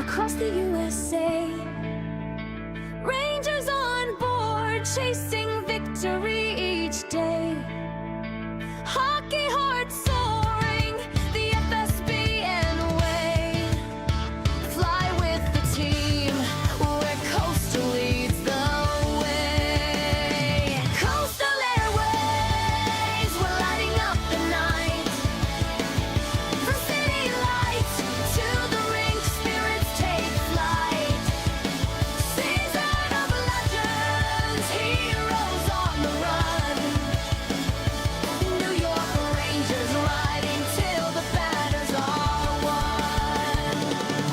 across the USA. Rangers on board, chasing victory each day. Hockey hearts soaring, the FSBN way. Fly with the team, where Coastal leads the way. Coastal Airways, we're lighting up the night. From city lights to the rink, spirits take flight. Season of legends, heroes on the run. New York Rangers riding till the banners are won.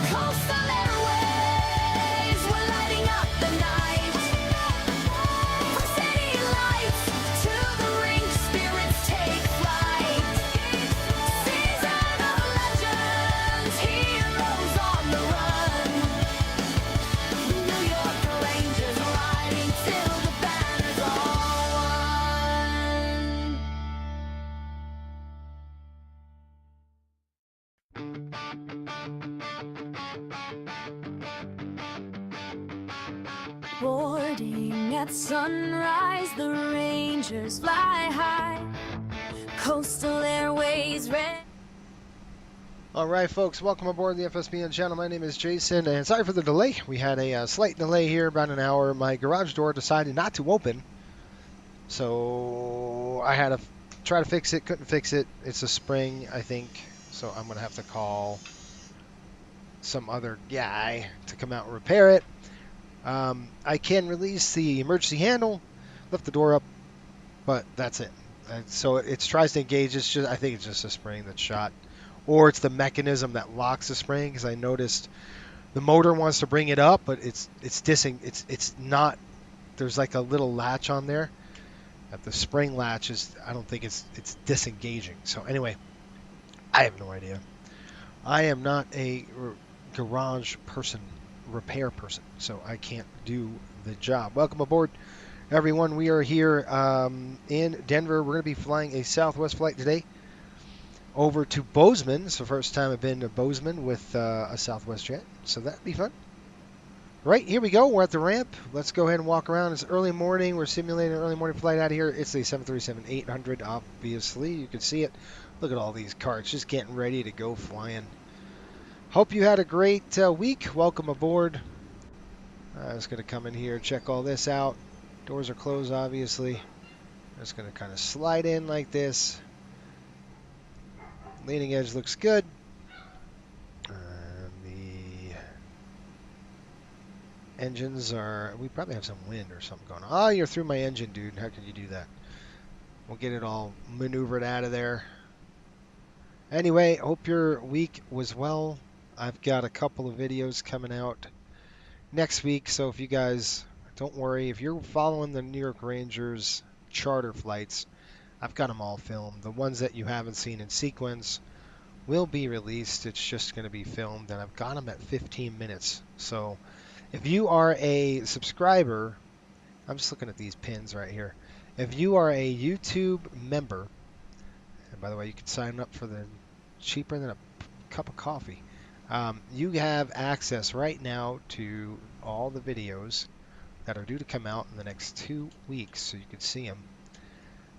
Coastal Airways, we're lighting up the night. From city lights to the rink, spirits take flight. Season of legends, heroes on the run. New York Rangers riding till the banners are won. Boarding at sunrise, the Rangers fly high. Coastal Airways red. All right, folks, welcome aboard the FSBN channel. My name is Jason, and sorry for the delay. We had a slight delay here, about an hour. My garage door decided not to open, so I had to try to fix it. Couldn't fix it. It's a spring, I think, so I'm going to have to call some other guy to come out and repair it. I can release the emergency handle, lift the door up, but that's it. So it tries to engage. It's just, I think it's just a spring that's shot. Or it's the mechanism that locks the spring, because I noticed the motor wants to bring it up, but it's not. There's like a little latch on there. That the spring latch is, I don't think it's disengaging. So anyway, I have no idea. I am not a garage person, repair person, so I can't do the job. Welcome aboard, everyone. We are here in Denver. We're going to be flying a Southwest flight today over to Bozeman. It's the first time I've been to Bozeman with a Southwest jet, so that'd be fun. Right, here we go. We're at the ramp. Let's go ahead and walk around. It's early morning. We're simulating an early morning flight out of here. It's a 737-800, obviously. You can see it. Look at all these carts just getting ready to go flying. Hope you had a great week. Welcome aboard. I'm just going to come in here, check all this out. Doors are closed, obviously. I'm just going to kind of slide in like this. Leading edge looks good. The engines are, we probably have some wind or something going on. Oh, you're through my engine, dude. How could you do that? We'll get it all maneuvered out of there. Anyway, hope your week was well. I've got a couple of videos coming out next week, so if you guys, don't worry. If you're following the New York Rangers charter flights, I've got them all filmed. The ones that you haven't seen in sequence will be released. It's just going to be filmed, and I've got them at 15 minutes. So if you are a subscriber, I'm just looking at these pins right here. If you are a YouTube member, and by the way, you can sign up for the cheaper than a cup of coffee. You have access right now to all the videos that are due to come out in the next 2 weeks, so you can see them.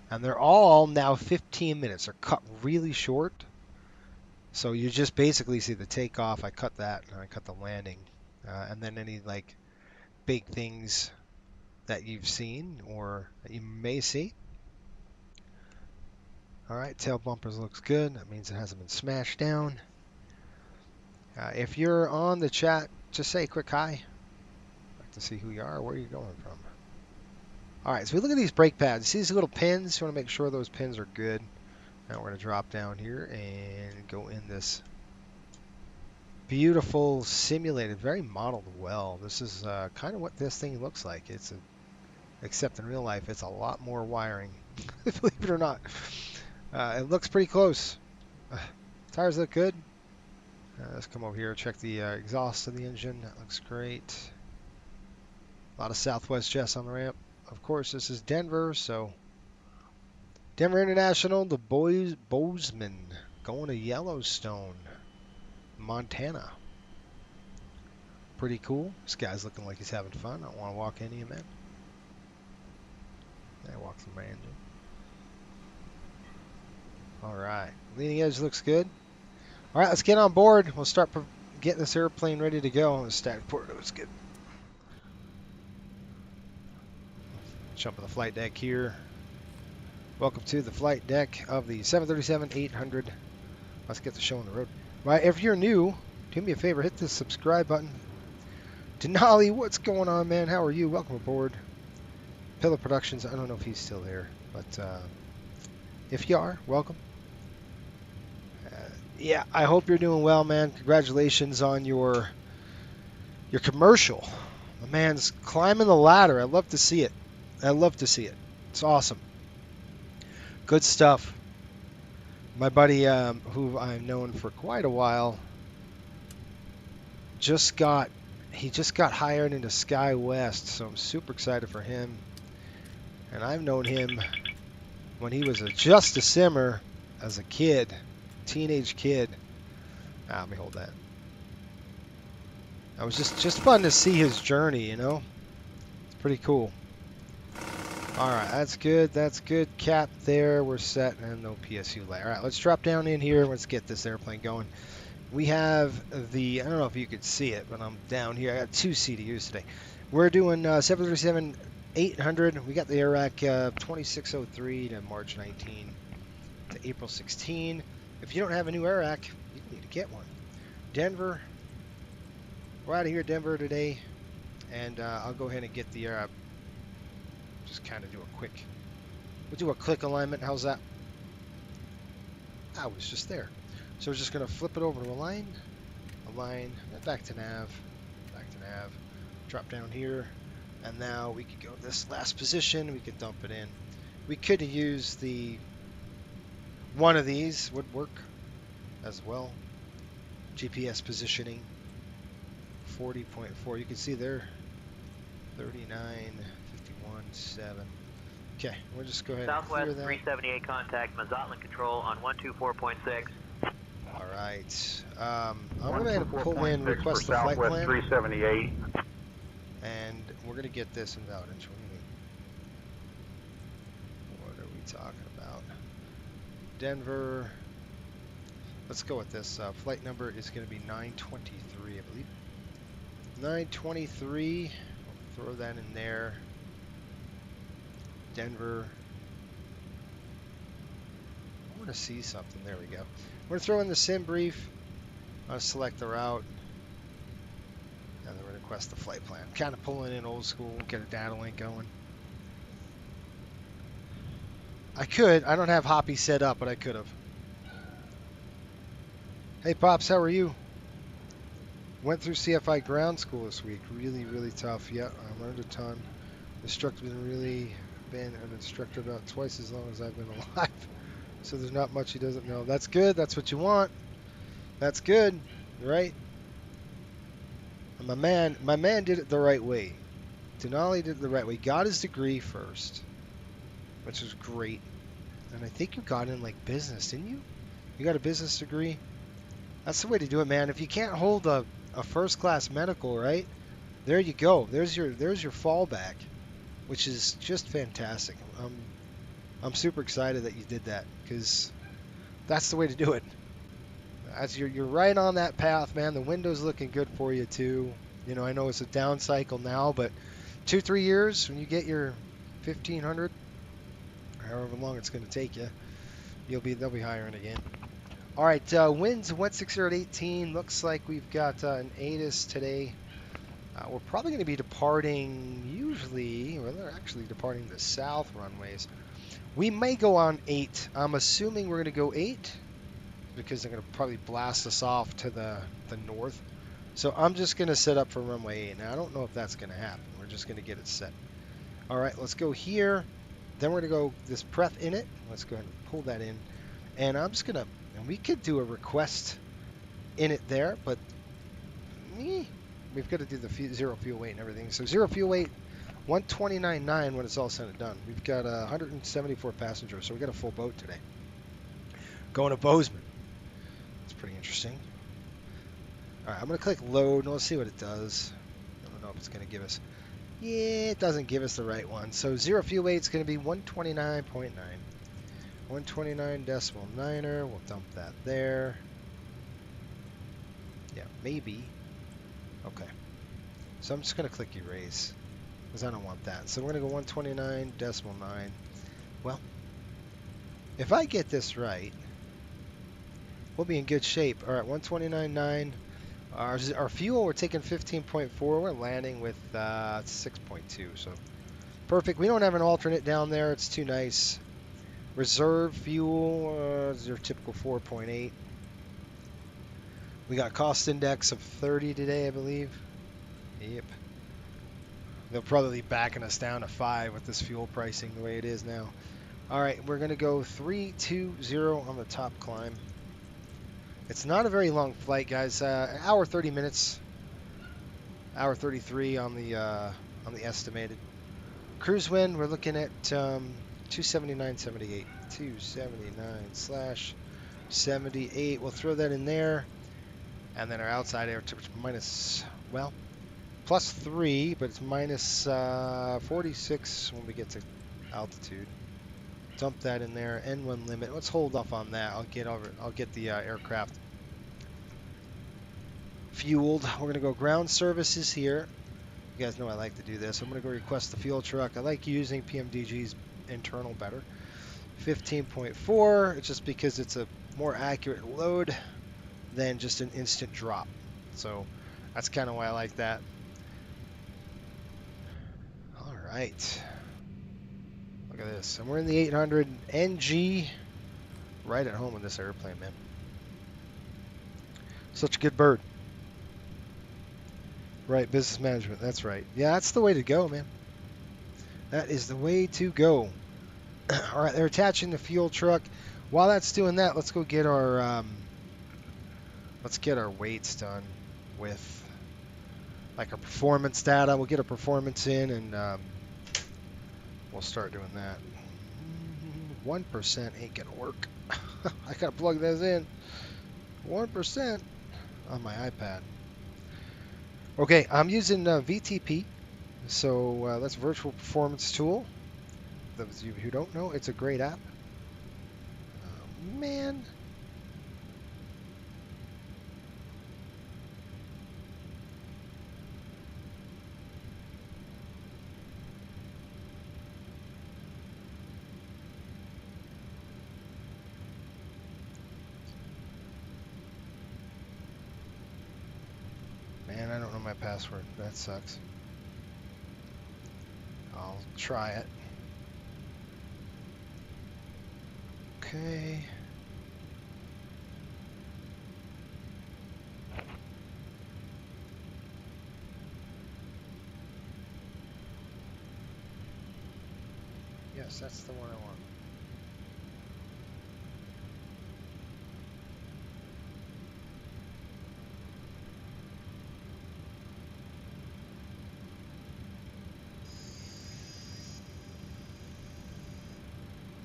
And they're all now 15 minutes. They're cut really short. So you just basically see the takeoff. I cut that, and I cut the landing. And then any like big things that you've seen or that you may see. All right, tail bumpers looks good. That means it hasn't been smashed down. If you're on the chat, just say a quick hi. I'd like to see who you are, where you're going from. All right, so we look at these brake pads. See these little pins? You want to make sure those pins are good. Now we're going to drop down here and go in this beautiful simulated, very modeled well. This is kind of what this thing looks like. Except in real life, it's a lot more wiring, believe it or not. It looks pretty close. Tires look good. Let's come over here, check the exhaust of the engine. That looks great. A lot of Southwest jets on the ramp. Of course, this is Denver, so Denver International, the Bozeman, going to Yellowstone, Montana. Pretty cool. This guy's looking like he's having fun. I don't want to walk any of him in. I walk through my engine. All right. Leading edge looks good. All right, let's get on board. We'll start getting this airplane ready to go. The static port looks good. Jump on the flight deck here. Welcome to the flight deck of the 737-800. Let's get the show on the road. Right, if you're new, do me a favor, hit the subscribe button. Denali, what's going on, man? How are you? Welcome aboard. Pillar Productions, I don't know if he's still there, but if you are, welcome. Yeah, I hope you're doing well, man. Congratulations on your commercial. The man's climbing the ladder. I love to see it. I love to see it. It's awesome. Good stuff. My buddy, who I've known for quite a while, just got hired into Sky West, so I'm super excited for him. And I've known him when he was just a simmer as a kid, teenage kid. Let me hold that. It was just fun to see his journey, you know. It's pretty cool. All right, that's good. That's good. Cap there. We're set, and no PSU light. All right, let's drop down in here. Let's get this airplane going. We have the, I don't know if you could see it, but I'm down here. I got two CDUs today. We're doing 737-800. We got the AIRAC 2603 to March 19 to April 16. If you don't have a new AIRAC, you need to get one. Denver. We're out of here, Denver, today, and I'll go ahead and get the just kind of do a quick, we'll do a click alignment. How's that? I was just there. So we're just going to flip it over to align, back to nav, drop down here, and now we could go this last position. We could dump it in. We could use one of these would work as well. GPS positioning 40.4. You can see there 39.51.7. Okay, we'll just go ahead Southwest and clear that. 378 contact Mazatlan control on 124.6. All right. I'm going to pull in request the flight Southwest plan. 378. And we're going to get this invalid entry. What are we talking about? Denver. Let's go with this. Flight number is going to be 923, I believe. 923. We'll throw that in there. Denver. I want to see something. There we go. We're going to throw in the SimBrief. Select the route. And then we're going to request the flight plan. Kind of pulling in old school. Get a data link going. I could. I don't have Hoppy set up, but I could have. Hey, Pops, how are you? Went through CFI ground school this week. Really, really tough. Yeah, I learned a ton. The instructor's been an instructor about twice as long as I've been alive. So there's not much he doesn't know. That's good. That's what you want. That's good, right? And my man did it the right way. Denali did it the right way. Got his degree first, which is great. And I think you got in like business, didn't you? You got a business degree? That's the way to do it, man. If you can't hold a first class medical, right? There you go. There's your fallback, which is just fantastic. I'm super excited that you did that, because that's the way to do it. As you're right on that path, man. The window's looking good for you too. You know, I know it's a down cycle now, but 2-3 years when you get your 1500, however long it's going to take you, they'll be hiring again. All right, winds 160 at 18. Looks like we've got an ATIS today. We're probably going to be departing, they're actually departing the south runways. We may go on 8. I'm assuming we're going to go 8 because they're going to probably blast us off to the north. So I'm just going to set up for runway 8. Now, I don't know if that's going to happen. We're just going to get it set. All right, let's go here. Then we're going to go this prep in it. Let's go ahead and pull that in. And I'm just going to, and we could do a request in it there, but we've got to do the zero fuel weight and everything. So zero fuel weight, 129.9 when it's all said and done. We've got 174 passengers, so we got a full boat today. Going to Bozeman. It's pretty interesting. All right, I'm going to click load and let's see what it does. I don't know if it's going to give us. Yeah, it doesn't give us the right one. So zero fuel weight is going to be 129.9. 129.9er. We'll dump that there. Yeah, maybe. Okay. So I'm just going to click erase because I don't want that. So we're going to go 129.9. Well, if I get this right, we'll be in good shape. All right, 129.9. Our fuel, we're taking 15.4. We're landing with 6.2. So perfect. We don't have an alternate down there. It's too nice. Reserve fuel is your typical 4.8. We got cost index of 30 today, I believe. Yep. They'll probably be backing us down to 5 with this fuel pricing the way it is now. All right, we're going to go 320 on the top climb. It's not a very long flight, guys. An hour 30 minutes. Hour 33 on the estimated. Cruise wind, we're looking at 279.78. 279/78. We'll throw that in there. And then our outside air temperature minus, well, plus 3, but it's minus 46 when we get to altitude. Dump that in there. N1 limit. Let's hold off on that. I'll get the aircraft fueled. We're gonna go ground services here. You guys know I like to do this. I'm gonna go request the fuel truck. I like using PMDG's internal better. 15.4. It's just because it's a more accurate load than just an instant drop. So that's kind of why I like that. All right. Look at this. And we're in the 800 NG. Right at home with this airplane, man. Such a good bird. Right, business management. That's right. Yeah, that's the way to go, man. That is the way to go. All right, they're attaching the fuel truck. While that's doing that, let's go get our weights done with like our performance data. We'll get our performance in and we'll start doing that. 1% ain't gonna work. I gotta plug those in. 1% on my iPad. Okay, I'm using VTP. So that's Virtual Performance Tool. Those of you who don't know, it's a great app. Man. Man, I don't know my password. That sucks. I'll try it. Okay. Yes, that's the one I want.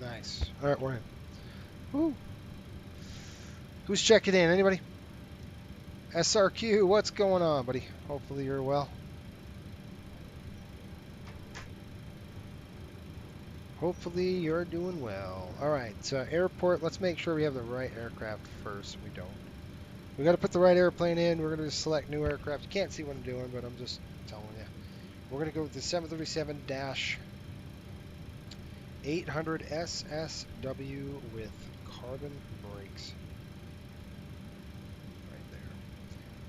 Nice. All right, we're in. Woo. Who's checking in? Anybody? SRQ, what's going on, buddy? Hopefully you're well. Hopefully you're doing well. All right, airport. Let's make sure we have the right aircraft first. We don't. We got to put the right airplane in. We're going to select new aircraft. You can't see what I'm doing, but I'm just telling you. We're going to go with the 737-800 SSW with carbon brakes. Right there.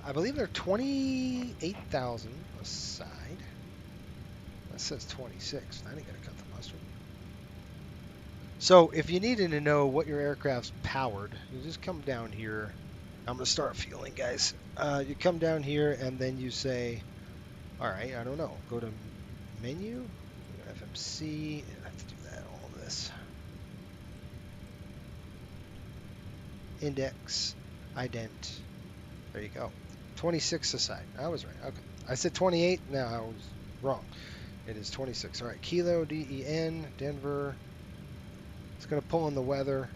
I believe they're 28,000 a side. That says 26. I ain't gonna cut the mustard. So if you needed to know what your aircraft's powered, you just come down here. I'm gonna start fueling, guys. You come down here and then you say, all right, I don't know. Go to menu, FMC. I have to do that. All of this. Index, ident. There you go. 26 aside. I was right. Okay. I said 28. Now I was wrong. It is 26. All right. Kilo DEN, Denver. It's going to pull in the weather.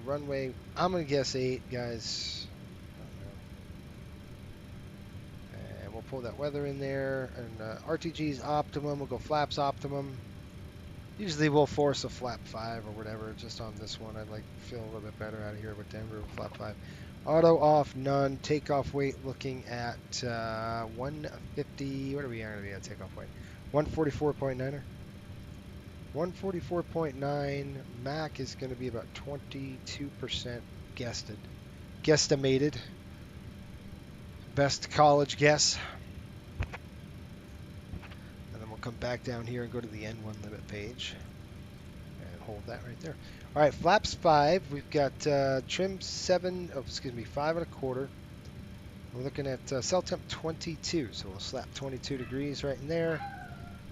Runway, I'm going to guess 8, guys. I don't know. we'll pull that weather in there. And RTG's optimum. We'll go flaps optimum. Usually we'll force a flap 5 or whatever. Just on this one, I'd like feel a little bit better out of here with Denver with flap 5. Auto off, none. Takeoff weight looking at 150. What are we going to be at takeoff weight? 144.9er. 144.9. Mac is going to be about 22% guesstimated. Best college guess. And then we'll come back down here and go to the N1 limit page. And hold that right there. All right, flaps 5. We've got trim 7, oh, excuse me, 5 1/4. We're looking at cell temp 22. So we'll slap 22 degrees right in there.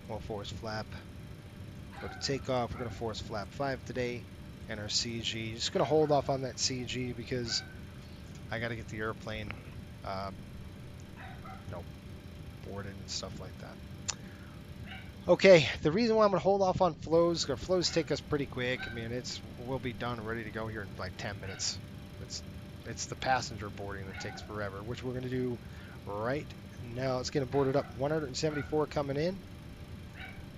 We'll force flap. Go to takeoff. We're going to force flap 5 today. And our CG. Just going to hold off on that CG because I got to get the airplane boarded and stuff like that. Okay, the reason why I'm going to hold off on flows, our flows take us pretty quick. I mean, we'll be done and ready to go here in like 10 minutes. It's the passenger boarding that takes forever, which we're going to do right now. It's going to board it up. 174 coming in.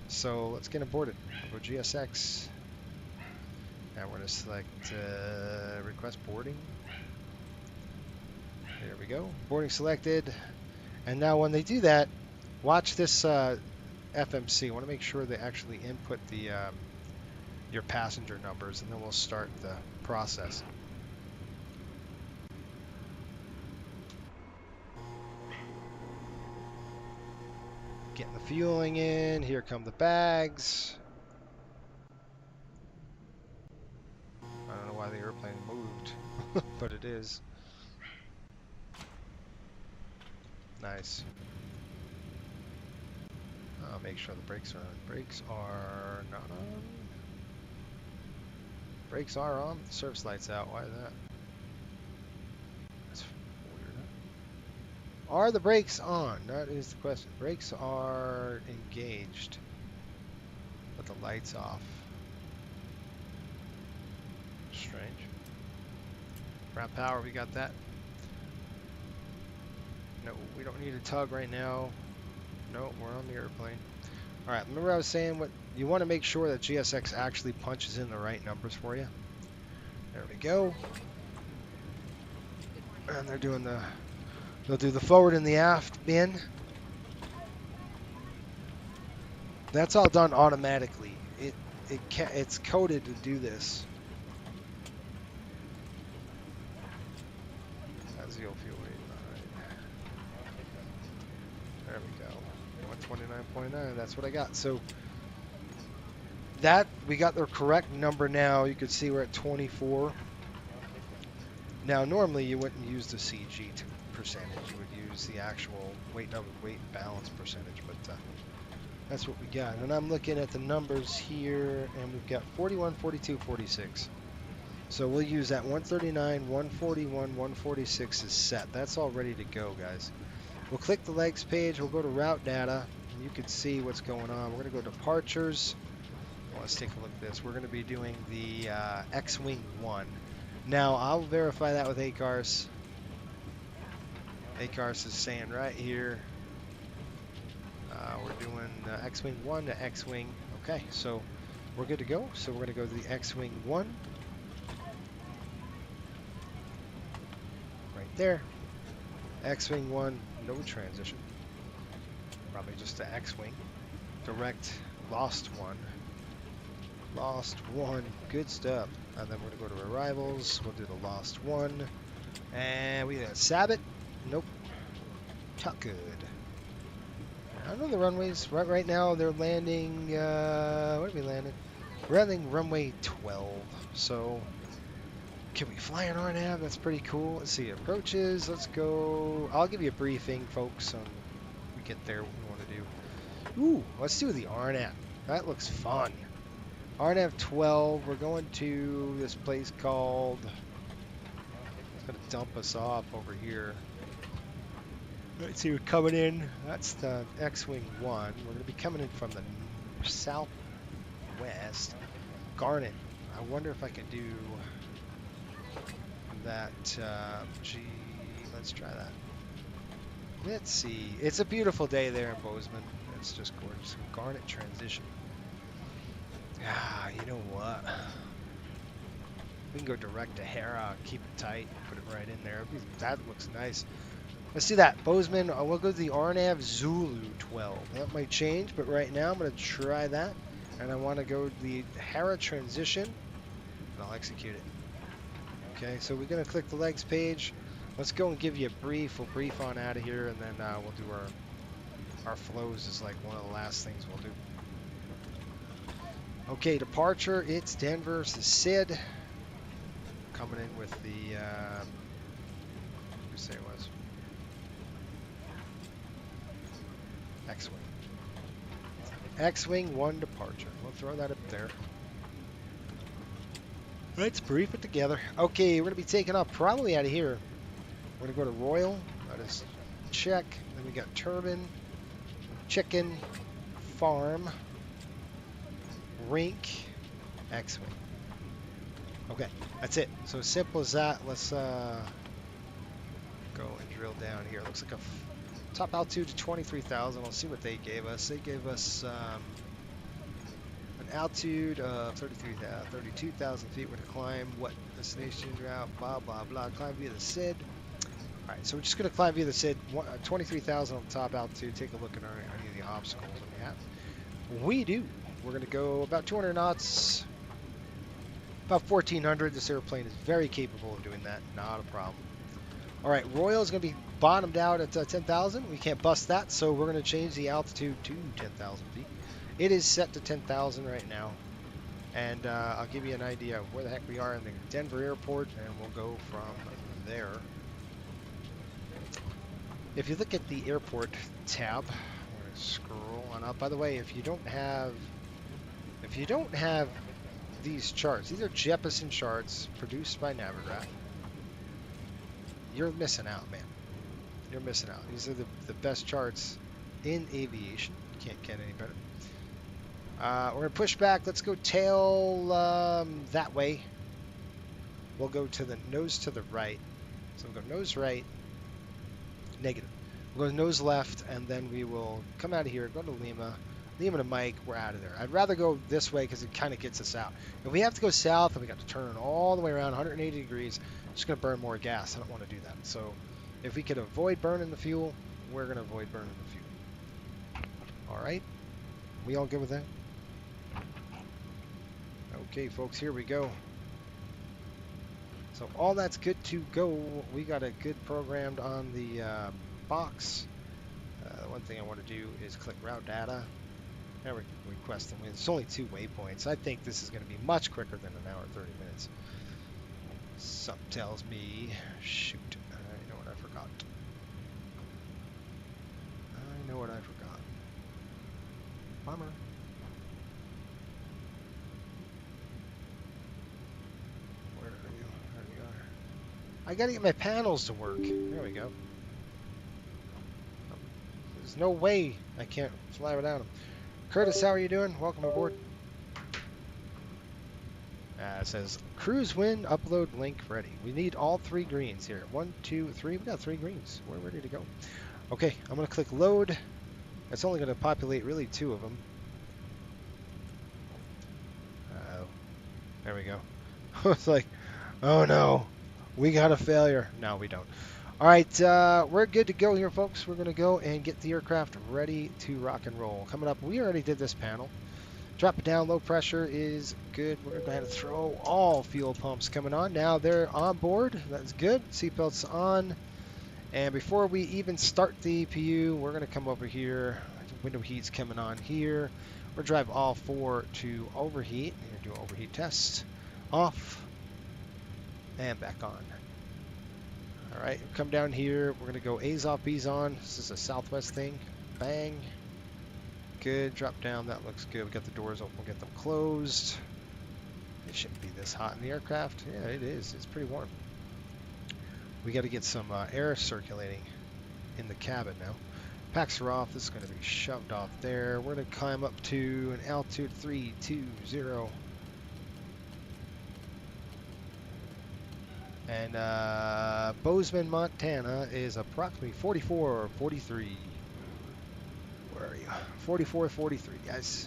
So let's get it boarded. We'll go GSX. Now we're going to select request boarding. There we go. Boarding selected. And now when they do that, watch this FMC. I want to make sure they actually input the your passenger numbers, and then we'll start the process. Getting the fueling in. Here come the bags. I don't know why the airplane moved, but it is. Nice. I'll make sure the brakes are on. Brakes are not on. Brakes are on. The service light's out. Why is that? That's weird. Are the brakes on? That is the question. Brakes are engaged, but the light's off. Strange. Ground power, we got that. No, we don't need a tug right now. No, we're on the airplane. All right, remember I was saying what you want to make sure that GSX actually punches in the right numbers for you. There we go. And they're doing they'll do the forward and the aft bin. That's all done automatically. It's coded to do this. That's the old fuel rate. There we go. 129.9. That's what I got. So that we got the correct number now. You can see we're at 24. Now normally you wouldn't use the CG percentage. You would use the actual weight balance percentage, but that's what we got. And I'm looking at the numbers here, and we've got 41, 42, 46. So we'll use that 139, 141, 146 is set. That's all ready to go, guys. We'll click the legs page. We'll go to route data, and you can see what's going on. We're going to go departures. Well, let's take a look at this. We're going to be doing the X-Wing 1. Now, I'll verify that with ACARS. ACARS is saying right here, we're doing X-Wing 1 to X-Wing. Okay, so we're good to go. So we're going to go to the X-Wing 1. Right there. X-Wing 1, no transition. Probably just the X-Wing. Direct, lost 1. Lost 1, good stuff. And then we're going to go to arrivals. We'll do the lost 1. And we got Sabbath. Nope. Not good. I don't know the runways. Right now they're landing, what are we landing? We're landing runway 12. So can we fly an RNAV? That's pretty cool. Let's see, approaches. Let's go. I'll give you a briefing, folks, on we get there, what we want to do. Ooh, let's do the RNAV. That looks fun. RNAV 12. We're going to this place called, it's going to dump us off over here. Let's see, we're coming in. That's the X-Wing 1. We're going to be coming in from the southwest. Garnet. I wonder if I can do that. Let's try that. Let's see. It's a beautiful day there in Bozeman. It's just gorgeous. Garnet transition. Ah, you know what? We can go direct to Hera, keep it tight, put it right in there. That looks nice. Let's see that. Bozeman, we'll go to the RNAV Zulu 12. That might change, but right now I'm going to try that. And I want to go to the Hera transition, and I'll execute it. Okay, so we're going to click the legs page. Let's go and give you a brief. We'll brief on out of here, and then we'll do our flows is like one of the last things we'll do. Okay, departure. It's Denver. This is Sid. Coming in with the, who say it was? X-Wing. X-Wing 1 departure. We'll throw that up there. Let's brief it together. Okay, we're going to be taking off probably out of here. We're going to go to Royal. That is check. Then we got Turbine, Chicken, Farm, Rink, X-Wing. Okay, that's it. So as simple as that. Let's go and drill down here. Looks like a top altitude to 23,000. Let's see what they gave us. They gave us an altitude of 32,000 feet. We're going to climb what destination route, blah, blah, blah. Climb via the SID. All right, so we're just going to climb via the SID. 23,000 on top altitude. Take a look at any of the obstacles that we have. We do. We're going to go about 200 knots. About 1,400. This airplane is very capable of doing that. Not a problem. All right, Royal is going to be bottomed out at 10,000. We can't bust that, so we're going to change the altitude to 10,000 feet. It is set to 10,000 right now. And I'll give you an idea of where the heck we are in the Denver airport, and we'll go from there. If you look at the airport tab, I'm going to scroll on up. By the way, if you don't have these charts, these are Jeppesen charts produced by Navigraph. You're missing out, man. You're missing out. These are the best charts in aviation. Can't get any better. We're going to push back. Let's go tail that way. We'll go to the nose to the right. So we'll go nose right, negative. We'll go nose left, and then we will come out of here, go to Lima. Lima to Mike, we're out of there. I'd rather go this way because it kind of gets us out. If we have to go south and we got to turn all the way around 180 degrees, it's going to burn more gas. I don't want to do that. So if we could avoid burning the fuel, we're going to avoid burning the fuel. All right. We all good with that? Okay, folks, here we go. So all that's good to go. We got a good programmed on the box. One thing I want to do is click route data. Now we request and win. It's only 2 waypoints. I think this is going to be much quicker than an hour 30 minutes. Something tells me, shoot, I know what I forgot. I know what I forgot. Bummer. Where are you? There we are. I gotta get my panels to work. There we go. There's no way I can't fly without them. Curtis, how are you doing? Welcome aboard. It says cruise win, upload link ready. We need all 3 greens here. 1, 2, 3. We got 3 greens. We're ready to go. Okay, I'm going to click load. It's only going to populate really 2 of them. There we go. It's like, oh no, we got a failure. No, we don't. All right, we're good to go here, folks. We're going to go and get the aircraft ready to rock and roll. Coming up, we already did this panel. Drop it down, low pressure is good. We're going to throw all fuel pumps coming on. Now they're on board. That's good. Seatbelts on. And before we even start the PU, we're going to come over here. Window heat's coming on here. We'll drive all 4 to overheat. We're going to do an overheat test. Off. And back on. All right, come down here. We're going to go A's off, B's on. This is a Southwest thing. Bang. Good. Drop down. That looks good. We got the doors open. We'll get them closed. It shouldn't be this hot in the aircraft. Yeah, it is. It's pretty warm. We got to get some air circulating in the cabin now. Packs are off. This is going to be shoved off there. We're going to climb up to an altitude 320. And Bozeman, Montana is approximately 44, 43. Where are you? 44, 43, guys.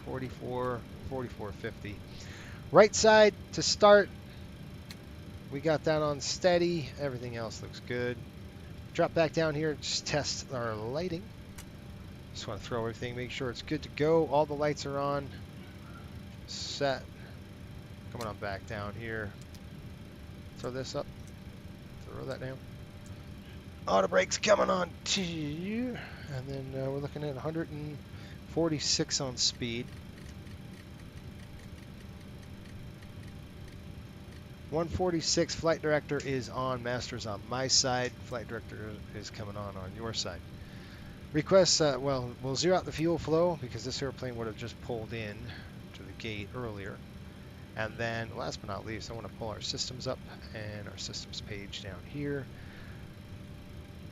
44, 44, 50. Right side to start. We got that on steady. Everything else looks good. Drop back down here, just test our lighting. Just want to throw everything, make sure it's good to go. All the lights are on. Set. Coming on back down here. Throw this up. Throw that down. Auto brakes coming on to you. And then we're looking at 146 on speed. 146, flight director is on, master's on my side, flight director is coming on your side. Request, well, we'll zero out the fuel flow because this airplane would have just pulled in to the gate earlier. And then, last but not least, I want to pull our systems up and our systems page down here.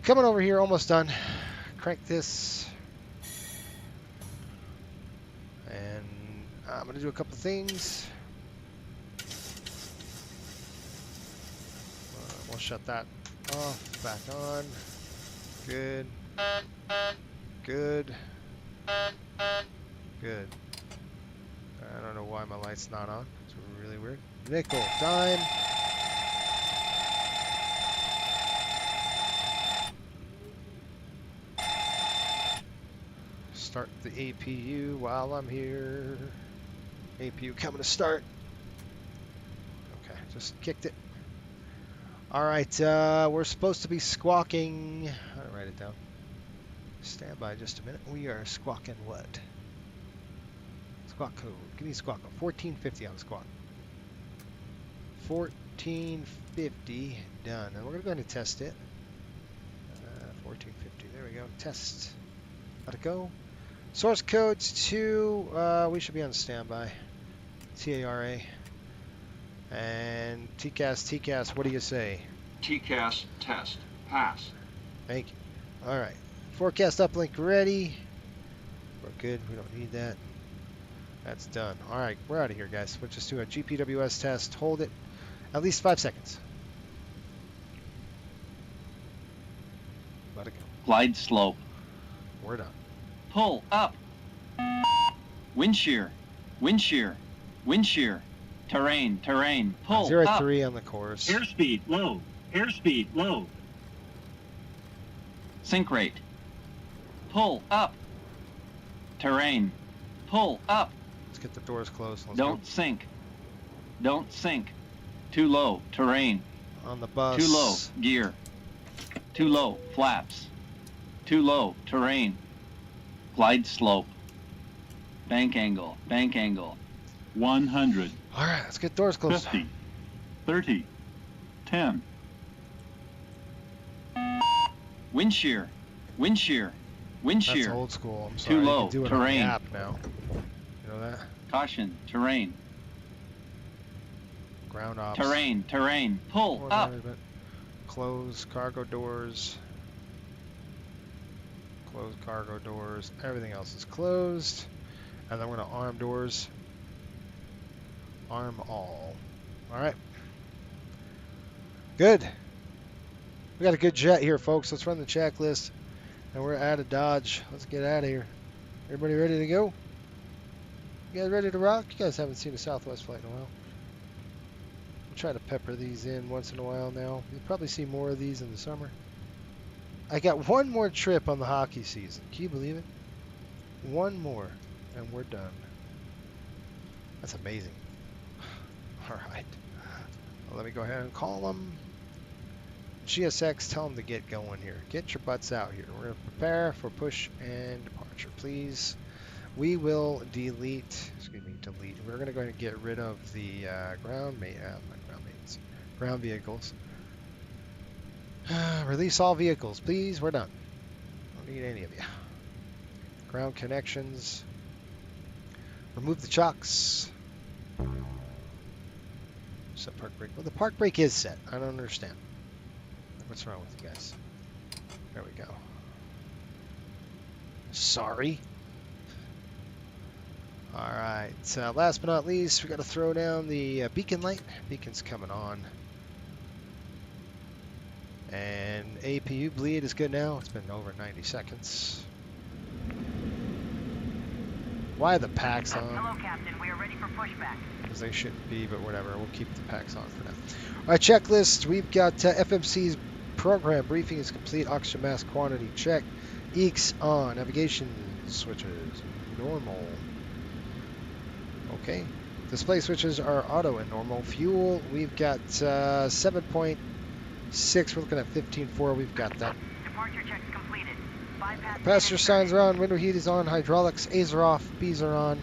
Coming over here, almost done. Crank this. And I'm going to do a couple things. We'll shut that off, back on. Good. Good. Good. I don't know why my light's not on. It's really weird. Nickel, dime. Start the APU while I'm here. APU coming to start. Okay, just kicked it. All right, we're supposed to be squawking. I'll write it down. Stand by just a minute. We are squawking what? Squawk code. Give me squawk code. 1450 on squawk. 1450 done. And we're going to go ahead and test it. 1450. There we go. Test. Let it go. Source codes 2. We should be on standby. TARA. And TCAS, what do you say? TCAS test. Pass. Thank you. All right. Forecast uplink ready. We're good. We don't need that. That's done. All right. We're out of here, guys. We'll just do a GPWS test. Hold it at least 5 seconds. Let it go. Glide slope. We're done. Pull up. Wind shear. Wind shear. Wind shear. Terrain. Terrain. Pull up. 03 on the course. Airspeed low. Airspeed low. Sink rate. Pull up. Terrain. Pull up. Let's get the doors closed. Let's Don't sink. Don't sink. Too low. Terrain. go. On the bus. Too low. Gear. Too low. Flaps. Too low. Terrain. Glide slope. Bank angle. Bank angle. 100. All right. Let's get doors closed. 50. 30. 10. Wind shear. Wind shear. Wind That's shear. old school. I'm Too sorry. You low. can do it Terrain. on the app now. You know that? Caution. Terrain. Ground ops. Terrain. Terrain. Pull Forward up. management. Close cargo doors. Close cargo doors. Everything else is closed. And then we're going to arm doors. Arm all. All right. Good. We got a good jet here, folks. Let's run the checklist. And we're out of Dodge. Let's get out of here. Everybody ready to go? You guys ready to rock? You guys haven't seen a Southwest flight in a while. We'll try to pepper these in once in a while now. You'll probably see more of these in the summer. I got one more trip on the hockey season. Can you believe it? One more, and we're done. That's amazing. All right. Well, let me go ahead and call them. GSX, tell them to get going here. Get your butts out here. We're going to prepare for push and departure, please. We will delete. We're going to go ahead and get rid of the ground vehicles. Release all vehicles, please. We're done. Don't need any of you. Ground connections. Remove the chocks. Set park brake. Well, the park brake is set. I don't understand. What's wrong with you guys? There we go. Sorry. All right. right, last but not least, we got to throw down the beacon light. Beacon's coming on. And APU bleed is good now. It's been over 90 seconds. Why are the packs on? Hello, Captain. We are ready for pushback. Because they shouldn't be, but whatever. We'll keep the packs on for now. All right, checklist. We've got FMC's program briefing is complete. Oxygen mask quantity check. EECS on. Navigation switches normal. Okay. Display switches are auto and normal. Fuel, we've got 7.6. We're looking at 15.4. We've got that. Departure checks completed. Bypass. Passenger signs are on. Window heat is on. Hydraulics, A's are off. B's are on.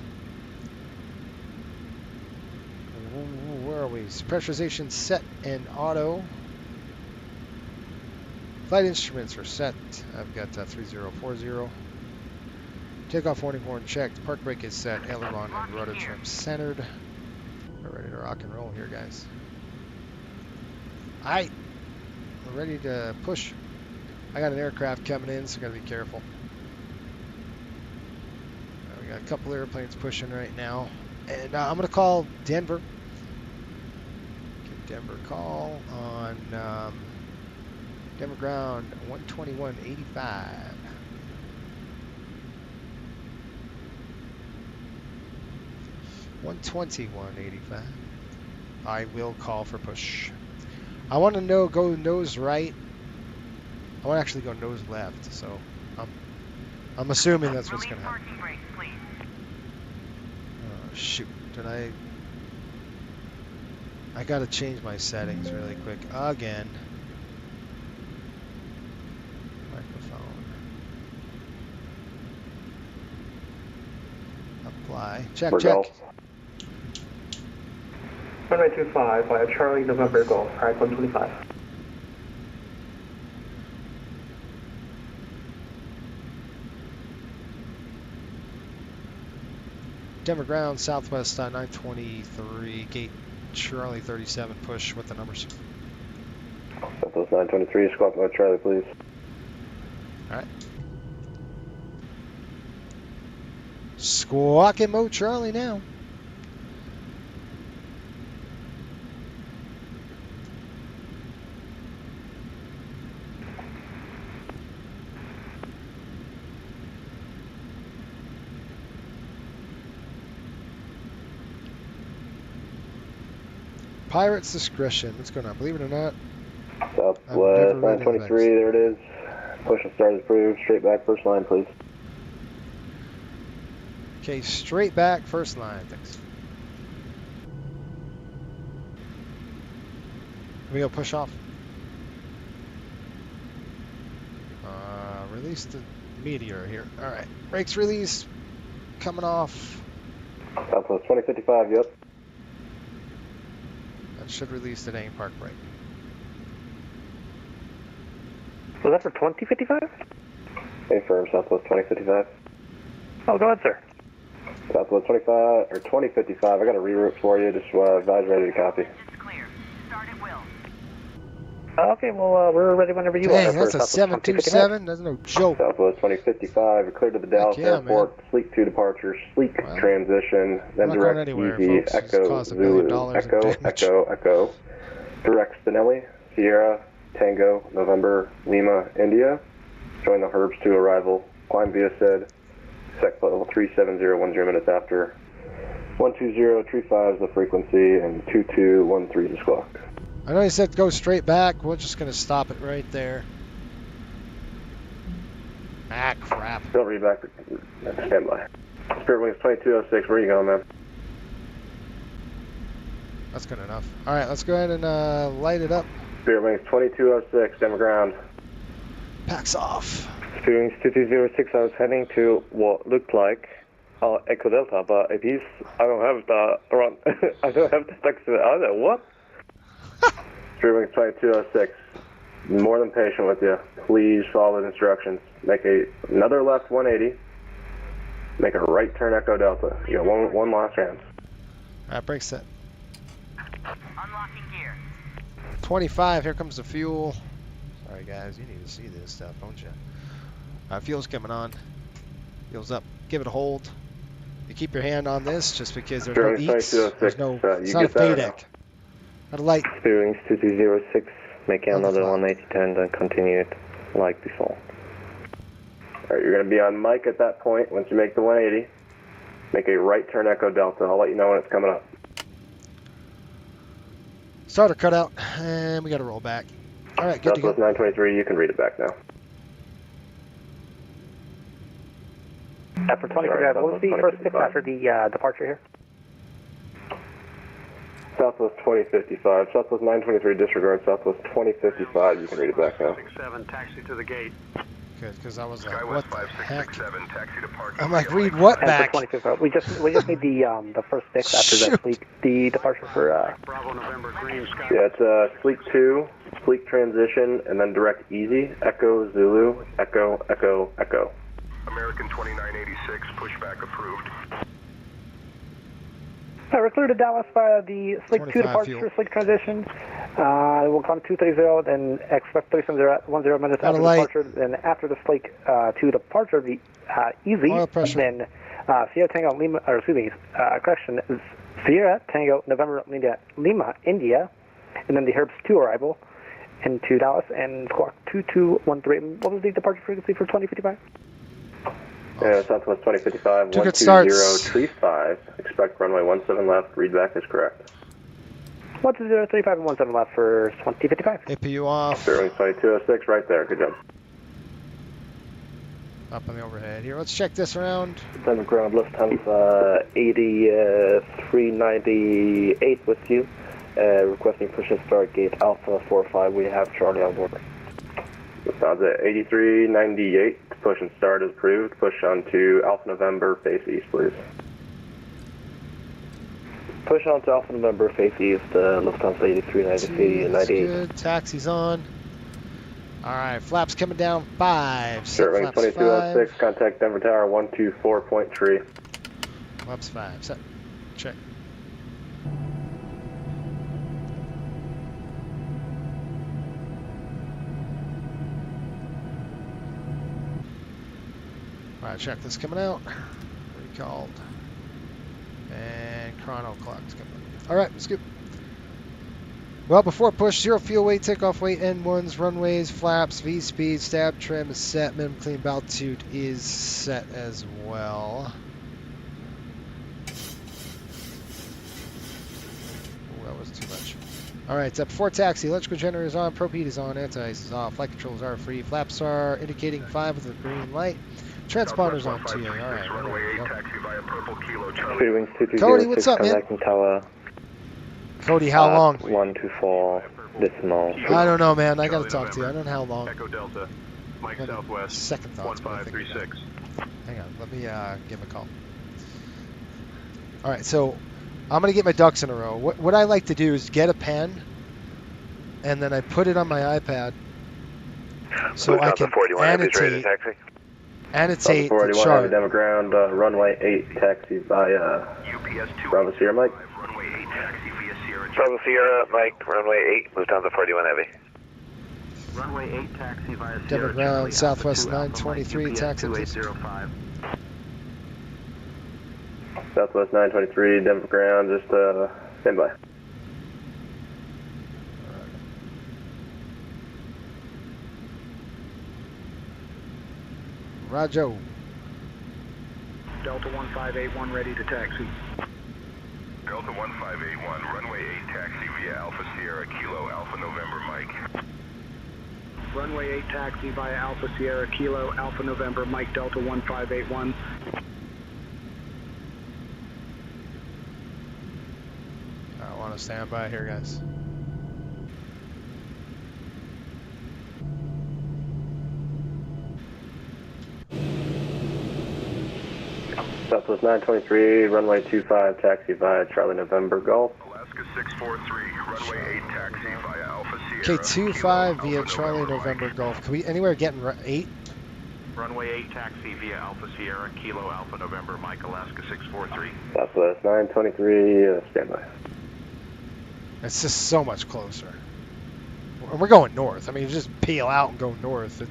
Where are we? Pressurization set and auto. Flight instruments are set. I've got 3040. Takeoff warning horn checked. Park brake is set. Aileron and rudder trim centered. We're ready to rock and roll here, guys. Alright. We're ready to push. I got an aircraft coming in, so gotta be careful. We got a couple airplanes pushing right now. And I'm gonna call Denver. Give Denver a call on Denver ground 121.85. $121.85. I will call for push. I want to go nose right. I want to actually go nose left, so I'm assuming that's what's going to happen. Oh, shoot. Did I got to change my settings really quick again. Microphone. Apply. Check, check. Runway 25 via Charlie November Golf, right 125. Denver ground, southwest 923, gate Charlie 37, push with the numbers. Southwest 923, squawk mode Charlie, please. Alright. Squawking mode Charlie now. Pirate's discretion. What's going on? Believe it or not. Southwest 923, there it is. Push and start is approved. Straight back, first line, please. Okay, straight back, first line. Thanks. We go push off. Release the meteor here. All right, brakes released. Coming off. Southwest 2055, yep. That should release the dang park brake. Was that for 2055? Affirm, Southwest 2055. Oh, go ahead, sir. Southwest 25 or 2055. I got a reroute for you. Just advise ready to copy. It's clear. Start at will. Okay, well, we're ready whenever you are. Dang, that's a 727. That's no joke. Southwest 2055. We're clear to the Dallas Airport. Man. Sleek 2 departure. Sleek transition. Then direct anywhere, easy. folks. Echo Zulu. Echo. Direct Spinelli. Sierra. Tango. November. Lima. India. Join the Herbs to arrival. Climb via said. Sec level 37010 minutes after. 12035 is the frequency and 2213 is the squawk. I know you said go straight back. We're just going to stop it right there. Ah, crap. Don't read back. Stand by. Spirit Wings 2206. Where are you going, man? That's good enough. All right, let's go ahead and light it up. Spirit Wings 2206. Denver ground. Packs off. Spirit Wings 2206. I was heading to what looked like Echo Delta, but it is. I don't have the run. I don't have the specs either. What? Spirit Wings 2206. More than patient with you. Please follow the instructions. Make another left 180. Make a right turn Echo Delta. You got one last chance. All right, brake set. Unlocking gear. 25. Here comes the fuel. Sorry, guys. You need to see this stuff, don't you? Fuel's coming on. Fuel's up. Give it a hold. You keep your hand on this just because there's Sure, no eats. 2206, There's no. It's you not a get that FADEC. Not a light. Bearings 2206, making On the another clock. 180-10, then continue it like before. Alright, you're going to be on mic at that point. Once you make the 180, make a right turn Echo Delta. I'll let you know when it's coming up. Starter cutout, and we got to roll back. All right, good to Southwest go. 923, you can read it back now. After 20, Sorry, what was the first fix after the departure here? Southwest 2055, Southwest 923, disregard Southwest 2055, you can read it back now. 67, taxi to the gate. Good, because I was like, what the heck? 5667, taxi departure. I'm like, read what After back? 25th, we just need the first fix after Shoot. the departure for Bravo November Green Sky. Yeah, it's Fleet 2, Fleet transition, and then direct easy, Echo Zulu, Echo, Echo, Echo. American 2986, pushback approved. we're clear to Dallas via the Sleek 2 25 departure, fuel. Sleek transition. We'll come 230, then expect 3710 minutes Got a after light. departure. Then after the Sleek 2 departure, the easy. Oil pressure. Then Sierra Tango Lima, or excuse me, correction, is Sierra Tango November Lima, India, and then the Herbs 2 arrival into Dallas and squawk 2213. What was the departure frequency for 2055? Yeah, Southwest 2055, Two good starts. 12035, expect runway 17 left, read back is correct. 12035 and 17 left for 2055. APU off. Bearings 2206, right there, good job. Up on the overhead. Here, let's check this around. Denver ground Lufthansa 8398 with you. Requesting push and start gate Alpha 45. We have Charlie on board. Lufthansa 8398, push and start is approved. Push on to Alpha November, face east, please. Push on to Alpha November, face east, Lufthansa 8398. That's good. Taxi's on. All right, flaps coming down 5. Set Serving flaps 2206, 5. contact Denver Tower 124.3. Flaps 5. Set. Check. All right, check this coming out. Recalled. And chrono clock's coming. All right, let's go. Well, before push, 0 fuel weight, takeoff weight, N1s, runways, flaps, V speed, stab trim is set, minimum clean altitude is set as well. Oh, that was too much. All right, before taxi, electrical generator is on, probe heat is on, anti-ice is off, flight controls are free, flaps are indicating 5 with a green light, transponders on 2. All right, runway 8, taxi via Purple Kilo Charlie. Speedwings 2206, Cody, what's up, man? contacting Tower. Cody, how long? 124 decimal. I don't know, man. I gotta talk to you. I don't know how long. Echo Delta, Mike Got Southwest, second thoughts, but I think 1536. Hang on, let me give him a call. All right, so I'm gonna get my ducks in a row. What I like to do is get a pen, and then I put it on my iPad, so I can annotate the 41 Heavy chart. Denver ground, runway 8, taxi via UPS 2. Bravo Sierra Mike. Runway 8, taxi via Sierra. Bravo Sierra, Mike, runway 8, Lufthansa 41 Heavy. Runway 8, taxi via Denver Sierra ground, Charlie, Southwest Alpha 2, Alpha 923, Mike, taxi. UPS 2805. Southwest 923, Denver ground, just stand by. Roger. Delta 1581 ready to taxi. Delta 1581, runway 8, taxi via Alpha Sierra, Kilo Alpha November, Mike. Runway 8, taxi via Alpha Sierra, Kilo Alpha November, Mike Delta 1581. I want to stand by here, guys. Southwest 923, runway 25, taxi via Charlie November Golf. Alaska 643, runway 8, taxi via Alpha Sierra. K25 via Charlie November Golf. Can we anywhere get in 8? Runway 8, taxi via Alpha Sierra, Kilo Alpha November, Mike, Alaska 643. Southwest 923, stand by. It's just so much closer. And we're going north. I mean, just peel out and go north.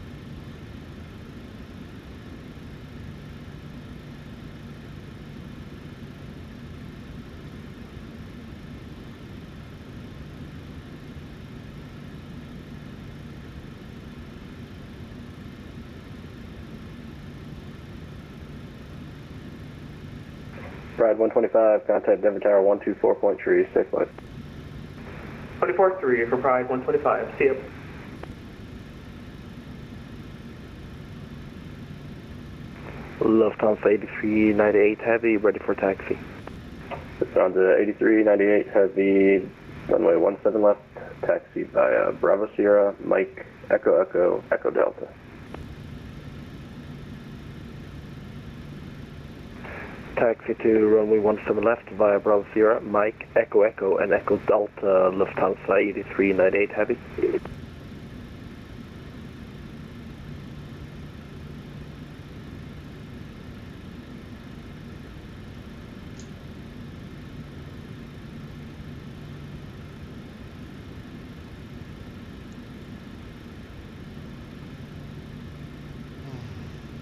Pride 125, contact Denver Tower 124.3, stay flight. 24-3 for Pride 125, see you. Lufthansa 8398 Heavy, ready for taxi. Lufthansa 8398 Heavy, runway 17 left, taxi via Bravo Sierra, Mike, Echo Echo, Echo Delta. Taxi to runway 17 left via Bravo Sierra, Mike, Echo Echo, and Echo Delta, Lufthansa 8398 Heavy.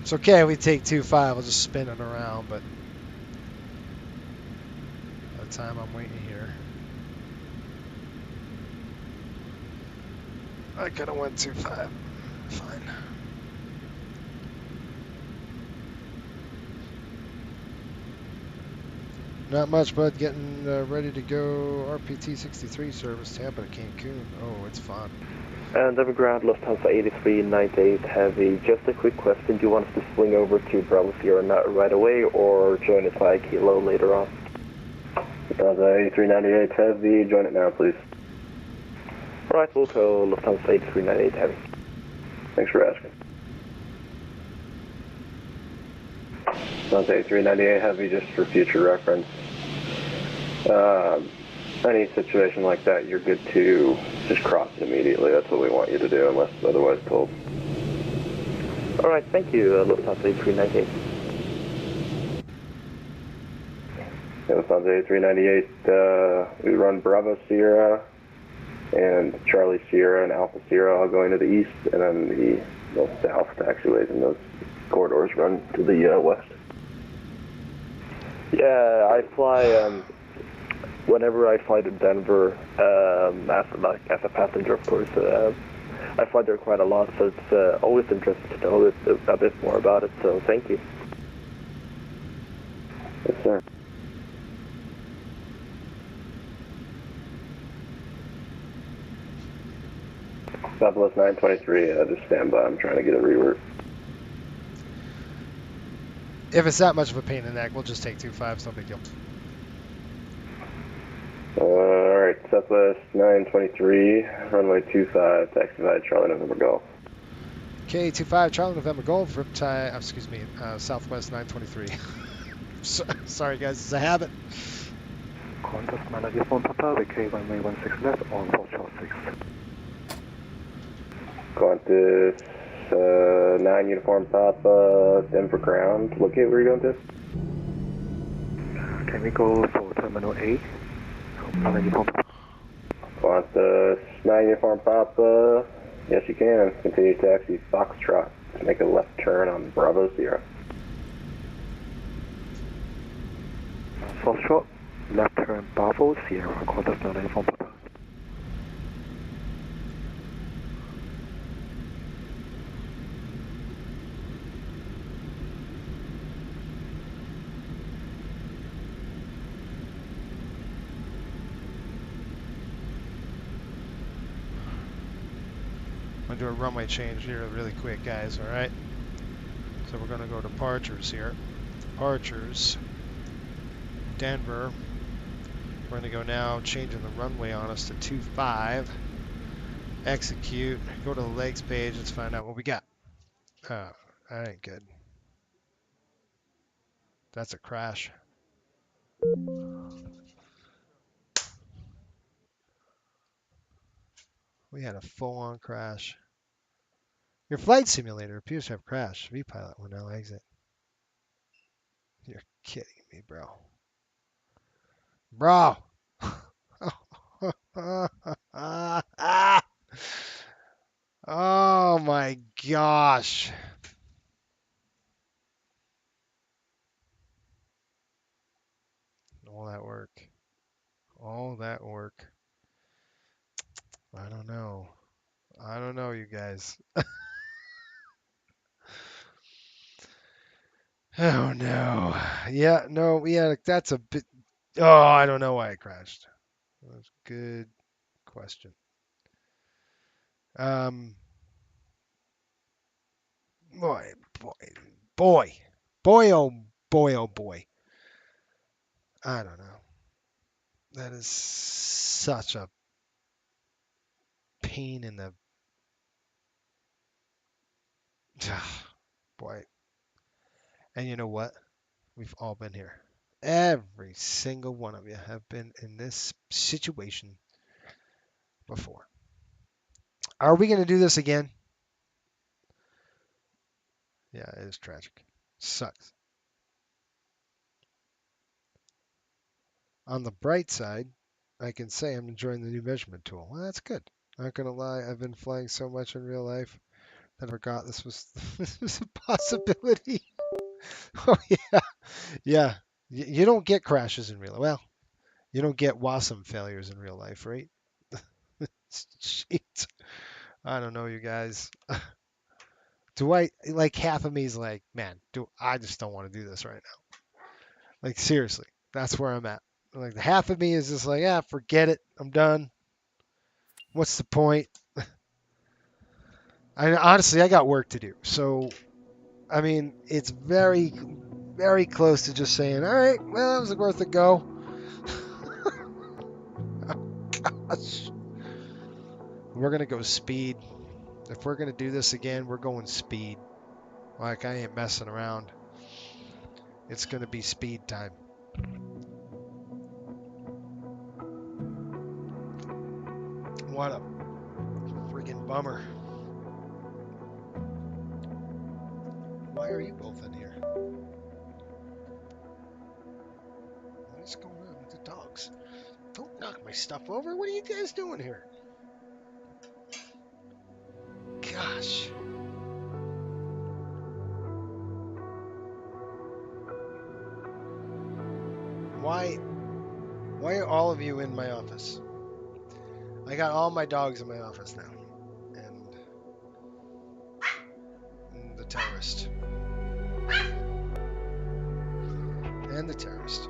It's okay, we take 2-5, we'll just spin it around, but by the time I'm waiting here. I could have went 2-5. Fine. Not much, bud. Getting ready to go RPT 63 service Tampa to Cancun. Oh, it's fun. And Evergrande, Lufthansa 8398 Heavy. Just a quick question. Do you want us to swing over to Bravo Sierra right away or join it via Kilo later on? Lufthansa 8398 Heavy, join it now, please. Alright, we'll go Lufthansa 8398 Heavy. Thanks for asking. Lufthansa 8398 Heavy, just for future reference. Any situation like that, you're good to just cross it immediately. That's what we want you to do, unless otherwise told. Alright, thank you, Lufthansa 8398. Lufthansa 8398, we run Bravo Sierra and Charlie Sierra and Alpha Sierra all going to the east, and then the south taxiways and those corridors run to the west. Yeah, I fly, whenever I fly to Denver, as a passenger, of course, I fly there quite a lot, so it's always interesting to know a bit more about it, so thank you. Yes, sir. Southwest 923, just stand by. I'm trying to get a rework. If it's that much of a pain in the neck, we'll just take 2-5. It's no big deal. Alright, Southwest 923, runway 25, taxi via Charlie November Golf. K25 Charlie November Golf, Riptide, excuse me, Southwest 923. Sorry guys, it's a habit. Qantas manager phone Papa, VK runway 16 left on Fox Short 6. Qantas 9 Uniform Papa, Denver ground. Locate where you're going to? Can we go for Terminal A? Qantas 9 Uniform Papa. Yes, you can. Continue taxi Foxtrot to make a left turn on Bravo Sierra. Foxtrot, left turn Bravo Sierra, Qantas 9 Uniform Papa. I'm going to do a runway change here really quick, guys, all right? So we're going to go departures here. Departures, Denver. We're going to go now changing the runway on us to 25. Execute. Go to the legs page. Let's find out what we got. Oh, that ain't good. That's a crash. We had a full-on crash. Your flight simulator appears to have crashed. VPilot will now exit. You're kidding me, bro. Bro! Oh my gosh. All that work. All that work. I don't know. I don't know, you guys. Oh no. Yeah, no, yeah, that's a bit. Oh, I don't know why it crashed. That's a good question. Um, boy, boy, boy, boy, oh boy. I don't know. That is such a pain in the boy. And you know what? We've all been here. Every single one of you have been in this situation before. Are we going to do this again? Yeah, it is tragic. Sucks. On the bright side, I can say I'm enjoying the new measurement tool. Well, that's good. Not gonna lie, I've been flying so much in real life that I forgot this was this was a possibility. Oh yeah, yeah. You don't get crashes in real life. Well, you don't get WASM failures in real life, right? Shit. I don't know, you guys. Do I like half of me is like, man, do I just don't want to do this right now? Like seriously, that's where I'm at. Like half of me is just like, yeah, forget it. I'm done. What's the point? I honestly, I got work to do. So, I mean, it's very, very close to just saying, all right, well, it was worth a go. Gosh. We're going to go speed. If we're going to do this again, we're going speed. Like, I ain't messing around. It's going to be speed time. What a freaking bummer. Why are you both in here? What is going on with the dogs? Don't knock my stuff over. What are you guys doing here? Gosh. Why are all of you in my office? I got all my dogs in my office now. And the terrorist. And the terrorist.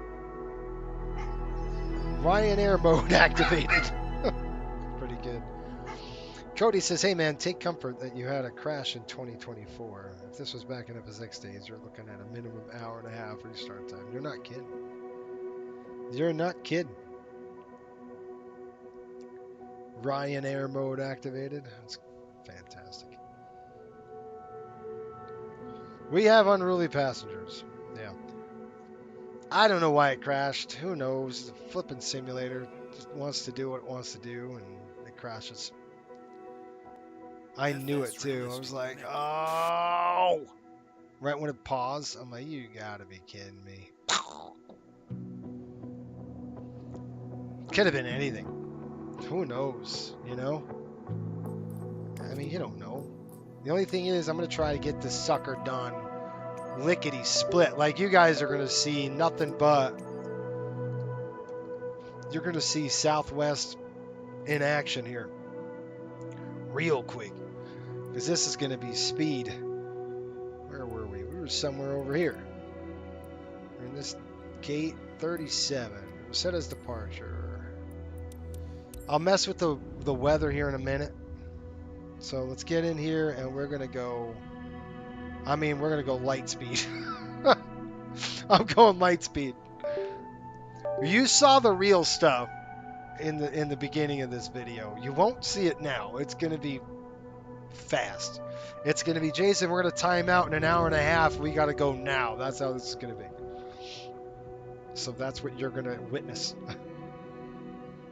Ryanair mode activated. Pretty good. Cody says, hey man, take comfort that you had a crash in 2024. If this was back in FSX days, you're looking at a minimum hour and a half restart time. You're not kidding. You're not kidding. Ryanair mode activated. That's fantastic. We have unruly passengers. Yeah. I don't know why it crashed. Who knows? The flipping simulator just wants to do what it wants to do, and it crashes. I knew it too. I was like, oh! Right when it paused, I'm like, you gotta be kidding me. Could have been anything. Who knows, you know? I mean, you don't know. The only thing is, I'm gonna try to get this sucker done lickety split. Like, you guys are gonna see nothing but... You're gonna see Southwest in action here. Real quick. Because this is gonna be speed. Where were we? We were somewhere over here. We're in this gate 37. Set as departure. I'll mess with the weather here in a minute. So let's get in here and we're gonna go. I mean, we're gonna go light speed. I'm going light speed. You saw the real stuff in the beginning of this video. You won't see it now. It's gonna be fast. It's gonna be, Jason, we're gonna time out in an hour and a half. We gotta go now. That's how this is gonna be. So that's what you're gonna witness.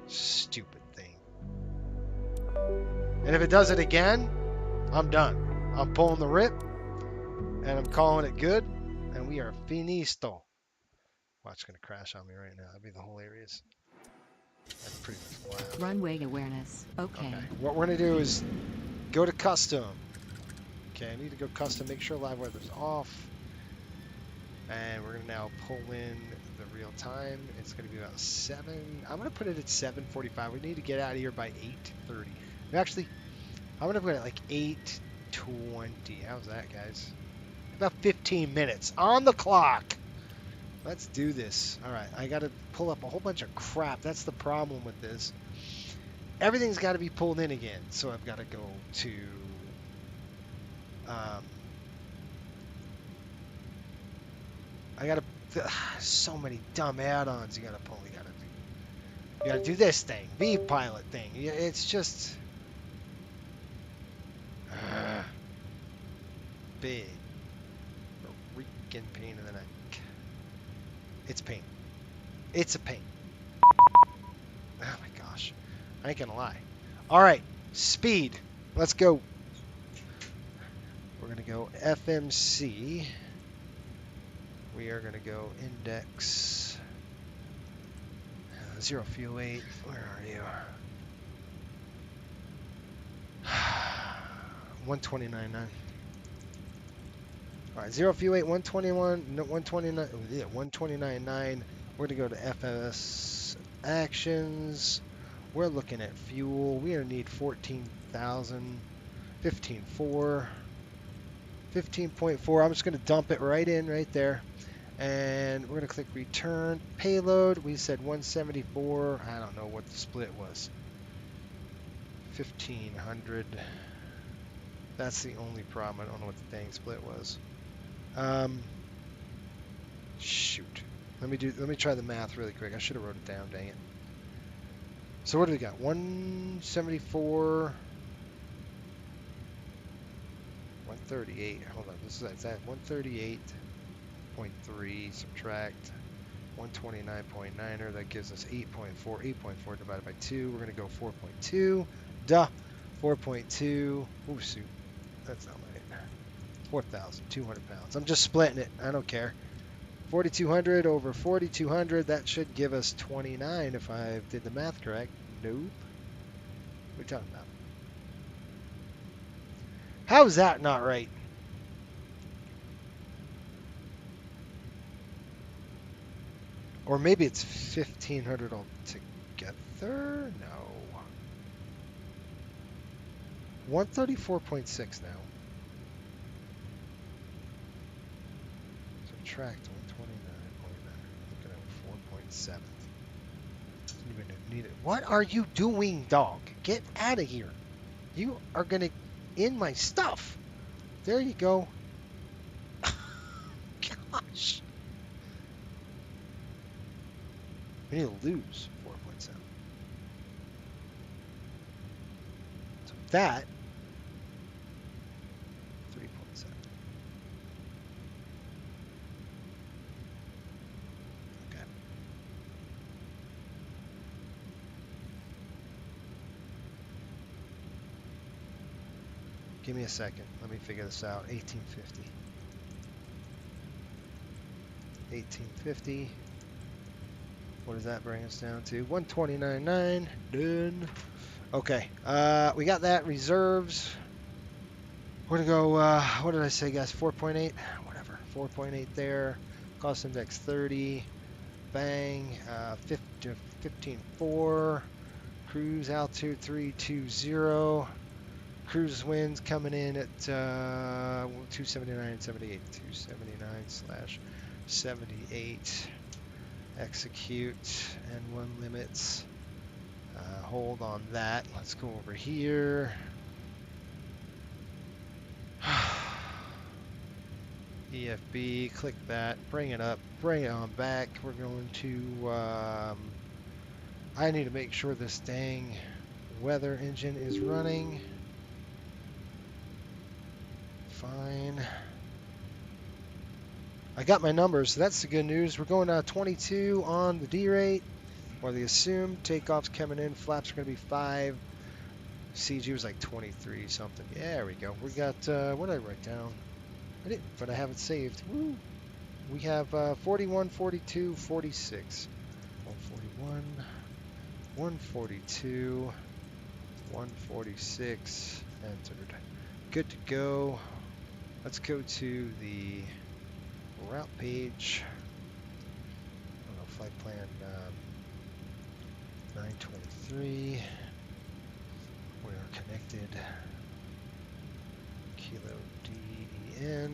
Stupid thing. And if it does it again, I'm done. I'm pulling the rip, and I'm calling it good, and we are finito. Watch, it's gonna crash on me right now. That'd be the hilarious. That's pretty much wild. Runway awareness. Okay. What we're gonna do is go to custom. Okay, I need to go custom. Make sure live weather's off, and we're gonna now pull in the real time. It's gonna be about 7. I'm gonna put it at 7:45. We need to get out of here by 8:30. Actually, I'm gonna put it at like 8:20. How's that, guys? About 15 minutes on the clock. Let's do this. All right, I got to pull up a whole bunch of crap. That's the problem with this. Everything's got to be pulled in again. So I've got to go to I got to so many dumb add-ons you got to pull. You got to do this thing, V-Pilot thing. It's just big freaking pain in the neck. It's pain. It's a pain. Oh my gosh. I ain't gonna lie. All right, speed. Let's go. We're gonna go FMC. We are gonna go index 0 fuel weight. Where are you? 129.9. All right, 0 fuel weight 121, no, 129, yeah, 129.9. We're gonna go to FS actions. We're looking at fuel. We are gonna need 14,000, 15.4, 15.4. I'm just gonna dump it right in right there, and we're gonna click return payload. We said 174. I don't know what the split was. 1,500. That's the only problem. I don't know what the dang split was. Shoot. Let me try the math really quick. I should have wrote it down, dang it. So what do we got? 174, 138. Hold on. This is that 138.3 subtract 129.9, that gives us 8.4. 8.4 divided by 2. We're going to go 4.2. Duh. 4.2. Oh, shoot. That's not right. 4,200 pounds. I'm just splitting it. I don't care. 4,200 over 4,200. That should give us 29 if I did the math correct. Nope. What are we talking about? How is that not right? Or maybe it's 1,500 altogether? No. 134.6 now. Subtract 129.9. Looking at 4.7. Doesn't even need it. What are you doing, dog? Get out of here. You are going to in my stuff. There you go. Gosh. We need to lose 4.7. So that 3.7. Okay. Give me a second. Let me figure this out. 1850. 1850. What does that bring us down to? 129.9. Done. Okay. We got that. Reserves. We're going to go, what did I say, guys? 4.8? Whatever. 4.8 there. Cost index 30. Bang. 15.4. Cruise altitude 320. Cruise winds coming in at 279.78. 279/78. Execute and one limits. Hold on that. Let's go over here. EFB, click that, bring it up, bring it on back. We're going to, I need to make sure this dang weather engine is running. Fine. I got my numbers, so that's the good news. We're going 22 on the D rate, or the assumed. Takeoff's coming in. Flaps are going to be 5. CG was like 23 something. Yeah, there we go. We got, what did I write down? I didn't, but I have it saved. Woo! We have 41, 42, 46. 141, 142, 146. Entered. Good to go. Let's go to the route page. I don't know, flight plan 923. We are connected. Kilo DEN.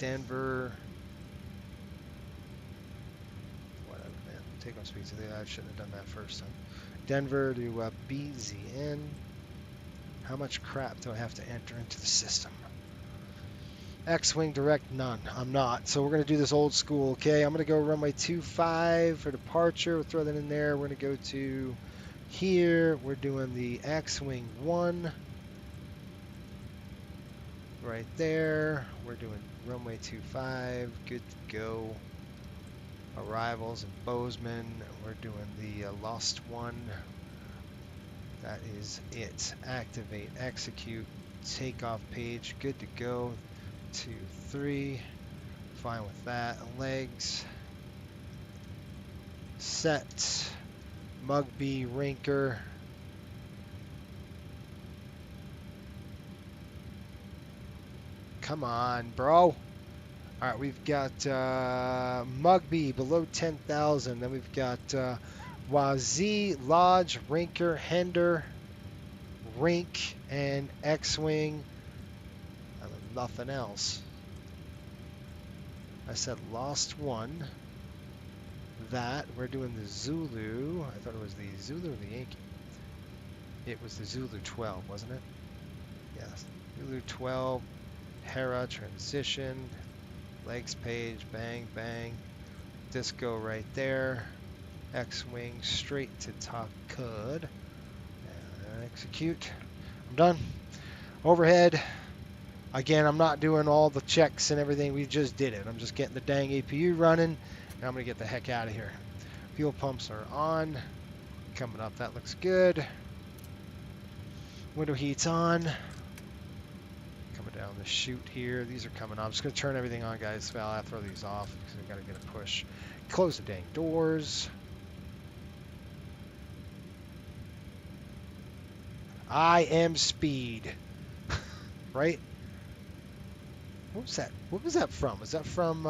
Denver. Whatever, man. Takeoff speed. So I shouldn't have done that first time. Denver to BZN. How much crap do I have to enter into the system? X-Wing direct, none. I'm not. So we're going to do this old school, okay? I'm going to go runway 25 for departure. We'll throw that in there. We're going to go to here. We're doing the X-Wing 1. Right there. We're doing runway 25. Good to go. Arrivals in Bozeman. We're doing the Lost 1. That is it. Activate, execute, takeoff page. Good to go. 2, 3. Fine with that. Legs. Set. Mugby, Rinker. Come on, bro. All right, we've got Mugby below 10,000. Then we've got Wazee, Lodge, Rinker, Hender, Rink, and X-Wing. Nothing else. I said Lost 1. That. We're doing the Zulu. I thought it was the Zulu or the Yankee. It was the Zulu 12, wasn't it? Yes. Zulu 12. Hera, transition. Legs page. Bang, bang. Disco right there. X-Wing straight to top cud. Execute. I'm done. Overhead. Again, I'm not doing all the checks and everything. We just did it. I'm just getting the dang APU running, and I'm going to get the heck out of here. Fuel pumps are on. Coming up. That looks good. Window heat's on. Coming down the chute here. These are coming on. I'm just going to turn everything on, guys. Well, I'll throw these off because we've got to get a push. Close the dang doors. I am speed. Right? What was that? What was that from? Was that from,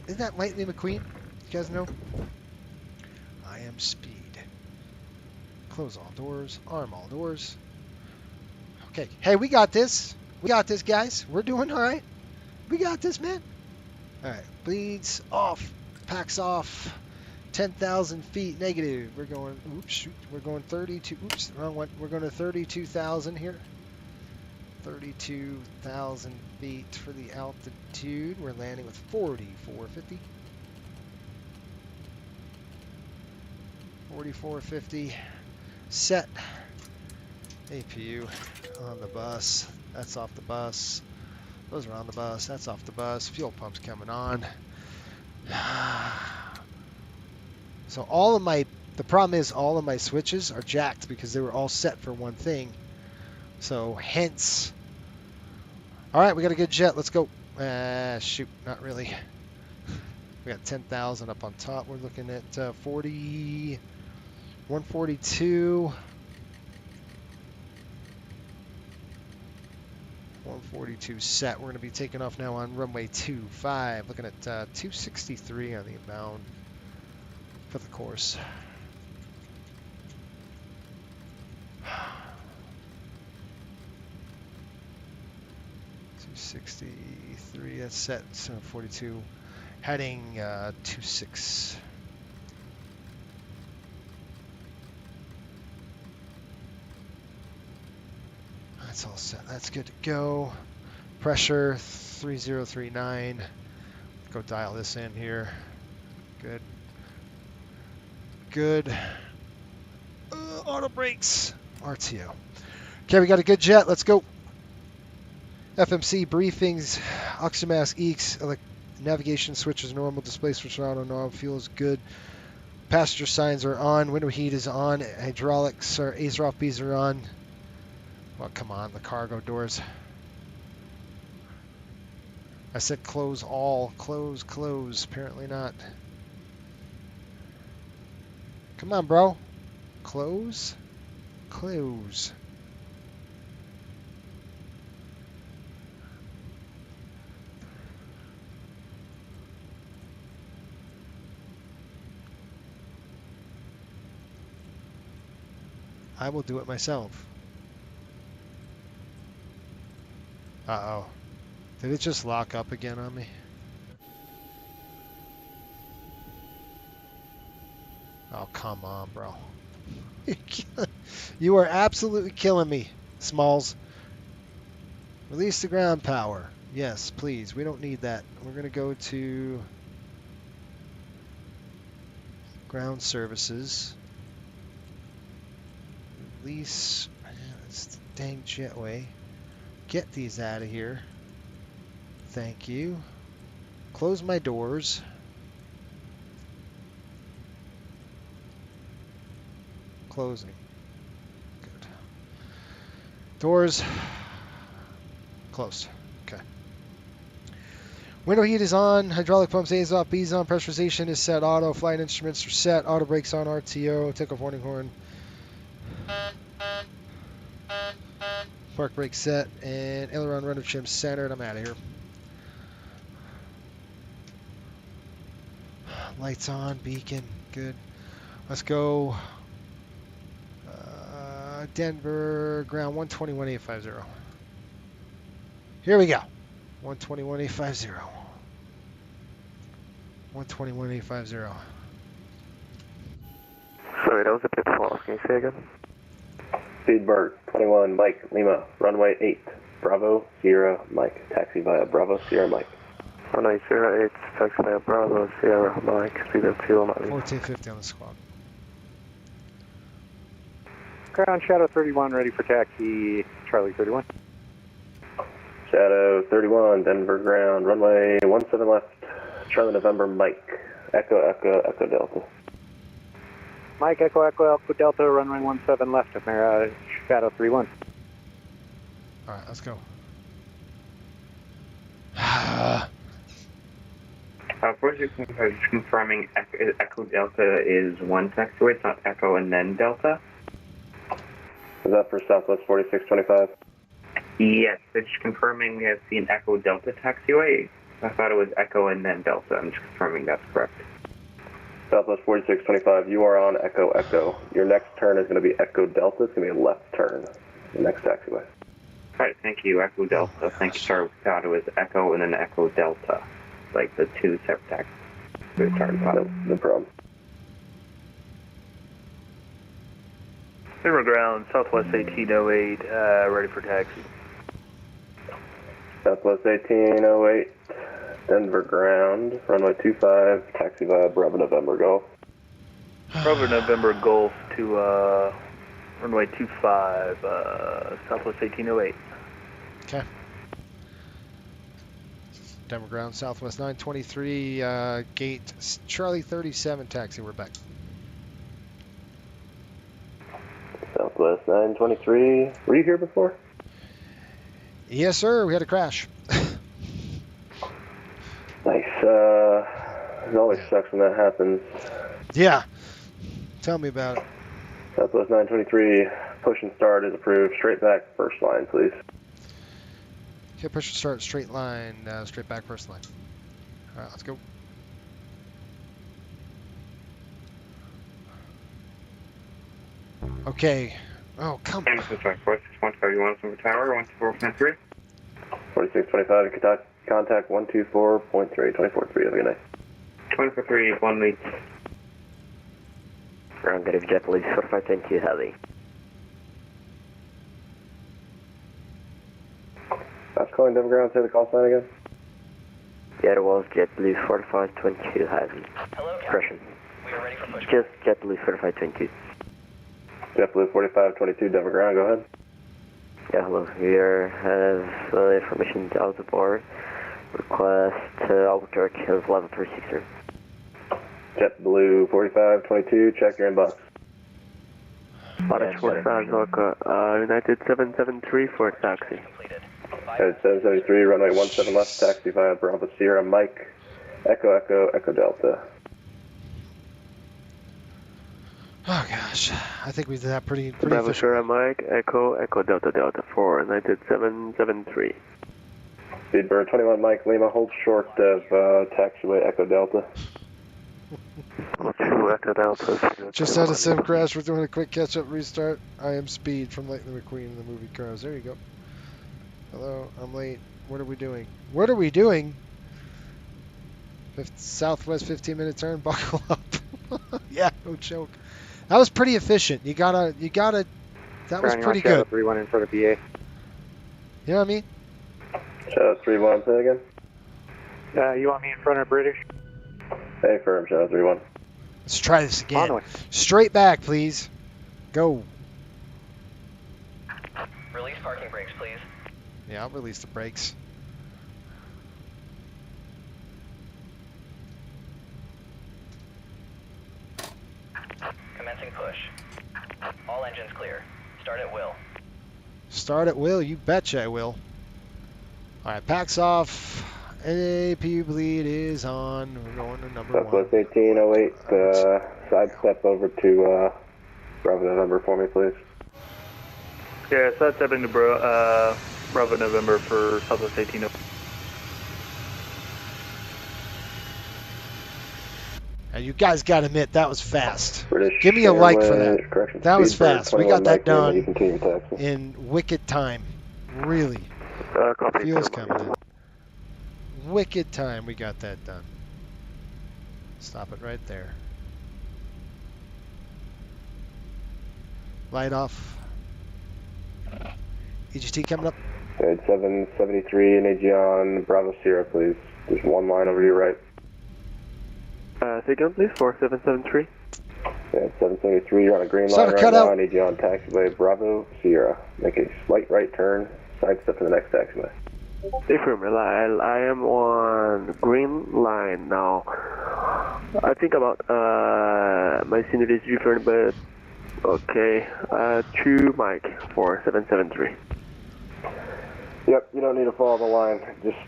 isn't that Lightning McQueen? You guys know? I am speed. Close all doors. Arm all doors. Okay. Hey, we got this. We got this, guys. We're doing all right. We got this, man. All right. Bleeds off. Packs off. 10,000 feet negative. We're going, oops, shoot. We're going 32. Oops, wrong one. We're going to 32,000 here. 32,000 feet for the altitude. We're landing with 4450. 4450. Set. APU on the bus. That's off the bus. Those are on the bus. That's off the bus. Fuel pump's coming on. So all of my, the problem is all of my switches are jacked because they were all set for one thing. So hence, all right, we got a good jet. Let's go. Shoot, not really. We got 10,000 up on top. We're looking at 142. 142 set. We're going to be taking off now on runway 25. Looking at 263 on the inbound for the course. 263, that's set. So 42, heading 26. That's all set. That's good to go. Pressure 3039. Go dial this in here. Good. Good. Auto brakes. RTO. Okay, we got a good jet. Let's go. FMC briefings. Oxymask EEX. Navigation switches normal. Display switch auto normal. Fuel is good. Passenger signs are on. Window heat is on. Hydraulics or ASROF Bs are on. Well, come on. The cargo doors. I said close all. Close, close. Apparently not. Come on, bro. Close. Close. I will do it myself. Uh-oh. Did it just lock up again on me? Oh, come on, bro. You are absolutely killing me, Smalls. Release the ground power. Yes, please. We don't need that. We're going to go to ground services. Release. It's the dang jetway. Get these out of here. Thank you. Close my doors. Closing. Good. Doors closed. Okay. Window heat is on. Hydraulic pumps A is off. B is on. Pressurization is set. Auto. Flight instruments are set. Auto brakes on. RTO. Takeoff warning horn. Park brake set. And aileron rudder trim centered. I'm out of here. Lights on. Beacon. Good. Let's go. Denver ground 121.850. Here we go. 121.850. 121.850. Sorry, that was a bit false. Can you say again? Speedbird 21 Mike Lima, runway 8, Bravo Sierra Mike, taxi via Bravo Sierra Mike. Runway Sierra 8, taxi via Bravo Sierra Mike, speed 1450 on the squawk. Ground Shadow 31, ready for taxi, Charlie 31. Shadow 31, Denver ground, runway 17 left, Charlie November Mike, Echo Echo Echo Delta. Mike, Echo Echo Echo Delta, runway 17 left, Shadow 31. Alright, let's go. First, just confirming Echo Delta is one taxiway, it's not Echo and then Delta. Is that for Southwest 4625? Yes, it's confirming we have seen Echo Delta taxiway. I thought it was Echo and then Delta. I'm just confirming that's correct. Southwest 4625, you are on Echo Echo. Your next turn is going to be Echo Delta. It's going to be a left turn. The next taxiway. All right, thank you, Echo Delta. Thank you, sir. I thought it was Echo and then Echo Delta. Like the two separate taxis. No problem. Denver ground, Southwest 1808, ready for taxi. Southwest 1808, Denver ground, runway 25, taxi via Bravo November Golf. Bravo November Golf to runway 25, Southwest 1808. Okay. Denver ground, Southwest 923, gate Charlie 37, taxi, we're back. Southwest 923, were you here before? Yes, sir, we had a crash. Nice, it always sucks when that happens. Yeah, tell me about it. Southwest 923, push and start is approved, straight back, first line, please. Okay, push and start, straight line, straight back, first line. All right, let's go. Okay. Oh, come on. Sorry, 4615, you want us over tower, 124.3? 4625, contact 124.3, 24.3, have a good night. 24.3, 1 lead. Ground negative JetBlue 4522 heavy. That's calling Denver ground, say the call sign again. Yeah, it was JetBlue 4522 heavy. Hello, Correction. We are ready for push. Just JetBlue 4522. JetBlue 4522, Denver ground, go ahead. Yeah, hello. We have information out of board. Request Albuquerque of level 360. JetBlue 4522, check your inbox. Yes, 45 United 773 for a taxi. United 773, runway 17 left, taxi via Bravo Sierra Mike, Echo Echo Echo Delta. Oh gosh, I think we did that pretty Bravo efficient. Sierra Mike, Echo Echo Delta Delta 4, United 773. Speedbird 21 Mike Lima, hold short of taxiway Echo Delta. Echo Delta. Just had a sim crash. We're doing a quick catch-up restart. I am Speed from Lightning McQueen in the movie Cars. There you go. Hello, I'm late. What are we doing? What are we doing? Southwest 15-minute turn. Buckle up. Yeah, no joke. That was pretty efficient. You gotta. That was pretty good. 3-1 in front of BA. You know what I mean? Shadow 3-1, say again. You want me in front of British? Hey, firm, Shadow 3-1. Let's try this again. Straight back, please. Go. Release parking brakes, please. Yeah, I'll release the brakes. Commencing push. All engines clear. Start at will. Start at will. You betcha I will. All right, packs off. AP bleed is on. We're going to number Southwest 1. 1808, sidestep over to Bravo November for me, please. Yeah, sidestepping to Bravo November for Southwest 1808. And you guys got to admit, that was fast. British Give me a like for Airways, that. correction, That was Speedbird, fast. We got 21 that Mike Lima, you done continue taxi. in wicked time. Really. Copy. Fuel's coming in. Wicked time we got that done. Stop it right there. Light off. EGT coming up. Good, 773 and AG on Bravo Sierra, please. There's one line over to your right. Say again, please, 4773. Yeah, 773, you're on a green line Starter right cut now, out. I need you on taxiway Bravo Sierra. Make a slight right turn, sidestep to the next taxiway. Affirm, I am on green line now. I think about my senior is referring, but okay. 2 Mike for 773. Yep, you don't need to follow the line. Just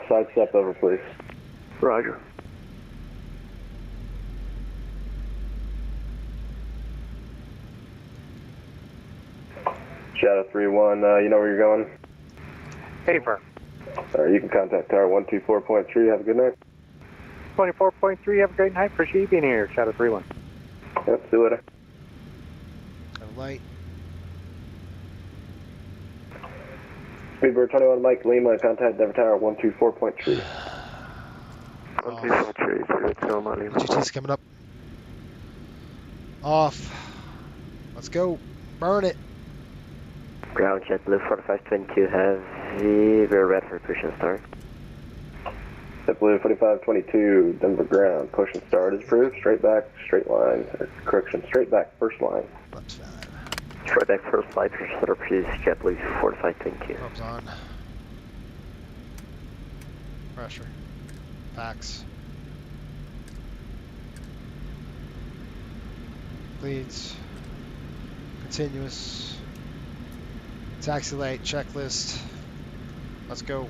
sidestep over, please. Roger. Shadow 3-1, you know where you're going? Hey, firm. You can contact tower 124.3. Have a good night. 24.3, have a great night. Appreciate you being here. Shadow 3-1. Yep, see you later. Got a light. Speedbird 21 Mike Lima, contact Denver Tower 124.3. 124.3, GT's coming up. Off. Let's go. Burn it. Ground jet blue 4522 heavy, we're ready for push and start. JetBlue 4522, Denver ground, push and start is approved, straight back, straight line, correction, straight back, first line. Straight back first line, push and start, please, JetBlue 4522. Pumps on. Pressure. Packs. Leads. Continuous. Taxi light, checklist. Let's go.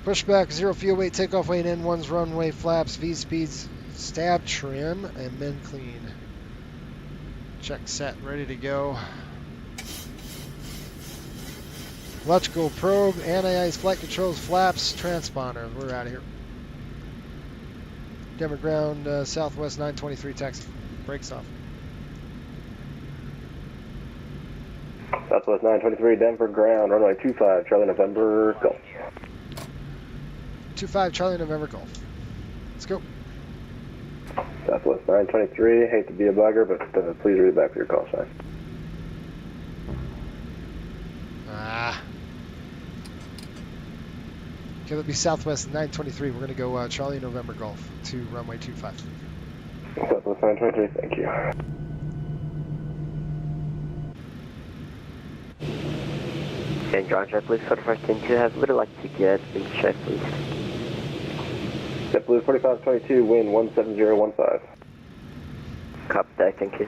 Pushback, 0 fuel weight, takeoff weight, N1's runway flaps, V speeds, stab trim, and men clean. Check set, ready to go. Electrical probe, anti-ice, flight controls, flaps, transponder. We're out of here. Denver ground, Southwest 923 taxi. Brakes off. Southwest 923, Denver ground, runway 25, Charlie November, Golf. 25 Charlie November Golf. Let's go. Southwest 923, hate to be a bugger, but please read it back for your call sign. Okay, that'll be Southwest 923. We're going to go Charlie November Golf to runway 25. Southwest 923, thank you. And ground jet blue 4522 has little like to get in check, please. JetBlue 4522, wind 17015. Copy that, thank you.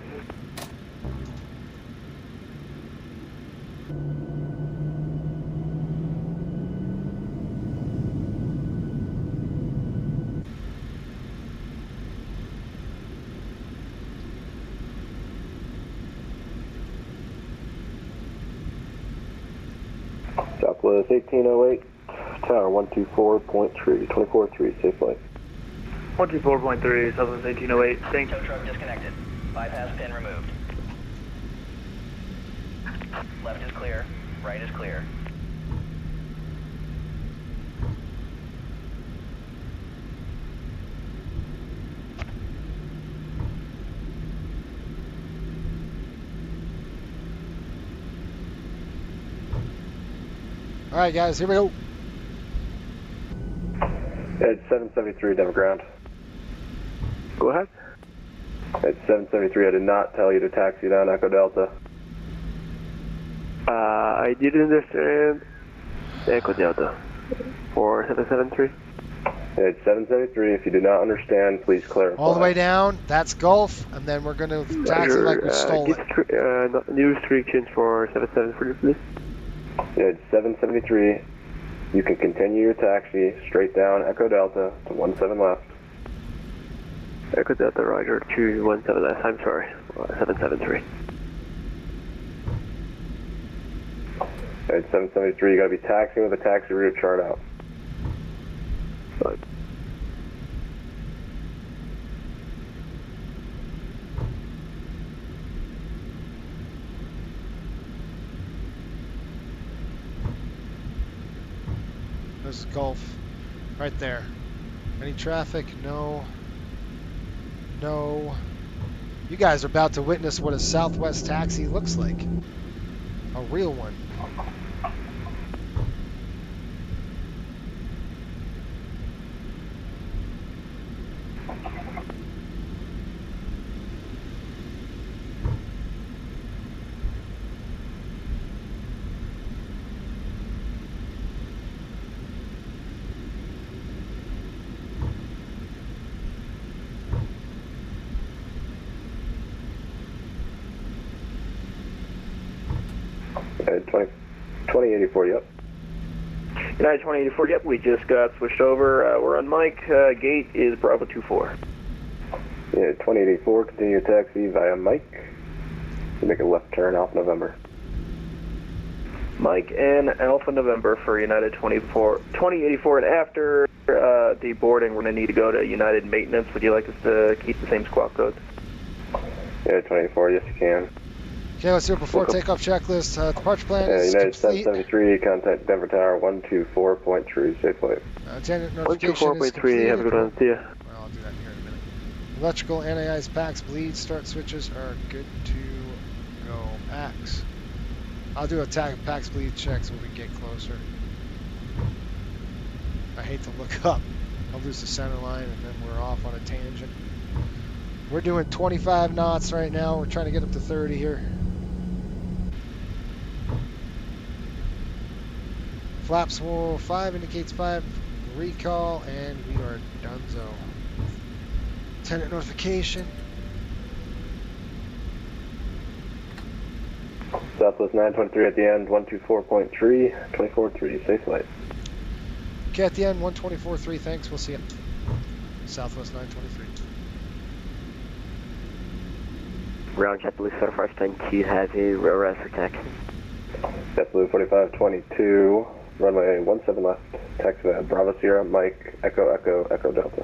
Southwest 1808, tower 124.3, 24.3, safe flight. 124.3, Southwest 1808, thank you. Tow truck disconnected. Bypass pin removed. Left is clear. Right is clear. All right, guys, here we go. It's 773 Denver ground. Go ahead. It's 773. I did not tell you to taxi down Echo Delta. I didn't understand. Echo Delta. For 773. It's 773. If you do not understand, please clarify. All the way down. That's Gulf, and then we're going to taxi like we stole it. New restrictions for 773, please. It's 773. You can continue your taxi straight down Echo Delta to 17 left. Echo Delta, Roger, 217 left. I'm sorry. 773. It's 773. You got to be taxiing with a taxi route chart out. Right. There's Gulf right there. Any traffic? No. No. You guys are about to witness what a Southwest taxi looks like. A real one. United 2084, yep. United 2084, yep, we just got switched over. We're on mic. Gate is Bravo 24. Yeah, 2084, continue your taxi via Mike. You make a left turn off November. Mike and Alpha November for United 2084, and after deboarding, we're going to need to go to United Maintenance. Would you like us to keep the same squawk code? Yeah, 2084, yes you can. Okay, let's do it before takeoff checklist. Departure plan is United complete. 773, contact Denver Tower 124.3, safe flight. Attendant notification is 124.3, have a good one, see ya. Well, I'll do that here in a minute. Electrical anti-ice packs, bleed, start switches are good to go. Packs. I'll do a packs bleed checks when we get closer. I hate to look up. I'll lose the center line and then we're off on a tangent. We're doing 25 knots right now. We're trying to get up to 30 here. Flaps 5 indicates 5 recall, and we are donezo. Attendant notification. Southwest 923 at the end, 124.3, 24.3, safe flight. Okay, at the end, 124.3, thanks, we'll see you. Southwest 923. Ground JetBlue 4522 Heavy, railroad for taxi. JetBlue 4522, runway 17 left, taxi at Bravo Sierra, Mike, Echo, Echo, Echo Delta.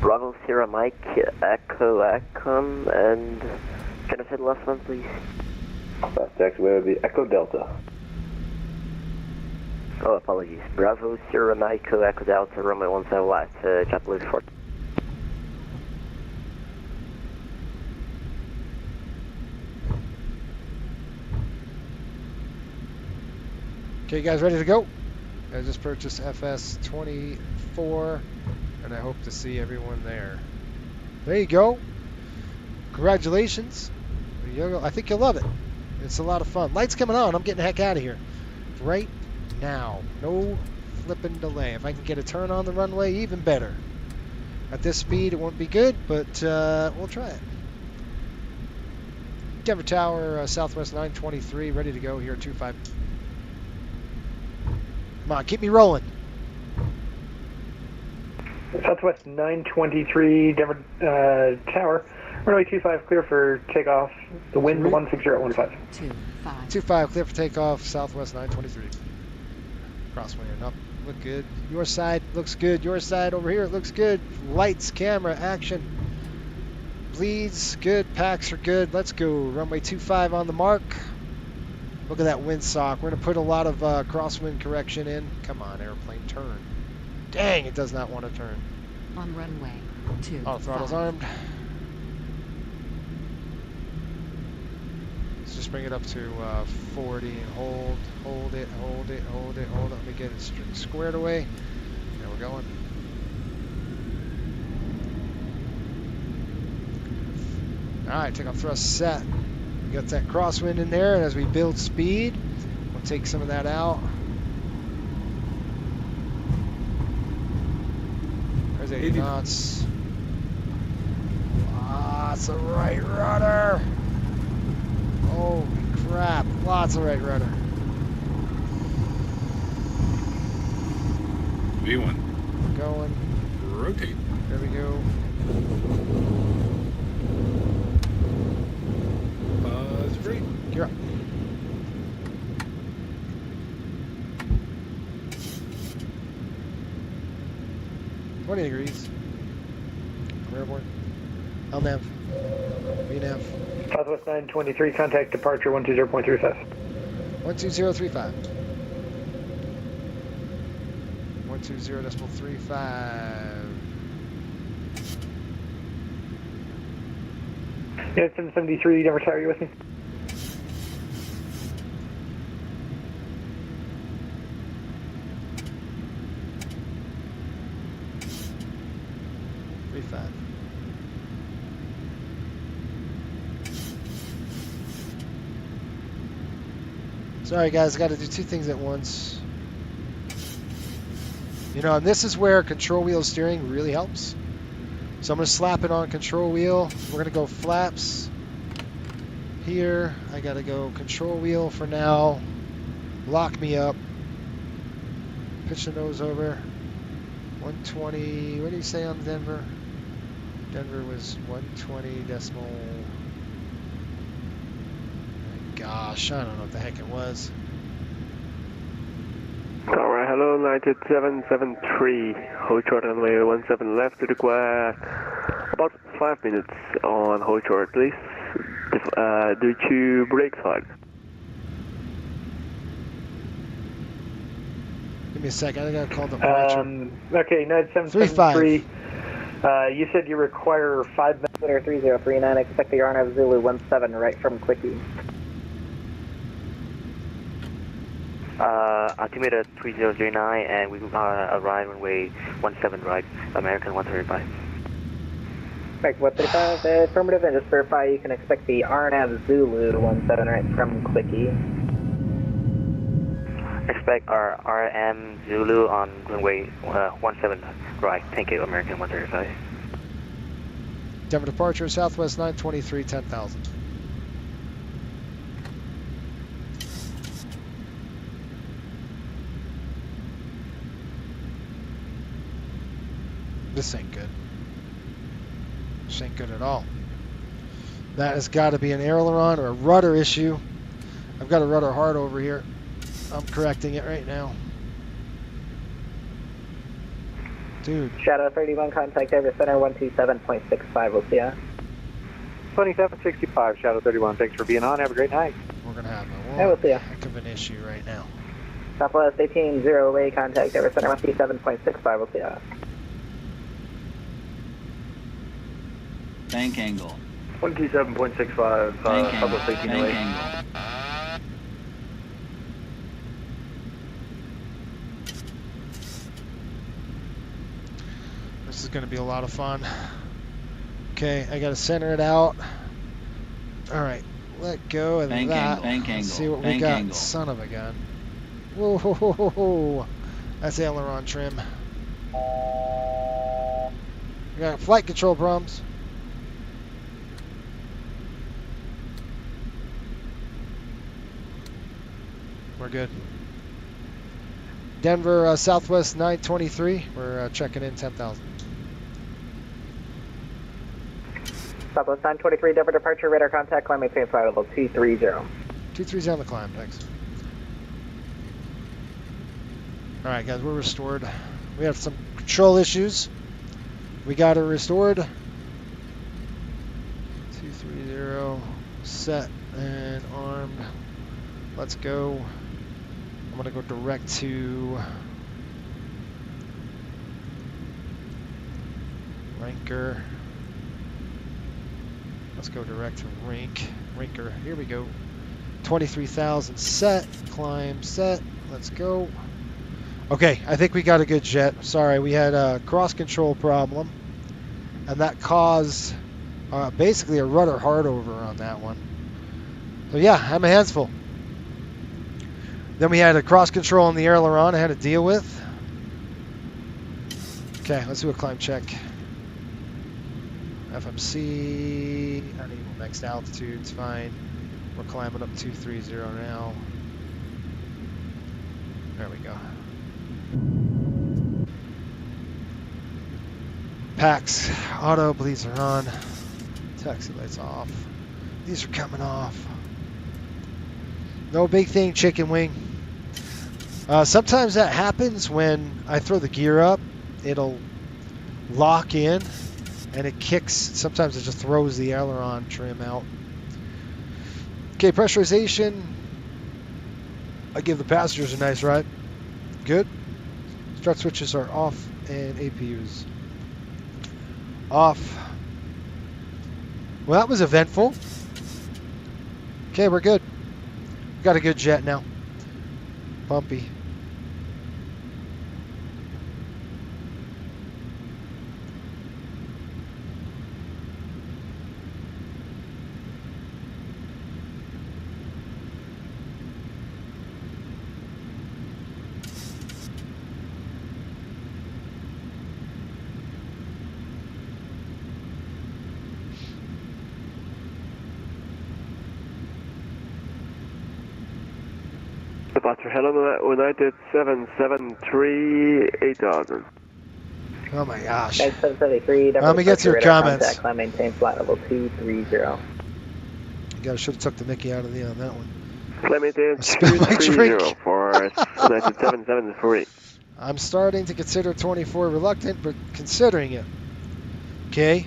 Bravo Sierra Mike, Echo, Echo, and can I say the last one, please? Last taxiway would be Echo Delta. Oh, apologies. Bravo Sierra Mike, Echo Delta, runway 17 left, JetBlue 4. Okay, guys, ready to go? I just purchased FS24, and I hope to see everyone there. There you go. Congratulations. I think you'll love it. It's a lot of fun. Lights coming on. I'm getting the heck out of here right now. No flipping delay. If I can get a turn on the runway, even better. At this speed, it won't be good, but we'll try it. Denver Tower, Southwest 923, ready to go here, 25. Come on, keep me rolling. Southwest 923, Denver Tower. Runway 25, clear for takeoff. The wind 16015. 25, clear for takeoff, Southwest 923. Crosswind up. look good. Your side looks good. Your side over here looks good. Lights, camera, action. Bleeds, good. Packs are good. Let's go. Runway 25 on the mark. Look at that windsock. We're going to put a lot of crosswind correction in. Come on, airplane, turn. Dang, it does not want to turn. On runway 2. All throttles armed. Let's just bring it up to 40 and hold it. Let me get it squared away. There we're going. All right, takeoff thrust set. We got that crosswind in there, and as we build speed, we'll take some of that out. There's 80 knots. Lots of right rudder. Holy crap, lots of right rudder. V1. We're going. Rotate. There we go. Pause free. You're up. $20 degrees. We're airborne. LNAV. VNAV. Southwest 923, contact departure 120.35. 120.35. 120.35. Yeah, 773, Denver Tower, you with me? Sorry guys, I got to do two things at once. You know, and this is where control wheel steering really helps. So I'm going to slap it on control wheel. We're going to go flaps here. I got to go control wheel for now. Lock me up. Pitch the nose over. 120. What do you say on Denver? Denver was 120 decimal. Gosh, I don't know what the heck it was. Alright, hello, United 773. Hold short runway 17 left to request about 5 minutes on hold short, please. Due to brakes hard. Give me a second, I gotta call departure. Okay, United 773. You said you require 5 minutes. Twitter 3039, expect the RNF Zulu 17 right from Quickie. Altimeter 3009, and we arrive runway 17 right, American 135. Expect 135, affirmative, and just verify you can expect the RNAV Zulu 17 right from Quickie. Expect our RM Zulu on runway 17 right, thank you, American 135. Denver departure, Southwest 923, 10,000. This ain't good. This ain't good at all. That has got to be an aileron or a rudder issue. I've got a rudder hard over here. I'm correcting it right now. Dude. Shadow 31, contact Denver Center 127.65, we'll see ya. 2765, Shadow 31, thanks for being on, have a great night. We're going to have Hey, we'll see ya. heck of an issue right now. Southwest 18, 0 away, contact Denver Center 127.65, we'll see ya. Bank angle. 127.65, Southwest 18 away. Bank angle. This is going to be a lot of fun. Okay, I got to center it out. All right, let go of Bank that. angle, bank Let's angle, see what we bank got. angle. Son of a gun. Whoa, ho, ho, ho, ho. That's aileron trim. We got flight control problems. We're good. Denver, Southwest 923. We're checking in 10,000. Southwest 923, Denver departure, radar contact, climb maintain flight level 230. 230 on the climb, thanks. All right, guys, we're restored. We have some control issues. We got it restored. 230 set and armed. Let's go. I'm gonna go direct to Ranker. Let's go direct to Ranker. Here we go. 23,000 set. Climb set. Let's go. Okay, I think we got a good jet. Sorry, we had a cross control problem, and that caused basically a rudder hard over on that one. So yeah, I'm a hands full. Then we had a cross control on the aileron I had to deal with. Okay, let's do a climb check. FMC, unequal next altitude's fine. We're climbing up 230 now. There we go. Packs, auto bleeds are on. Taxi lights off. These are coming off. No big thing, chicken wing. Sometimes that happens when I throw the gear up. It'll lock in and it kicks. Sometimes it just throws the aileron trim out. Okay, pressurization. I give the passengers a nice ride. Good. Strut switches are off and APUs off. Well, that was eventful. Okay, we're good. We got a good jet now. Bumpy. Departure Hello United 773 8000. Oh my gosh. 773. Let me get to your comments. Contact, climb, maintain flight level 230. You guys should have took the Mickey out of the on that one. Climb maintain Spilled my 230 drink. for United 773. I'm starting to consider 24 reluctant, but considering it. Okay.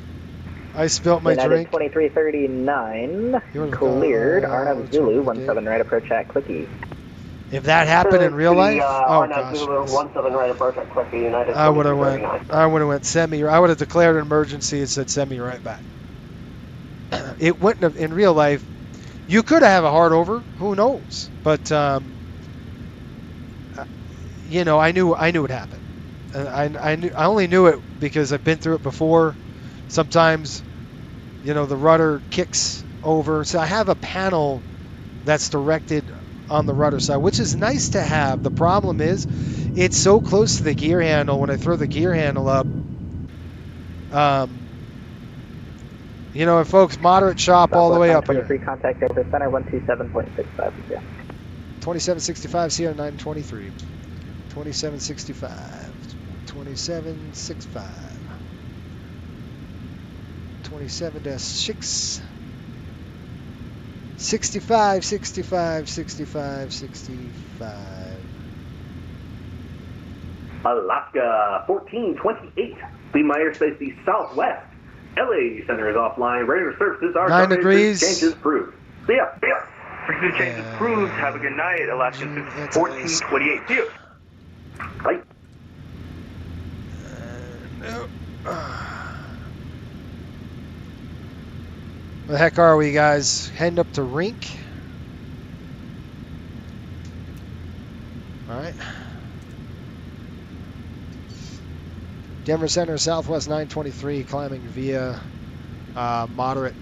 I spilt my United drink. 2339. Cleared. Arnav Zulu 17 right approach at Quickie. If that happened in real life, oh gosh, Zulu 17 right approach at Quickie, United I would have went semi. I would have declared an emergency and said send me right back. It wouldn't have in real life. You could have a hard over. Who knows? But you know, I knew it happened. I only knew it because I've been through it before. Sometimes, you know, the rudder kicks over. So I have a panel that's directed on the rudder side, which is nice to have. The problem is it's so close to the gear handle. When I throw the gear handle up, you know, folks, moderate chop all the way up here. Contact over center 127.65. Yeah. 2765 CR 923. 2765. 2765. 27-6. 65, 65, 65, 65. Alaska 1428. Leave my airspace the southwest. LA center is offline. Radar services are 9 degrees. Changes proved. See ya. See ya. Frequency changes proved. Have a good night. Alaska 1428. See you. Bye. Where the heck are we, guys? Heading up to Rink. All right. Denver Center, Southwest 923, climbing via moderate.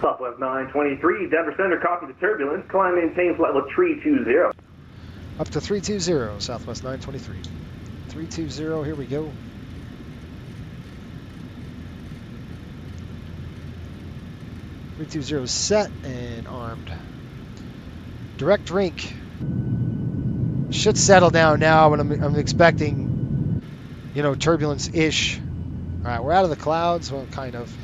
Southwest 923, Denver Center, copy the turbulence. Climb, maintain flight level 320. Up to 320, Southwest 923. 320, here we go. .320 set and armed. Direct Rink. Should settle down now, but I'm expecting, you know, turbulence-ish. All right, we're out of the clouds. Well, kind of.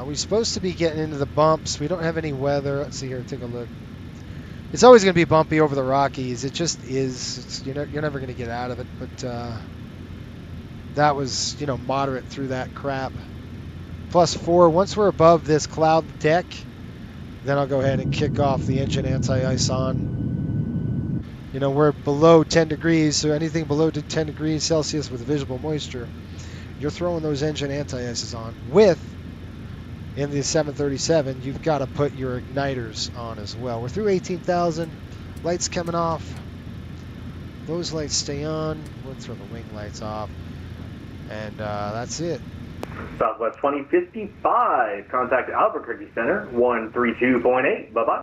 We're supposed to be getting into the bumps. We don't have any weather. Let's see here. Take a look. It's always going to be bumpy over the Rockies. It just is. You're never going to get out of it. But that was, moderate through that crap. +4. Once we're above this cloud deck, then I'll go ahead and kick off the engine anti-ice on. We're below 10 degrees, so anything below 10 degrees Celsius with visible moisture, you're throwing those engine anti-ices on. In the 737, you've got to put your igniters on as well. We're through 18,000. Lights coming off. Those lights stay on. We'll throw the wing lights off. And that's it. Southwest 2055, contact Albuquerque Center, 132.8, bye-bye.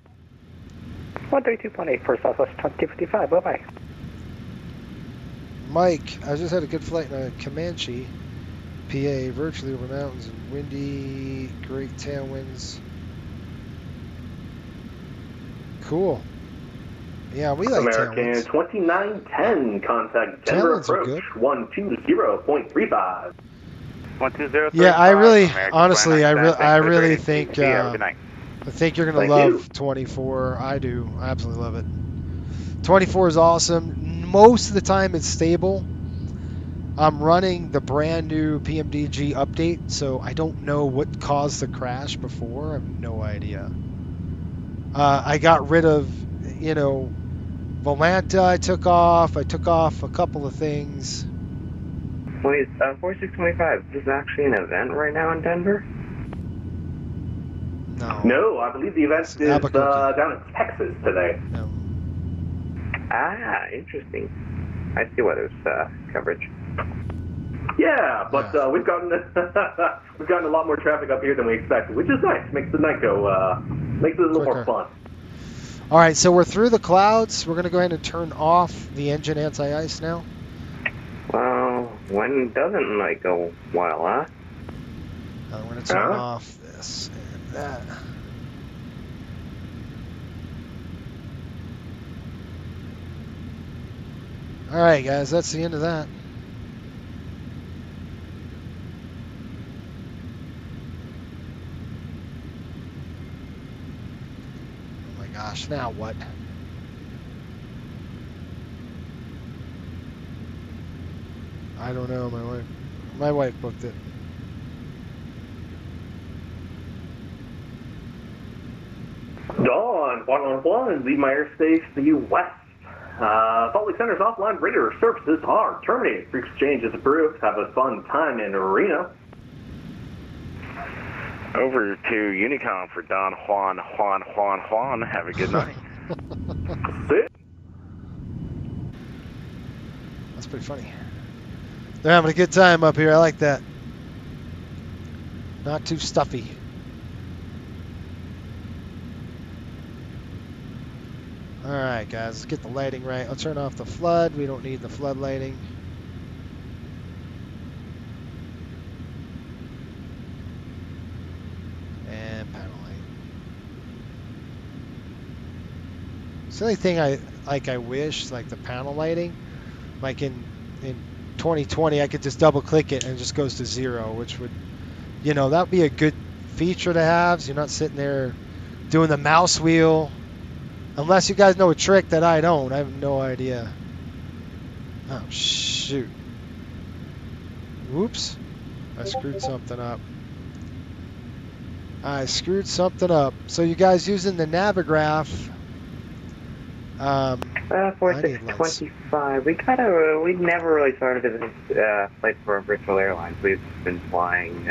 132.8 for Southwest 2055, bye-bye. Mike, I just had a good flight in a Comanche, PA, virtually over mountains and windy, great tailwinds. Cool. Yeah, we like American tailwinds. 2910, contact Denver approach, 120.35. 120. Yeah, I really, honestly, I really think I think you're gonna love 24. I do, I absolutely love it. 24 is awesome. Most of the time, it's stable. I'm running the brand new PMDG update, so I don't know what caused the crash before. I have no idea. I got rid of, Volanta. I took off a couple of things. Wait, 4625, is this actually an event right now in Denver? No, I believe the event is down in Texas today. No. Ah, interesting. I see why there's coverage. Yeah, but we've gotten a lot more traffic up here than we expected, which is nice. Makes the night go, makes it a little more fun. All right, so we're through the clouds. We're going to go ahead and turn off the engine anti-ice now. Well, when doesn't light go well, huh? We're going to turn off this and that. All right, guys, that's the end of that. Oh my gosh, now what? I don't know, my wife booked it. Dawn, 111, leave my airspace to you west. Salt Lake Center's offline radar services are terminated. Free exchange is approved. Have a fun time in Reno. Over to Unicom for Don Juan. Have a good night. That's pretty funny. They're having a good time up here. I like that. Not too stuffy. All right, guys, let's get the lighting right. I'll turn off the flood. We don't need the flood lighting. And panel light. It's the only thing I wish, like the panel lighting, like in 2020, I could just double click it and it just goes to 0, which would, that would be a good feature to have. So you're not sitting there doing the mouse wheel. Unless you guys know a trick that I don't. I have no idea. Oh, shoot. Whoops. I screwed something up. So you guys using the Navigraph. 4625. We never really started visiting flights for virtual airlines. We've been flying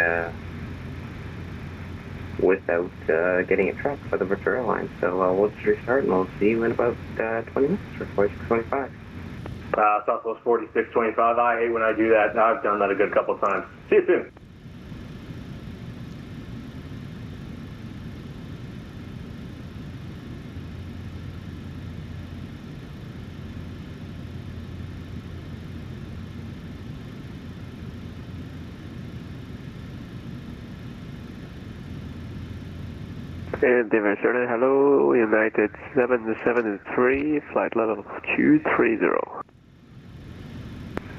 without getting a truck for the virtual airlines. So we'll just restart and we'll see you in about 20 minutes for 4625. Southwest 4625. I hate when I do that. I've done that a good couple of times. See you soon. And Denver Center, hello, United 773, flight level 230.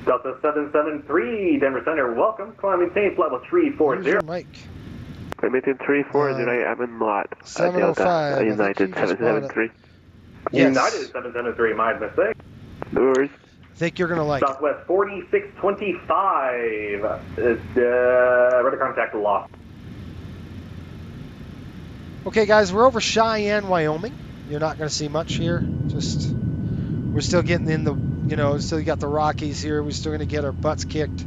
Delta 773, Denver Center, welcome. Climb maintain flight level 340. Mike. Climb maintain 340, I am in lot. Delta, United 773. Yes. United 773, my mistake. Doors. Think you're gonna like Southwest 4625. Radar contact lost. it. Okay, guys, we're over Cheyenne, Wyoming. You're not gonna see much here. Just we're still getting in the, still got the Rockies here. We're still gonna get our butts kicked.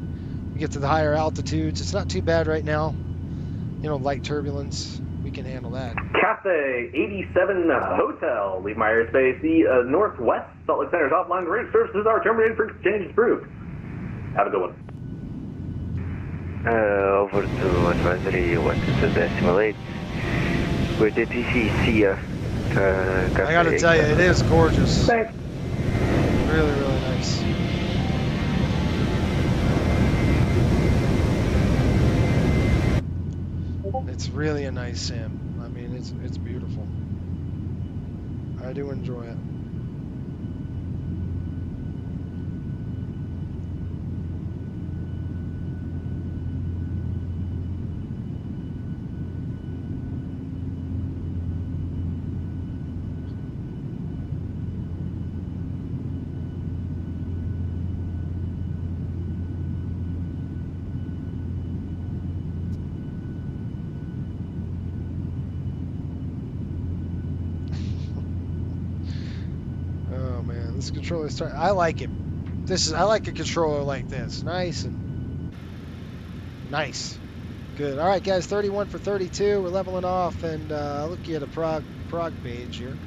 We get to the higher altitudes. It's not too bad right now. Light turbulence. We can handle that. Cathay 87 Hotel. Leave my airspace. The Northwest Salt Lake Center's offline radio services are terminated for exchange approved. Have a good one. Over to advisory 1.8. Where did you see I gotta tell you, it is gorgeous. Thanks. Really, really nice. It's really a nice sim. I mean, it's beautiful. I do enjoy it. This controller I like it. I like a controller like this. Nice and nice. Good. All right, guys. 31 for 32. We're leveling off and looking at a prog page here.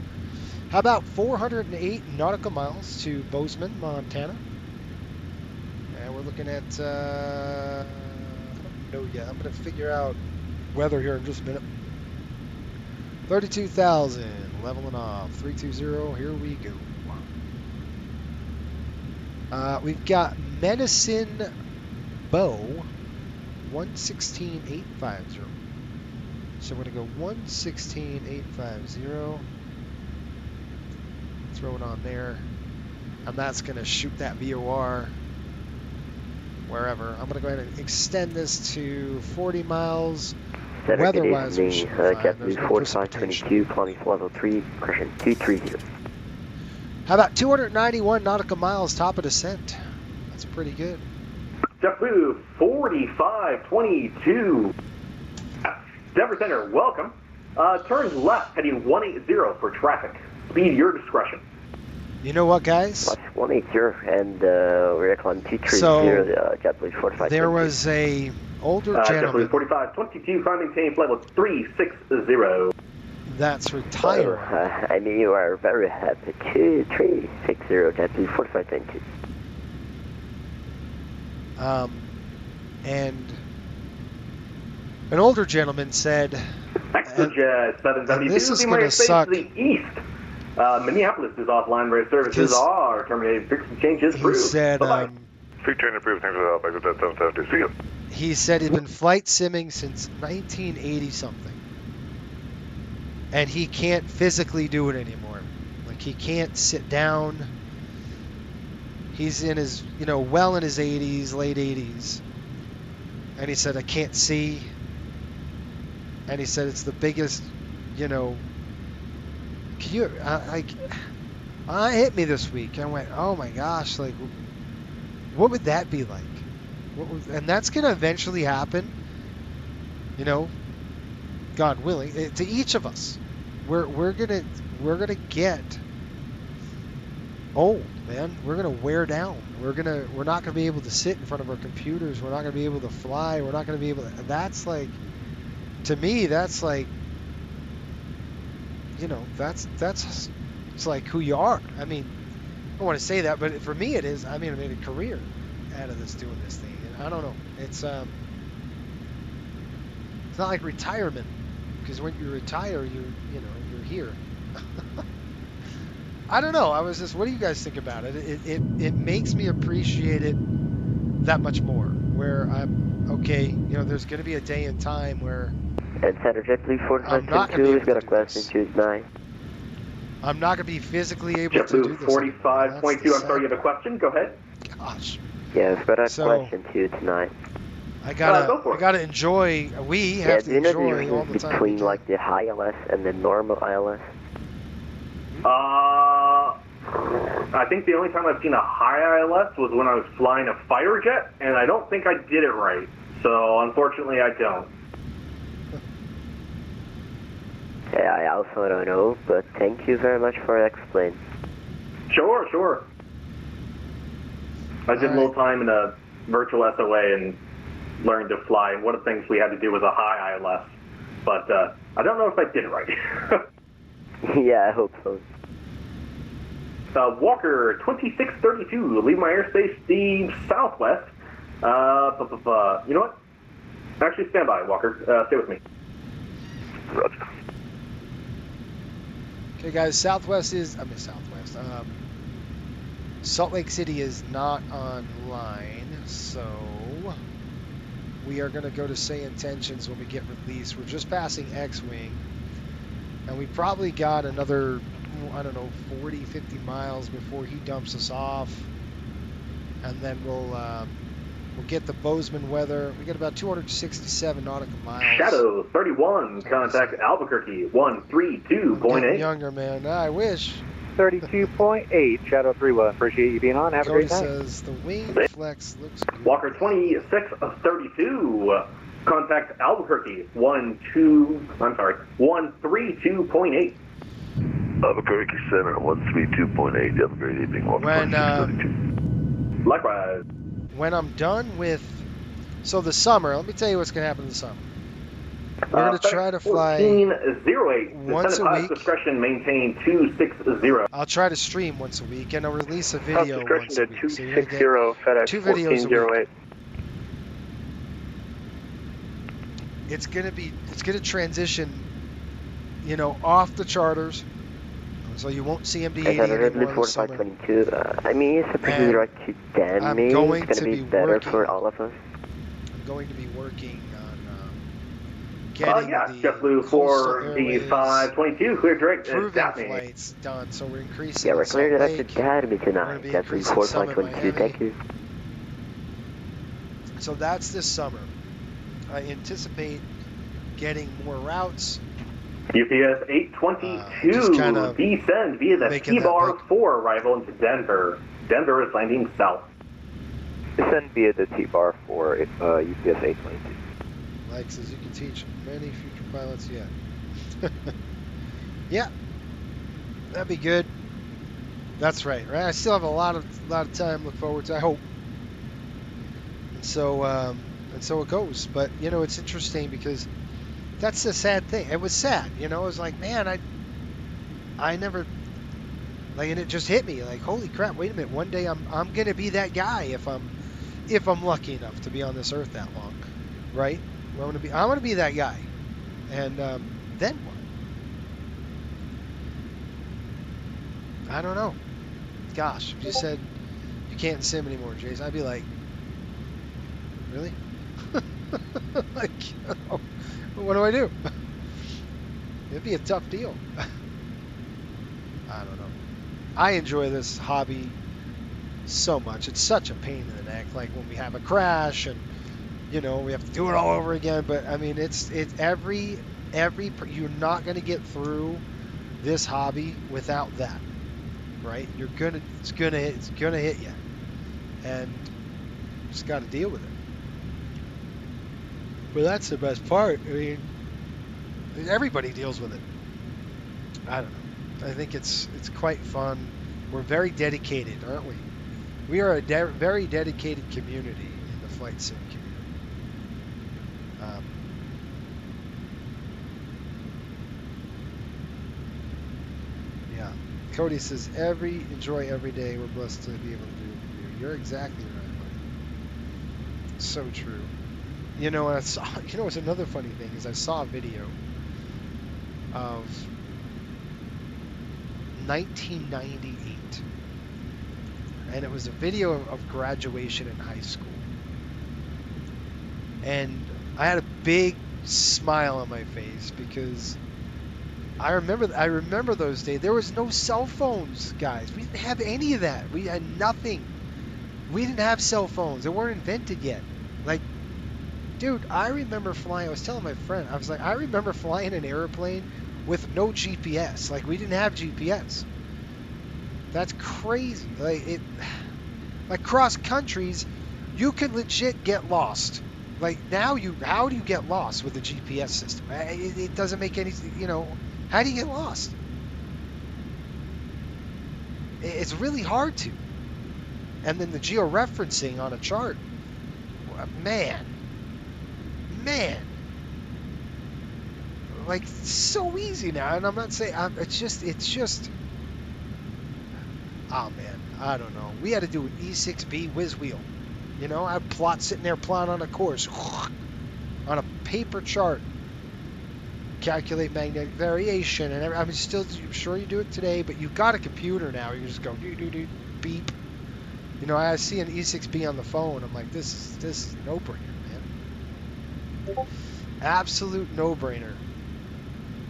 How about 408 nautical miles to Bozeman, Montana? And we're looking at. I don't know yet. I'm gonna figure out weather here in just a minute. 32,000. Leveling off. 320. Here we go. We've got Medicine Bow 116,850. So we're going to go 116,850. Throw it on there. And that's going to shoot that VOR wherever. I'm going to go ahead and extend this to 40 miles. Weather-wise, we should be fine. There's no precipitation. Climbing level 3, crushing 230. How about 291 nautical miles top of descent? That's pretty good. JetBlue 4522. Denver Center, welcome. Turns left, heading 180 for traffic. Speed your discretion. You know what, guys? 180, and we're climbing 230. So, JetBlue 45. There was a older gentleman. JetBlue 4522, climbing change level 360. That's retired. I mean, you are very happy. 2360, JetBlue 4522. And an older gentleman said, ExoJet 772, this is going to suck. To the east. Minneapolis is offline. Rail services are terminated. Fixed changes approved. He said, Free train approved. Thanks for the help. ExoJet 772. See you. He said he'd been flight simming since 1980 something. And he can't physically do it anymore. Like, he can't sit down. He's in his, well in his 80s, late 80s. And he said, I can't see. And he said, it's the biggest, can you, it hit me this week. I went, oh my gosh, like, what would that be like? And that's going to eventually happen, God willing, to each of us. We're gonna get old, man. We're gonna wear down. We're not gonna be able to sit in front of our computers. We're not gonna be able to fly. We're not gonna be able to. That's like, to me, that's like, that's it's like who you are. I mean, I don't want to say that, but for me it is. I mean, I made a career out of doing this thing. And I don't know. It's not like retirement. Because when you retire, you're here. I don't know. What do you guys think about it? It makes me appreciate it that much more. Where I'm, okay, there's going to be a day and time where And Center JetBlue 4522 has got a question 29. I'm not going to be physically able to do this. JetBlue 4522, I'm sorry, you have a question? Go ahead. Gosh. Yeah, I've got a question to you tonight. I gotta enjoy. We have to enjoy all the time. Between like the high ILS and the normal ILS. I think the only time I've seen a high ILS was when I was flying a fighter jet, and I don't think I did it right. So unfortunately, I don't. Yeah, I also don't know, but thank you very much for explaining. Sure, sure. I did a little time in a virtual SOA and learned to fly, and one of the things we had to do was a high ILS. But I don't know if I did it right. Yeah, I hope so. Walker 2632, leave my airspace the southwest. You know what? Actually, stand by, Walker. Stay with me. Roger. Okay, guys, Southwest. Salt Lake City is not online, so we are going to go to say intentions when we get released. We're just passing X-Wing, and we probably got another, I don't know, 40, 50 miles before he dumps us off, and then we'll get the Bozeman weather. We got about 267 nautical miles. Shadow 31, contact Albuquerque 132.8. Younger man, I wish. 32.8, Shadow 31. Appreciate you being on. Have a Cody great night. says the wing flex looks good. Walker 2632, contact Albuquerque 132.8. Albuquerque Center 132.8. Have a great evening. Walker 2632. Likewise. When I'm done with, so the summer, let me tell you what's going to happen in the summer. We're going to try to fly 1408. once a week. Discretion maintain 260. I'll try to stream once a week, and I'll release a video once a week. So you're gonna get 260 FedEx 2 videos a week. 1408. It's going to transition, you know, off the charters. So you won't see MD-80 anymore in the summer. 22. I mean, it's a pretty right to Dan. I'm Maybe going it's going to to be better working- for all of us. I'm going to be working on getting Yeah, the JetBlue for the 522, clear direct proving Daphne. flights done. So we're increasing. Yeah, we're in Salt cleared up to Lake. Academy tonight. be JetBlue increasing some in 4.22. Thank you. So that's this summer. I anticipate getting more routes. UPS 822, just kind of descend via the making that T-Bar big- 4 arrival into Denver. Denver is landing south. Send via the T-Bar for UPS 822. Like says you can teach many future pilots yet. Yeah, that'd be good. That's right. I still have a lot of time to look forward to, I hope. And so it goes. But you know, it's interesting because that's the sad thing. It was sad, you know. It was like, man, I never, like, and it just hit me like, holy crap! Wait a minute. One day I'm gonna be that guy if I'm lucky enough to be on this earth that long, right? I'm gonna be that guy, and then what? I don't know. Gosh, if you said you can't sim anymore, Jace, I'd be like, really? Like, what do I do? It'd be a tough deal. I don't know. I enjoy this hobby so much. It's such a pain in the neck. Like when we have a crash and, you know, we have to do it all over again. But I mean, it's every you're not going to get through this hobby without that, right? It's gonna hit you, and you just got to deal with it. But that's the best part. I mean, everybody deals with it. I don't know. I think it's quite fun. We're very dedicated, aren't we? We are a very dedicated community in the flight sim community. Yeah. Cody says, enjoy every day. We're blessed to be able to do it with you. You're exactly right, buddy. So true. You know, what's another funny thing is I saw a video of 1998, and it was a video of graduation in high school, and I had a big smile on my face because I remember those days. There was no cell phones, guys. We didn't have any of that. We had nothing. We didn't have cell phones. They weren't invented yet. Like, dude, I remember flying. I was telling my friend, I was like, I remember flying an airplane with no GPS. Like, we didn't have GPS. That's crazy. Like cross countries, you can legit get lost. Like now, how do you get lost with the GPS system? It doesn't make any, how do you get lost? It's really hard to. And then the georeferencing on a chart, man, like so easy now. And I'm not saying it's just. Oh man, I don't know. We had to do an E6B whiz wheel. I'd sitting there plotting on a course on a paper chart, calculate magnetic variation, and I'm sure you do it today, but you've got a computer now. You just go do beep. I see an E6B on the phone. I'm like, this is a no-brainer, man. Absolute no-brainer.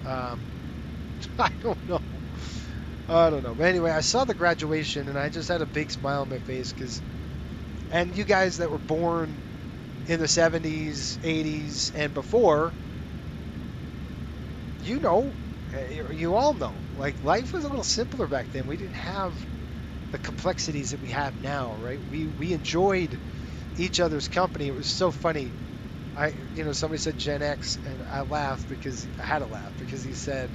I don't know. But anyway, I saw the graduation, and I just had a big smile on my face and you guys that were born in the 70s, 80s, and before, you all know, like life was a little simpler back then. We didn't have the complexities that we have now, right? We enjoyed each other's company. It was so funny. Somebody said Gen X, and I laughed because I had to laugh because he said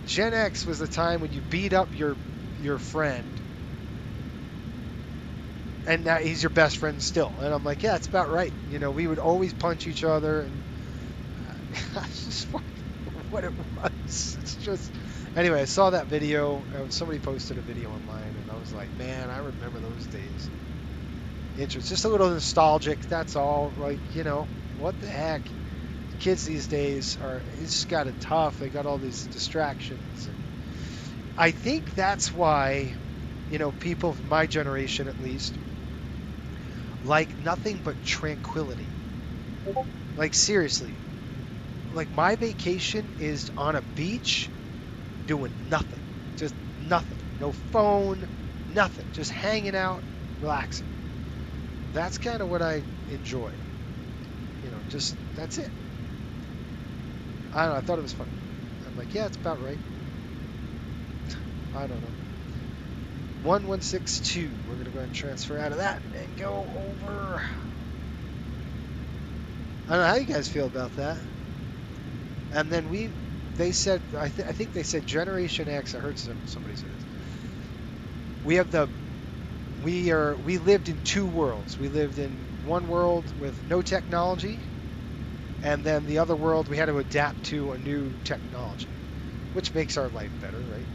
Gen X was the time when you beat up your friend, and now he's your best friend still. And I'm like, yeah, it's about right. We would always punch each other, and that's just what it was. It's just. Anyway, I saw that video. Somebody posted a video online, and I was like, man, I remember those days. It's just a little nostalgic, that's all. Like, what the heck? Kids these days it's just got it tough. They got all these distractions. And I think that's why, people of my generation at least, like nothing but tranquility. Like, seriously. Like, my vacation is on a beach doing nothing. Just nothing. No phone, nothing. Just hanging out, relaxing. That's kind of what I enjoy. Just, that's it. I don't know, I thought it was funny. I'm like, yeah, it's about right. I don't know. 1162. We're going to go ahead and transfer out of that and go over. I don't know how you guys feel about that. And then they said, I think they said Generation X. I heard somebody say this. We lived in two worlds. We lived in one world with no technology, and then the other world we had to adapt to a new technology, which makes our life better, right?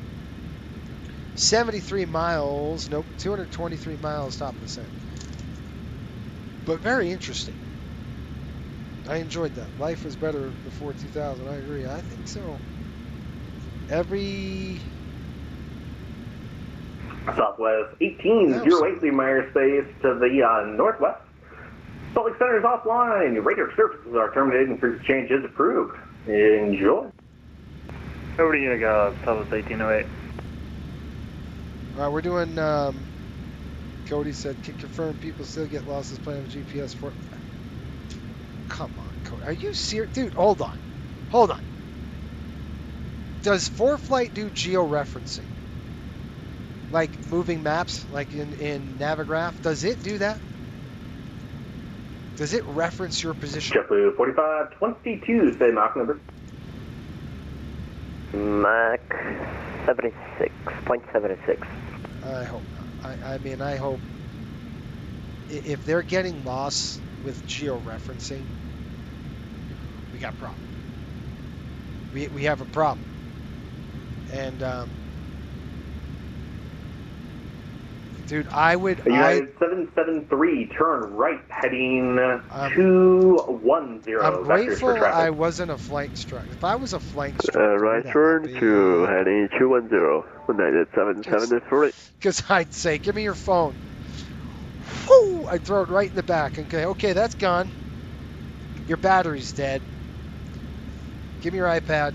73 miles, nope, 223 miles top of the set. But very interesting. I enjoyed that. Life was better before 2000. I agree. I think so. Southwest 1808 Meyer Space to the northwest. Salt Lake Center is offline. Radar services are terminated and frequency change is approved. Enjoy. Over to Unica, Southwest 1808. All right, we're doing, Cody said, can confirm people still get lost as playing with GPS for... Come on, Cody. Are you serious? Dude, hold on. Does ForeFlight do georeferencing? Like moving maps, like in Navigraph? Does it do that? Does it reference your position? JetBlue 4522, say Mach number. Mach 76.76. I hope not. I hope if they're getting lost with georeferencing, we got a problem. We have a problem. And dude, United 773, turn right, heading 210. I'm grateful I wasn't a flight instructor. If I was a flight instructor, right turn to heading 210, United 773. Because I'd say, give me your phone. Whoo! I'd throw it right in the back. Okay, that's gone. Your battery's dead. Give me your iPad.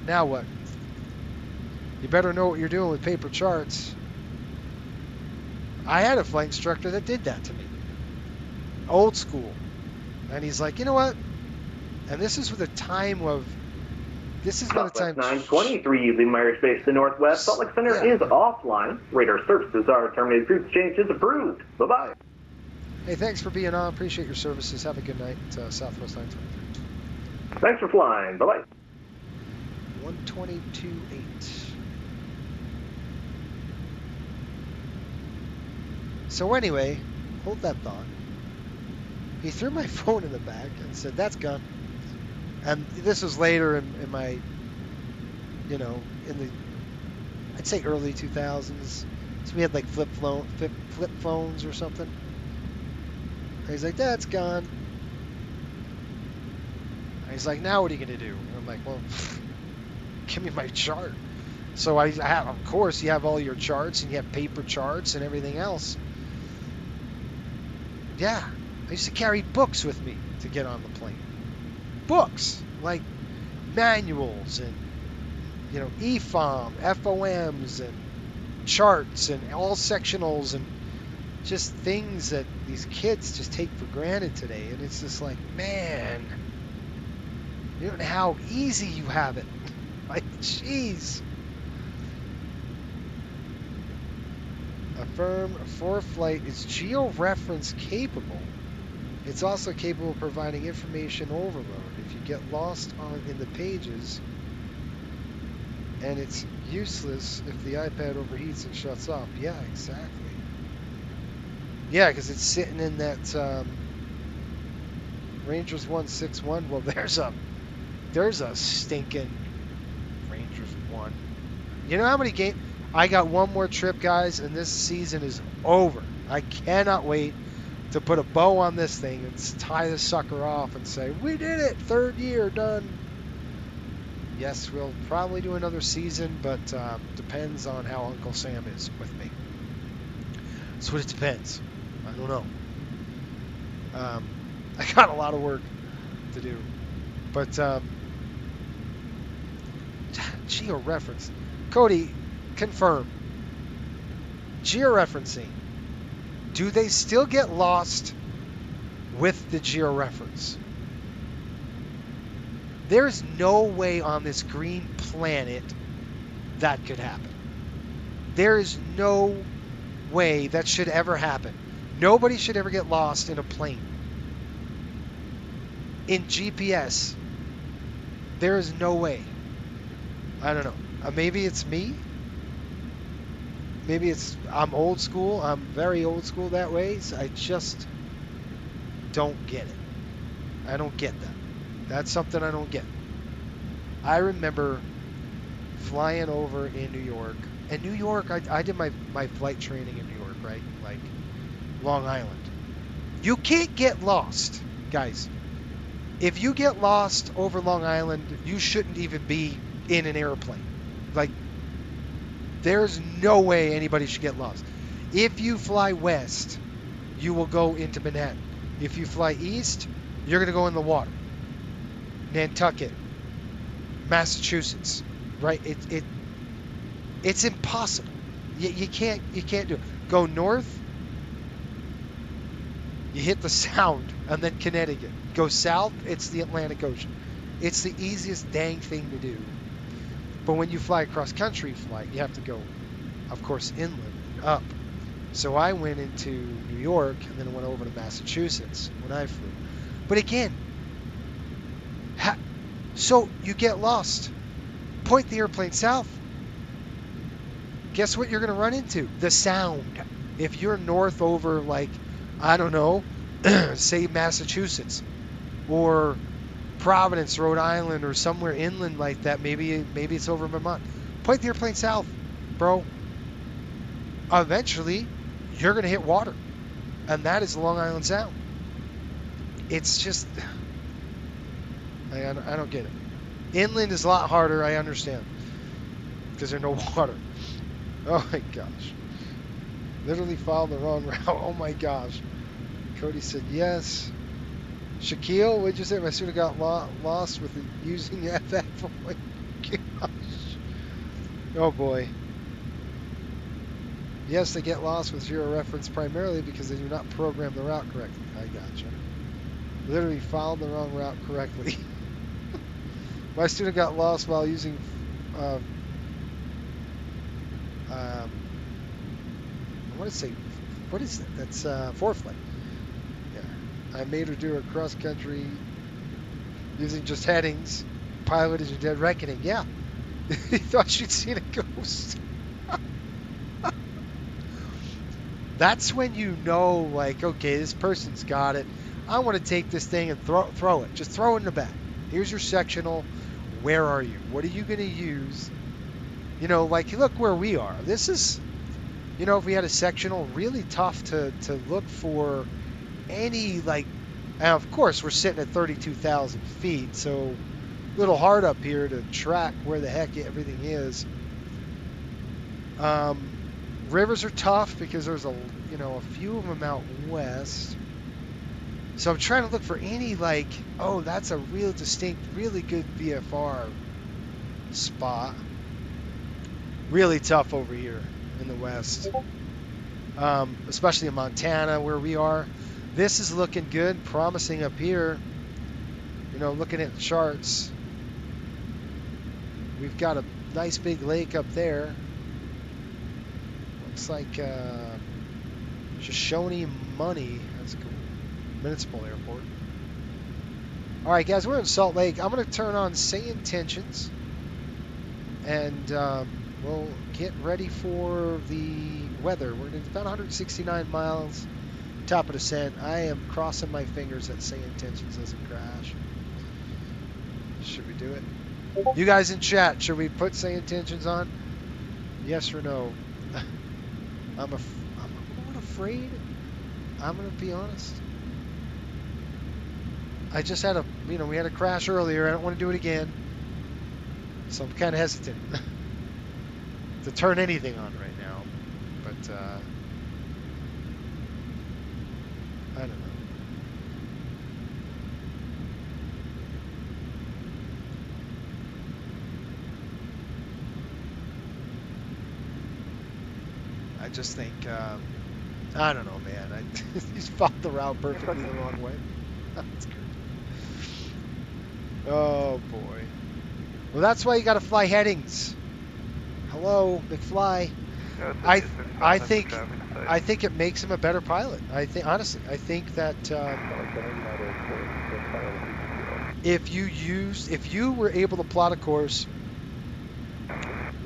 Now what? You better know what you're doing with paper charts. I had a flight instructor that did that to me. Old school. And he's like, you know what? And this is with a time of This is by the time. Southwest 923, Lima airspace to Northwest. Salt Lake Center is offline. Radar services are terminated. Cruise change is approved. Bye-bye. Hey, thanks for being on. Appreciate your services. Have a good night, Southwest 923. Thanks for flying. Bye-bye. 122.8. So anyway, hold that thought. He threw my phone in the back and said, "That's gone." And this was later in my, you know, in the, I'd say early 2000s. So we had like flip phones or something. And he's like, "That's gone." And he's like, "Now what are you gonna do?" And I'm like, "Well, give me my chart." So I have, of course, you have all your charts and you have paper charts and everything else. Yeah, I used to carry books with me to get on the plane. Books like manuals and, you know, EFOM, FOMs and charts and all sectionals and just things that these kids just take for granted today. And it's just like, man, you don't know how easy you have it. Like, jeez. Affirm for flight is georeference capable. It's also capable of providing information overload. If you get lost in the pages, and it's useless if the iPad overheats and shuts off. Yeah, exactly. Yeah, because it's sitting in that Rangers 161. Well, there's a stinking Rangers 1. You know how many games? I got one more trip, guys, and this season is over. I cannot wait to put a bow on this thing and tie the sucker off and say, "We did it! 3rd year, done." Yes, we'll probably do another season, but depends on how Uncle Sam is with me. That's what it depends. I don't know. I got a lot of work to do. But georeference. Cody, confirm. Georeferencing. Do they still get lost with the georeference? There's no way on this green planet that could happen. There is no way that should ever happen. Nobody should ever get lost in a plane. In GPS, there is no way. I don't know. Maybe it's me. Maybe I'm old school. I'm very old school that way. So I just don't get it. I don't get that. That's something I don't get. I remember flying over in New York. And New York, I did my flight training in New York, right? Like Long Island. You can't get lost, guys. If you get lost over Long Island, you shouldn't even be in an airplane. Like, there's no way anybody should get lost. If you fly west, you will go into Manhattan. If you fly east, you're going to go in the water. Nantucket, Massachusetts, right? It's impossible. You can't do it. Go north, you hit the Sound, and then Connecticut. Go south, it's the Atlantic Ocean. It's the easiest dang thing to do. But when you fly a cross-country flight, you have to go, of course, inland, up. So I went into New York, and then went over to Massachusetts when I flew. But again, so you get lost. Point the airplane south. Guess what you're going to run into? The Sound. If you're north over, like, I don't know, say Massachusetts or Providence, Rhode Island, or somewhere inland like that, maybe it's over Vermont. Point the airplane south, bro. Eventually, you're going to hit water, and that is the Long Island Sound. It's just, I don't get it. Inland is a lot harder, I understand, because there's no water. Oh my gosh. Literally followed the wrong route. Oh my gosh. Cody said yes. Shaquille, what'd you say? My student got lost with using FF. Oh my gosh. Oh boy. Yes, they get lost with georeference primarily because they do not program the route correctly. I gotcha. Literally followed the wrong route correctly. My student got lost while using I want to say, what is that? That's foreflight. Yeah. I made her do a cross country using just headings. Pilot is a dead reckoning. Yeah. He thought she'd seen a ghost. That's when you know, like, okay, this person's got it. I want to take this thing and throw it. Just throw it in the back. Here's your sectional. Where are you? What are you going to use? You know, like, look where we are. This is, you know, if we had a sectional, really tough to look for any, like, and of course, we're sitting at 32,000 feet, so a little hard up here to track where the heck everything is. Rivers are tough because there's a few of them out west. So I'm trying to look for any, like, oh, that's a real distinct, really good VFR spot. Really tough over here in the west, especially in Montana where we are. This is looking good, promising up here. You know, looking at the charts, we've got a nice big lake up there. Looks like Shoshone Money. That's cool. Municipal Airport. All right, guys, we're in Salt Lake. I'm going to turn on Say Intentions, and we'll get ready for the weather. We're at about 169 miles, top of descent. I am crossing my fingers that Say Intentions doesn't crash. Should we do it? You guys in chat, should we put Say Intentions on? Yes or no? I'm a little afraid. I'm going to be honest. I just had we had a crash earlier. I don't want to do it again. So I'm kind of hesitant to turn anything on right now. But, I don't know. I just think, I don't know, man. He's followed the route perfectly the wrong way. That's good. Oh, boy. Well, that's why you got to fly headings. Hello, McFly. I think it makes him a better pilot. Honestly, I think that if you were able to plot a course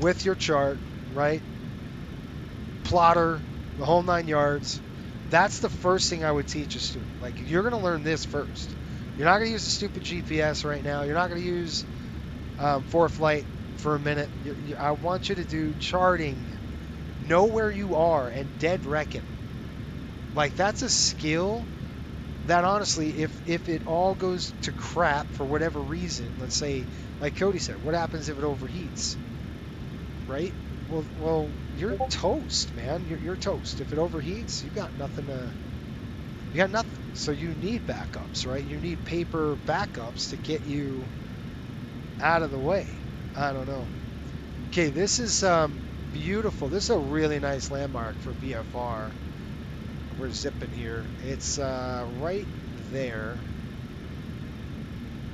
with your chart, right? Plotter, the whole 9 yards. That's the first thing I would teach a student. Like, you're going to learn this first. You're not going to use the stupid GPS right now. You're not going to use ForeFlight for a minute. I want you to do charting, know where you are, and dead reckon. Like, that's a skill that, honestly, if it all goes to crap for whatever reason, let's say, like Cody said, what happens if it overheats? Right? Well, you're toast, man. You're toast. If it overheats, you got nothing. You got nothing. So you need backups, right? You need paper backups to get you out of the way. I don't know. Okay, this is beautiful. This is a really nice landmark for VFR. We're zipping here. It's right there.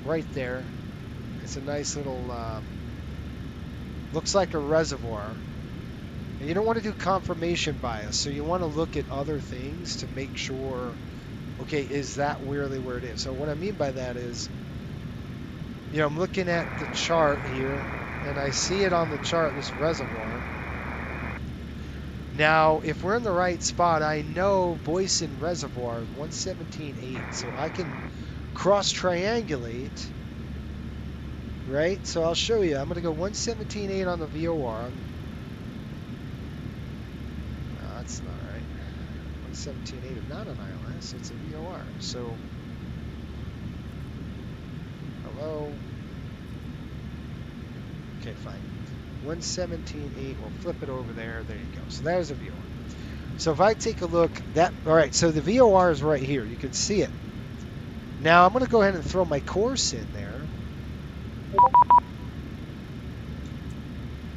Right there. It's a nice little. Looks like a reservoir. And you don't want to do confirmation bias, so you want to look at other things to make sure, okay, is that really where it is? So what I mean by that is, I'm looking at the chart here, and I see it on the chart, this reservoir. Now, if we're in the right spot, I know Boyson Reservoir is 117.8, so I can cross-triangulate. Right, so I'll show you. I'm going to go 117.8 on the VOR. No, that's not right. 117.8 is not an ILS, it's a VOR. So, hello. Okay, fine. 117.8, we'll flip it over there. There you go. So there's a VOR. So if I take a look, all right, so the VOR is right here. You can see it. Now I'm going to go ahead and throw my course in there.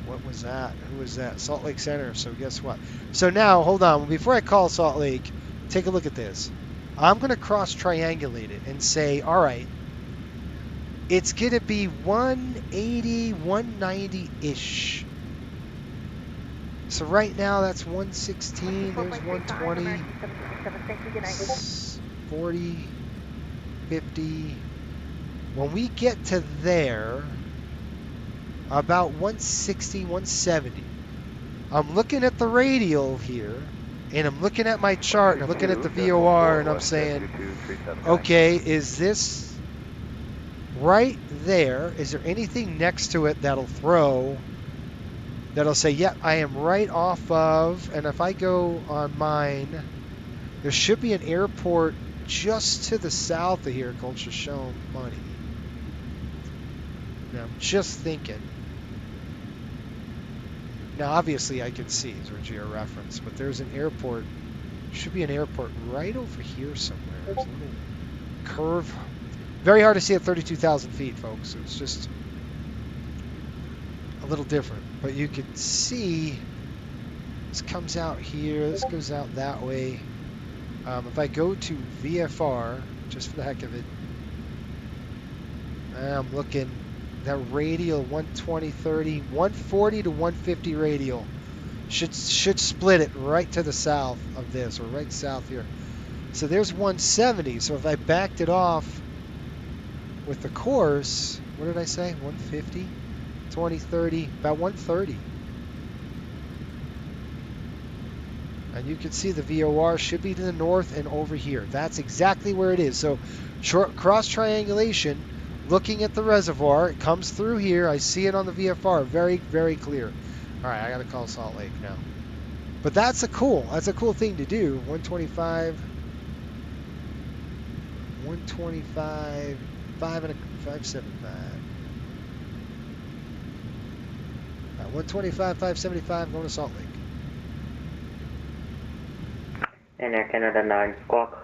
What was that? Who was that? Salt Lake Center. So guess what? So now, hold on. Before I call Salt Lake, take a look at this. I'm going to cross-triangulate it and say, all right, It's going to be 180, 190-ish. So right now that's 116, there's 120, 40, 50. When we get to there, about 160, 170. I'm looking at the radial here, and I'm looking at my chart, and I'm looking at the VOR, and I'm saying, okay, is this right there? Is there anything next to it that'll throw, that'll say, yeah, I am right off of, and if I go on mine, there should be an airport just to the south of here called Shoshone Bunny. Now, I'm just thinking. Now, obviously, I can see it's a geo-reference, but there's an airport. Should be an airport right over here somewhere. There's a little curve. Very hard to see at 32,000 feet, folks. It's just a little different. But you can see this comes out here. This goes out that way. If I go to VFR, just for the heck of it, I'm looking. That radial 120, 30, 140 to 150 radial should split it right to the south of this, or right south here. So there's 170. So if I backed it off with the course, what did I say? 150, 20, 30, about 130. And you can see the VOR should be to the north and over here. That's exactly where it is. So short cross triangulation. Looking at the reservoir, it comes through here. I see it on the VFR, very, very clear. All right, I got to call Salt Lake now. But that's a cool thing to do. 125, 125, 575. 125, 575, going to Salt Lake. And Air Canada 9 squawk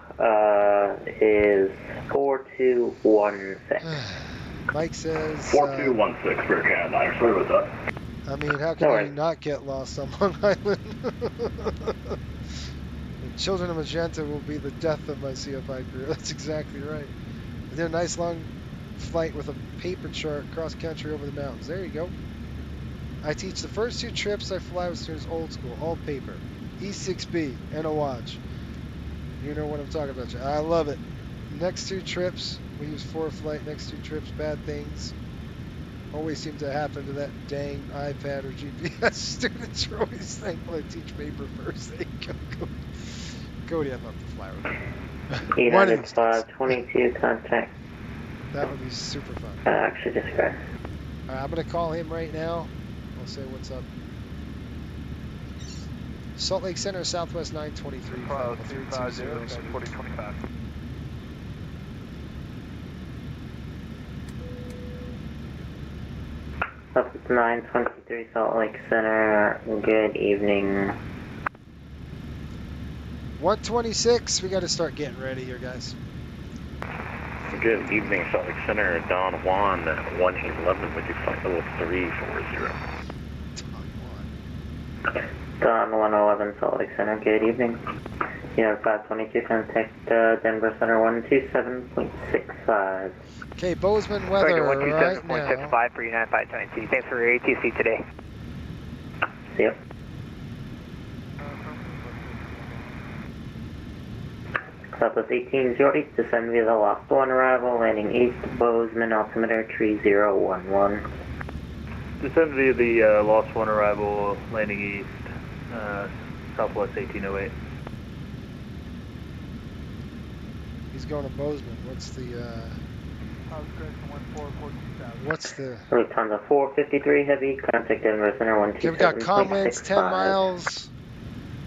is 4216. Mike says 4216 for Canada 9. Sorry about that. I mean, how can you not get lost on Long Island? The Children of Magenta will be the death of my CFI career. That's exactly right. I did a nice long flight with a paper chart cross country over the mountains. There you go. I teach the first 2 trips I fly with students old school, all paper. E6B and a watch. You know what I'm talking about. I love it. Next 2 trips, we use ForeFlight. Next 2 trips, bad things always seem to happen to that dang iPad or GPS. Students are always thankful I teach paper first. They go. Cody, I'd love to fly with you. 805-22 contact. That would be super fun. Actually, disregard. All right, I'm going to call him right now. I'll say what's up. Salt Lake Center, Southwest 923. 250, 4025. Southwest 923, Salt Lake Center. Good evening. 126. We got to start getting ready here, guys. Good evening, Salt Lake Center. Don Juan, 1811. Would you flight level 340? Don 111, Salt Lake Center. Good evening. Unit 522, contact Denver Center 127.65. Okay, Bozeman weather right now. 127.65 for United 522. Thanks for your ATC today. See ya. Southwest 1808, descend via the Lost 1 arrival, landing east, Bozeman, altimeter 3011. Descend via the Lost 1 arrival, landing east, Southwest 1808. He's going to Bozeman. What's the Lufthansa 453 heavy, contact Denver Center 127.65. Okay, we got comments, 10 miles.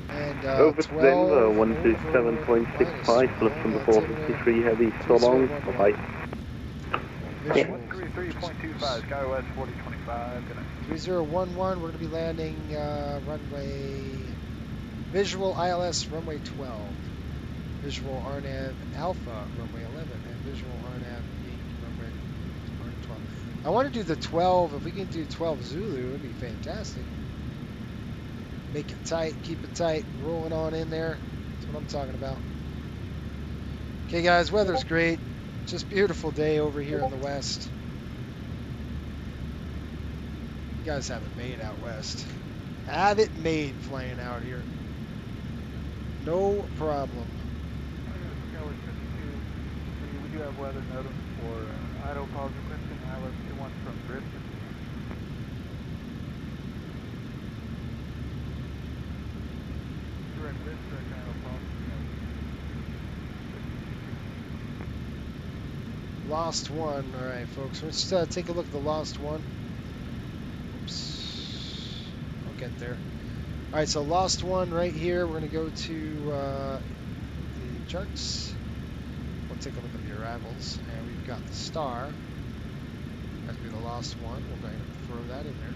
And over to Denver 127.65, Lufthansa 453 heavy, so long, bye-bye. 133.25, Skywest 4025, good night. 3011, we're going to be landing runway, visual ILS runway 12, visual RNAV Alpha runway 11, and visual RNAV runway 12. I want to do the 12, if we can do 12 Zulu, it would be fantastic. Make it tight, keep it tight, rolling on in there. That's what I'm talking about. Okay guys, weather's great. Just beautiful day over here in the west. guys have it made out west. Have it made flying out here. No problem. Skyler 52, we do have weather notice for idle pause requesting ILS 21 from Griffin. Direct this, direct idle pause. Lost one. All right, folks. Let's take a look at the lost one. Oops. I'll get there. All right, so lost one right here. We're going to go to the charts. We'll take a look at the arrivals. And we've got the star. That's going to be the lost one. We'll go ahead and throw that in there.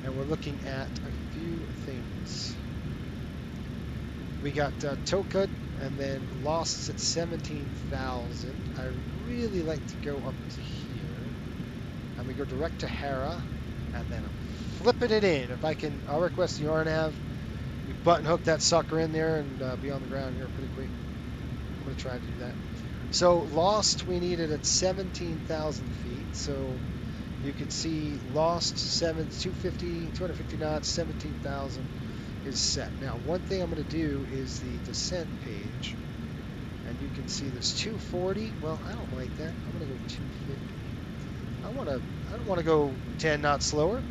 And we're looking at a few things. We got Tokut and then lost at 17,000. I really like to go up to here. And we go direct to Hera. And then I'm flipping it in. If I can, I'll request the RNAV. We button hook that sucker in there and be on the ground here pretty quick. I'm going to try to do that. So lost, we needed at 17,000 feet. So you can see lost 250 knots, 17,000 is set. Now, one thing I'm going to do is the descent page. And you can see there's 240. Well, I don't like that. I'm going to go 250. I don't want to go 10 knots slower.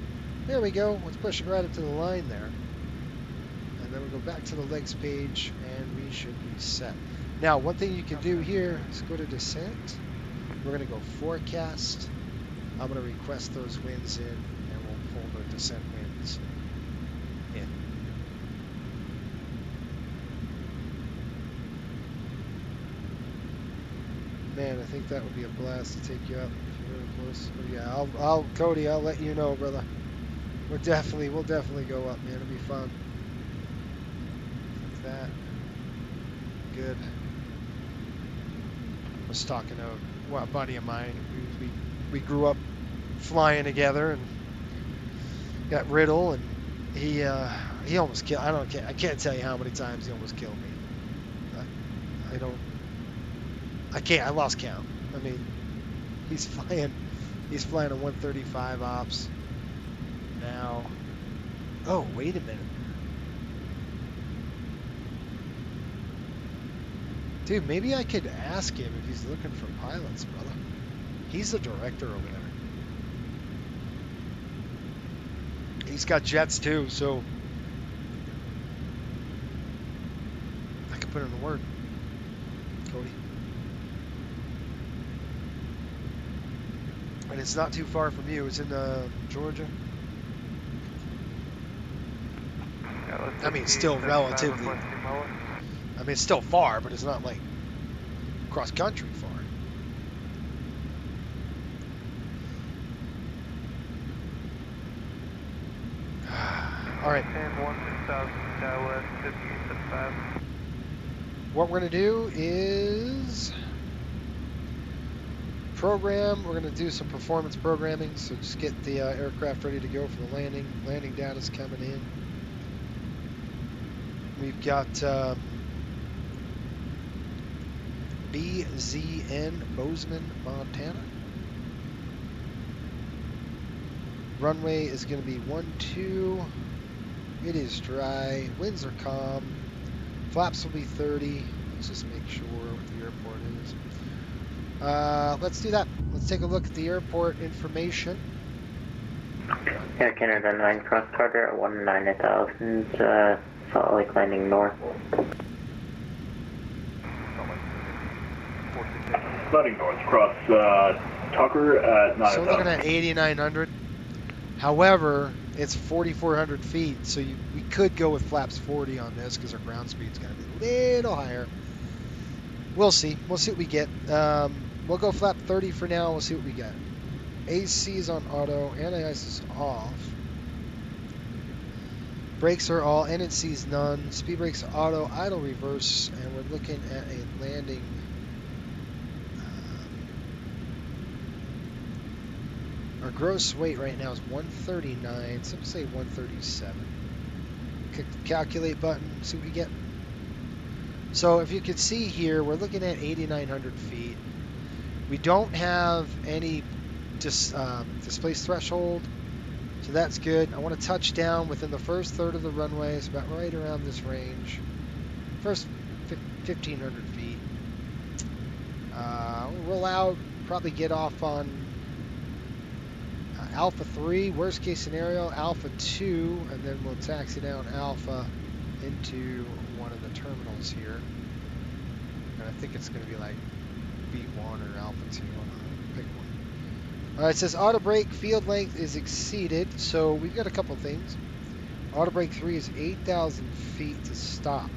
There we go. Let's push it right up to the line there. And then we go back to the legs page and we should be set. Now, one thing you can do here is go to descent. We're going to go forecast. I'm going to request those winds in and we'll pull the descent winds in. Man, I think that would be a blast to take you up if you're really close. But yeah, Cody, I'll let you know, brother. We'll definitely go up, man. It'll be fun. Like that. Good. I was talking to a buddy of mine. We grew up flying together and got Riddle, and he almost killed. I can't tell you how many times he almost killed me. I lost count. I mean, he's flying a 135 ops now. Oh, wait a minute. Dude, maybe I could ask him if he's looking for pilots, brother. He's the director over there. He's got jets too, so I can put in a word. Cody. And it's not too far from you. It's in Georgia. I mean, it's still relatively. I mean, it's still far, but it's not like cross country far. All right. What we're going to do is program. We're going to do some performance programming. So just get the aircraft ready to go for the landing. Landing data is coming in. We've got BZN, Bozeman, Montana. Runway is going to be 12. It is dry. Winds are calm. Flaps will be 30. Let's just make sure what the airport is. Let's do that. Let's take a look at the airport information. Air Canada 9 cross Carter at 190,000, Salt Lake landing north. Landing north, cross Tucker at 9,000. So we're looking at 8,900. However, it's 4,400 feet, so we could go with flaps 40 on this because our ground speed's going to be a little higher. We'll see. We'll see what we get. We'll go flap 30 for now. We'll see what we get. AC is on auto. Anti-ice is off. Brakes are all. NNC is none. Speed brakes auto. Idle reverse. And we're looking at a landing. Our gross weight right now is 139. Some say 137. Click the calculate button. See what we get. So if you could see here, we're looking at 8,900 feet. We don't have any displaced threshold. So that's good. I want to touch down within the first third of the runway. It's about right around this range. First 1,500 feet. We'll roll out, probably get off on Alpha 3, worst case scenario, Alpha 2, and then we'll taxi down Alpha into one of the terminals here. And I think it's going to be like B1 or Alpha 2. Pick one. All right, it says auto brake field length is exceeded, so we've got a couple things. Auto brake 3 is 8,000 feet to stop.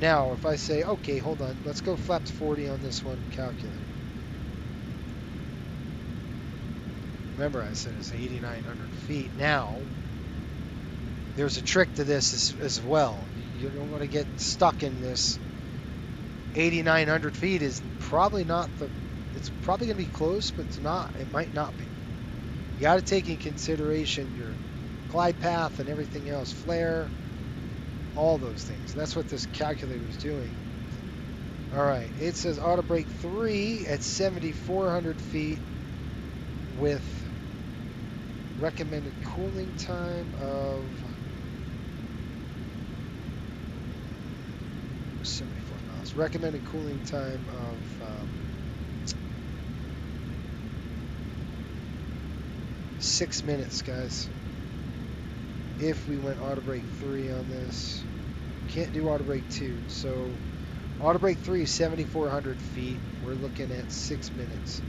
Now, if I say, okay, hold on, let's go flaps 40 on this one, calculate. Remember, I said it's 8,900 feet. Now, there's a trick to this as well. You don't want to get stuck in this. 8,900 feet is probably not the. It's probably going to be close, but it's not. It might not be. You got to take in consideration your glide path and everything else, flare, all those things. That's what this calculator is doing. All right, it says auto brake 3 at 7,400 feet with recommended cooling time of 74 miles. Recommended cooling time of 6 minutes, guys. If we went auto brake 3 on this, can't do auto brake 2. So auto brake 3 is 7,400 feet. We're looking at 6 minutes.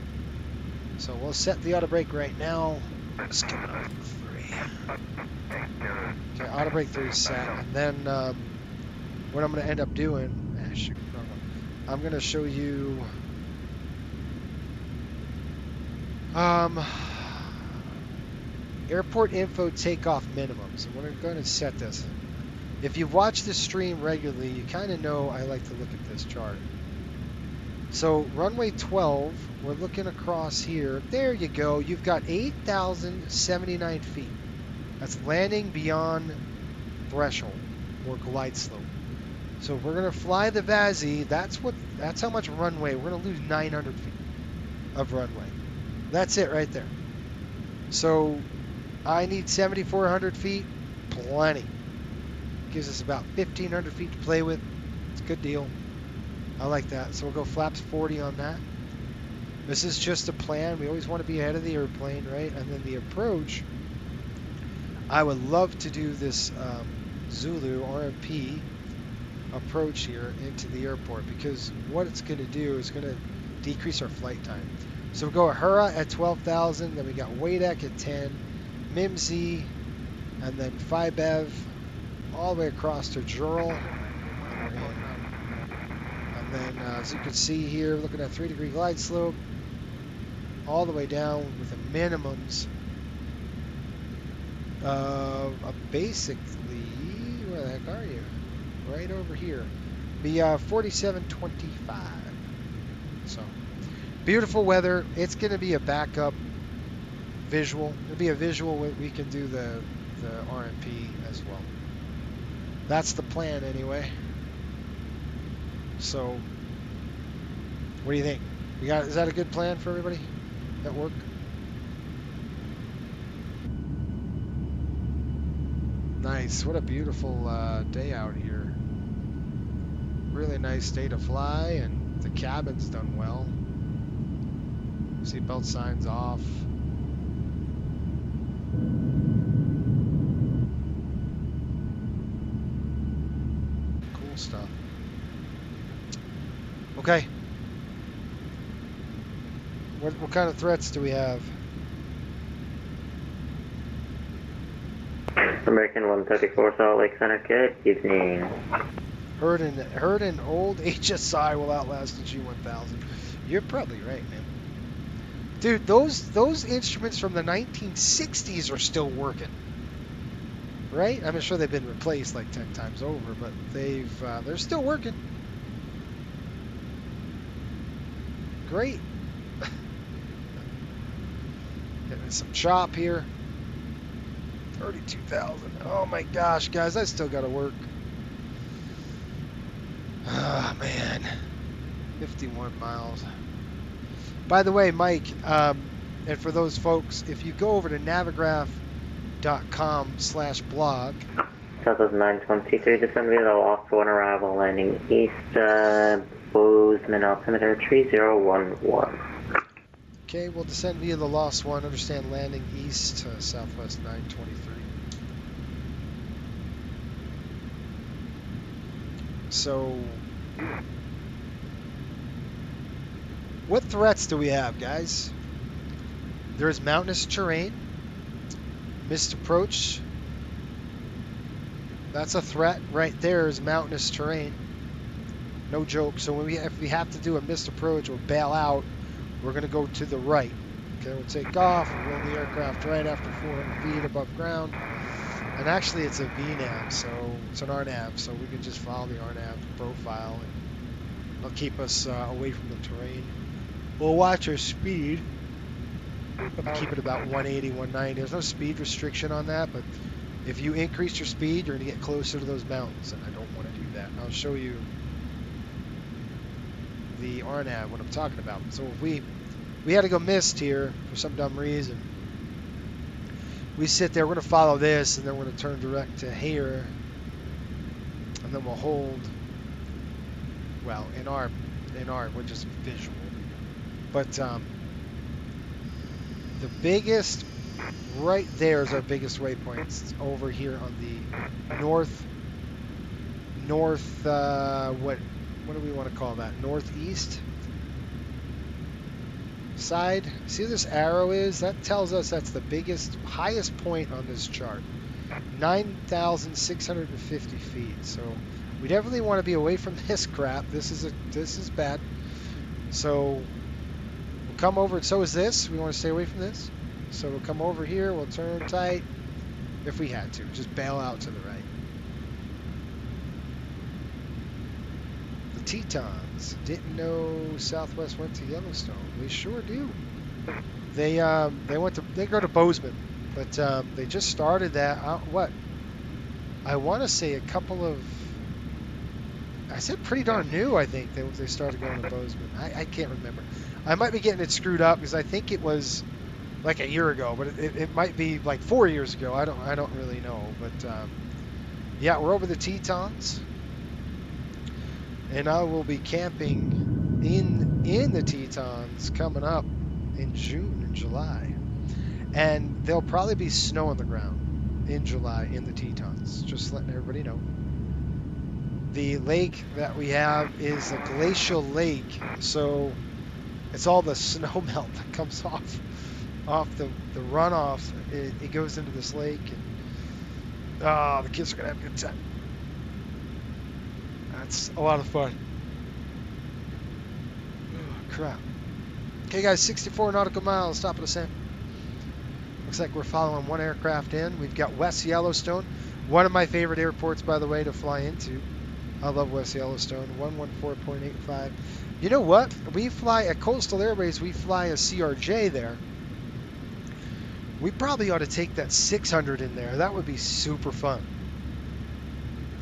So we'll set the auto brake right now. Let's go auto 3. Okay, auto brake 3 is set. And then what I'm going to end up doing, shoot, wrong one. I'm going to show you airport info takeoff minimums. And we're going to set this. If you've watched this stream regularly, you kind of know I like to look at this chart. So runway 12, we're looking across here. There you go. You've got 8,079 feet. That's landing beyond threshold or glide slope. So we're gonna fly the VASI. That's how much runway. We're gonna lose 900 feet of runway. That's it right there. So I need 7,400 feet. Plenty. Gives us about 1,500 feet to play with. It's a good deal. I like that. So we'll go flaps 40 on that. This is just a plan. We always want to be ahead of the airplane, right? And then the approach, I would love to do this Zulu RMP approach here into the airport, because what it's going to do is going to decrease our flight time. So we'll go Ahura at 12,000, then we got Wadek at 10, Mimsy, and then Phi Bev all the way across to Jural. And then as you can see here, looking at 3-degree glide slope all the way down with the minimums of basically, where the heck are you? Right over here. Be 47.25. So beautiful weather. It's going to be a backup visual. It'll be a visual where we can do the RMP as well. That's the plan anyway. So what do you think? Is that a good plan for everybody? That work? Nice. What a beautiful day out here. Really nice day to fly, and the cabin's done well. Seatbelt signs off. Cool stuff. Okay. What kind of threats do we have? American 134 Salt Lake Center, good evening. Heard an old HSI will outlast the G1000. You're probably right, man. Dude, those instruments from the 1960s are still working, right? I'm sure they've been replaced like 10 times over, but they're still working. Great. Getting some chop here. 32,000. Oh my gosh, guys, I still got to work. Ah, man. 51 miles. By the way, Mike, and for those folks, if you go over to Navigraph SimBrief.com/blog. Southwest 923, descend via the lost one arrival, landing east, Bozeman altimeter 3011. Okay, we'll descend via the lost one, understand landing east, Southwest 923. So, what threats do we have, guys? There's mountainous terrain, missed approach. That's a threat right there, is mountainous terrain. No joke. So if we have to do a missed approach or bail out, we're going to go to the right. Okay, we'll take off, we'll roll the aircraft right after 400 feet above ground. And actually it's a VNAV, so it's an RNAV, so we can just follow the RNAV profile and it'll keep us away from the terrain. We'll watch our speed. We'll keep it about 180, 190. There's no speed restriction on that, but if you increase your speed, you're going to get closer to those mountains, and I don't want to do that. And I'll show you the RNAV, what I'm talking about. So if we had to go missed here for some dumb reason, we sit there, we're going to follow this, and then we're going to turn direct to here, and then we'll hold, well, in our, we're just visual. But the biggest, right there is our biggest waypoint. It's over here on the north, what do we want to call that? Northeast side. See where this arrow is? That tells us that's the biggest, highest point on this chart. 9,650 feet. So we definitely want to be away from this crap. This is bad. So we'll come over, and so is this. We want to stay away from this. So we'll come over here, we'll turn tight if we had to. Just bail out to the right. The Tetons didn't know Southwest went to Yellowstone. They sure do. They go to Bozeman, but they just started that. What? I want to say a couple of. I said pretty darn new. I think they started going to Bozeman. I can't remember. I might be getting it screwed up because I think it was like a year ago, but it might be like 4 years ago. I don't really know, but yeah, we're over the Tetons, and I will be camping in the Tetons coming up in June and July, and there'll probably be snow on the ground in July in the Tetons. Just letting everybody know. The lake that we have is a glacial lake, so it's all the snow melt that comes off the runoff. It goes into this lake, and the kids are gonna have a good time. That's a lot of fun. Oh, crap. Okay, guys, 64 nautical miles, top of descent. Looks like we're following one aircraft in. We've got West Yellowstone, one of my favorite airports, by the way, to fly into. I love West Yellowstone, 114.85. You know what? We fly at Coastal Airways, we fly a CRJ there. We probably ought to take that 600 in there. That would be super fun.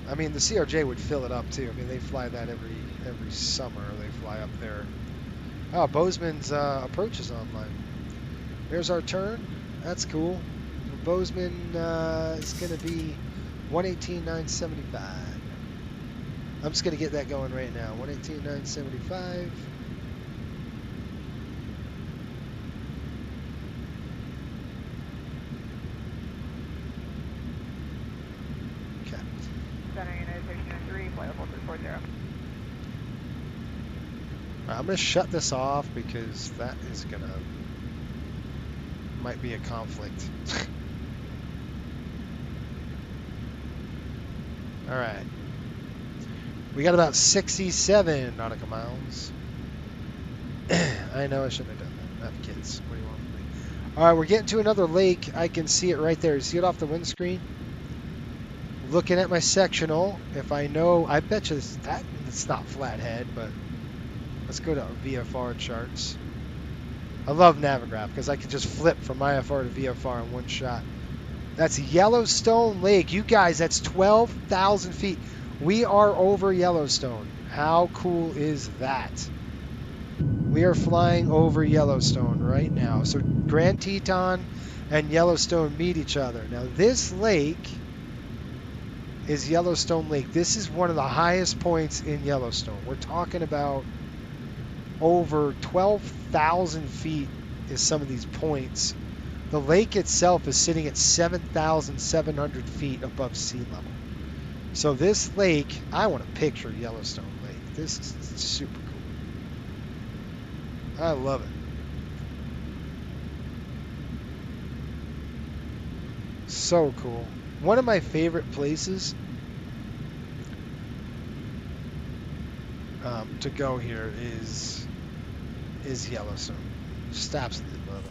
I mean, the CRJ would fill it up too. I mean, they fly that every summer. They fly up there. Oh, Bozeman's approach is online. There's our turn. That's cool. Bozeman is going to be 118,975. I'm just going to get that going right now. 118,975. Okay. Center United Station 3, flight level 340. I'm going to shut this off because that is going to, might be a conflict. All right. We got about 67 nautical miles. I know I shouldn't have done that. I have kids. What do you want from me? All right, we're getting to another lake. I can see it right there. You see it off the windscreen? Looking at my sectional. If I know, I bet you it's not Flathead, but let's go to VFR charts. I love Navigraph because I can just flip from IFR to VFR in one shot. That's Yellowstone Lake. You guys, that's 12,000 feet. We are over Yellowstone. How cool is that? We are flying over Yellowstone right now. So Grand Teton, and Yellowstone meet each other. Now this lake is Yellowstone Lake. This is one of the highest points in Yellowstone. We're talking about over 12,000 feet is some of these points. The lake itself is sitting at 7,700 feet above sea level. So this lake, I want to picture Yellowstone Lake. This is super cool. I love it. So cool. One of my favorite places to go here is Yellowstone. Just absolutely love it.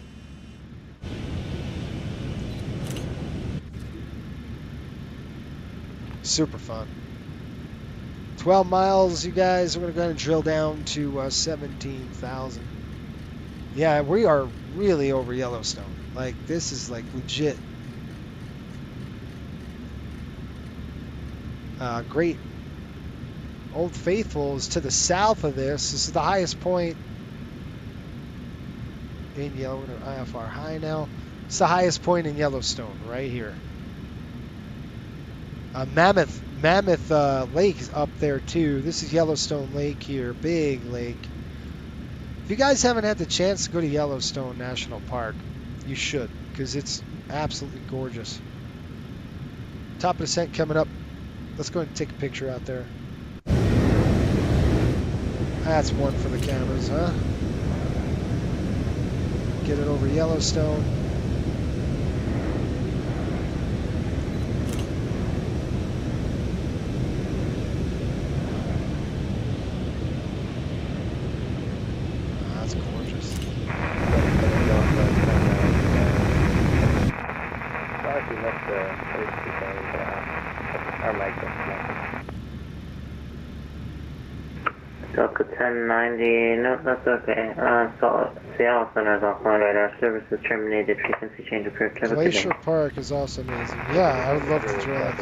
Super fun. 12 miles, you guys. We're going to go ahead and drill down to 17,000. Yeah, we are really over Yellowstone. Like, this is like legit. Great. Old Faithful is to the south of this. This is the highest point in Yellowstone. IFR high now. It's the highest point in Yellowstone right here. Mammoth Lake is up there too. This is Yellowstone Lake here, big lake. If you guys haven't had the chance to go to Yellowstone National Park, you should, because it's absolutely top of descent coming up. Let's go ahead and take a picture out there. That's one for the cameras, huh? Get it over Yellowstone. That's gorgeous. Sorry if you missed the first two things. Our mic disconnected. Delta 1090, no, that's okay. Seattle Center is offline radar. Services terminated. Frequency change approved. Glacier Park is also amazing. Yeah, I would love to drill that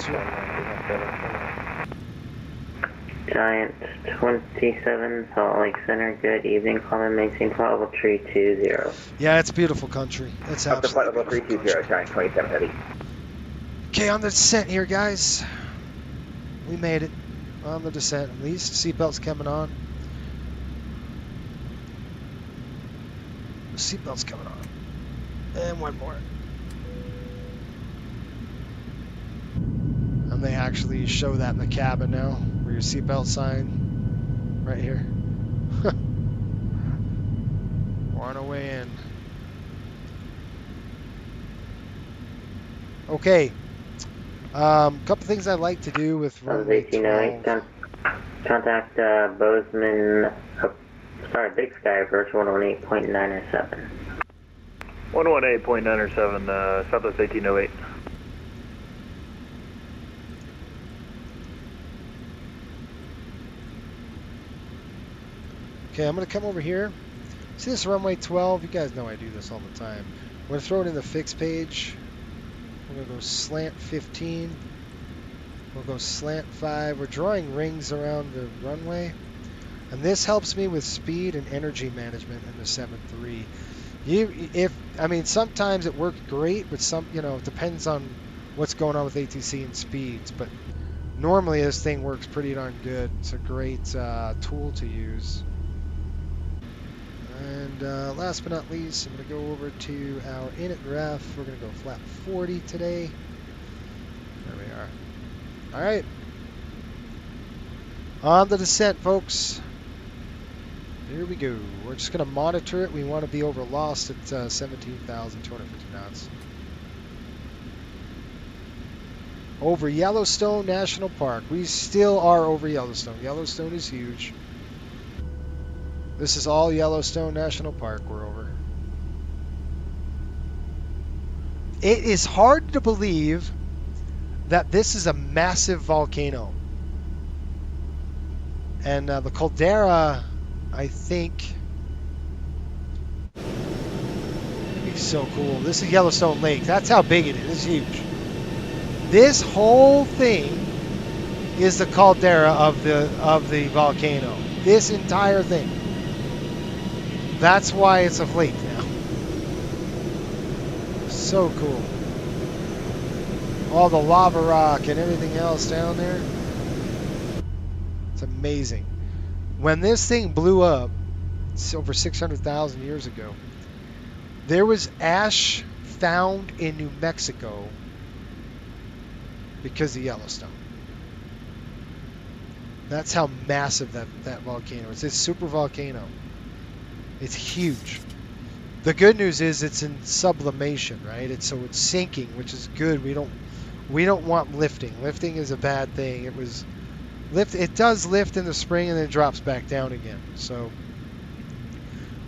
too. Giant 27, Salt Lake Center. Good evening. Common maintain flight level 320. Yeah, it's beautiful country. It's up to flight level absolutely 320, Giant 27 heavy. Okay, on the descent here, guys. We made it. On the descent, at least. Seatbelts coming on. Seatbelts coming on. And one more. And they actually show that in the cabin now, where your seatbelt sign right here. We're on our way in. Okay. Couple things I like to do with runway 12. Contact Bozeman, Big Sky approach 118.907. 118.907, Southwest 1808. Okay, I'm going to come over here. See this runway 12? You guys know I do this all the time. I'm going to throw it in the fixed page. We're going to go slant 15. We'll go slant 5. We're drawing rings around the runway. And this helps me with speed and energy management in the 7.3. Sometimes it works great, but it depends on what's going on with ATC and speeds. But normally this thing works pretty darn good. It's a great tool to use. And last but not least, I'm going to go over to our init ref. We're going to go flap 40 today. There we are. All right. On the descent, folks. Here we go. We're just going to monitor it. We want to be over lost at 17,250 knots. Over Yellowstone National Park. We still are over Yellowstone. Yellowstone is huge. This is all Yellowstone National Park we're over. It is hard to believe that this is a massive volcano. And the caldera, I think, is so cool. This is Yellowstone Lake. That's how big it is. It's huge. This whole thing is the caldera of the volcano. This entire thing. That's why it's a lake now. So cool. All the lava rock and everything else down there. It's amazing. When this thing blew up, it's over 600,000 years ago, there was ash found in New Mexico because of Yellowstone. That's how massive that volcano is. It's a super volcano. It's huge. The good news is it's in sublimation, right? So it's sinking, which is good. We don't want lifting. Lifting is a bad thing. It does lift in the spring and then it drops back down again. So,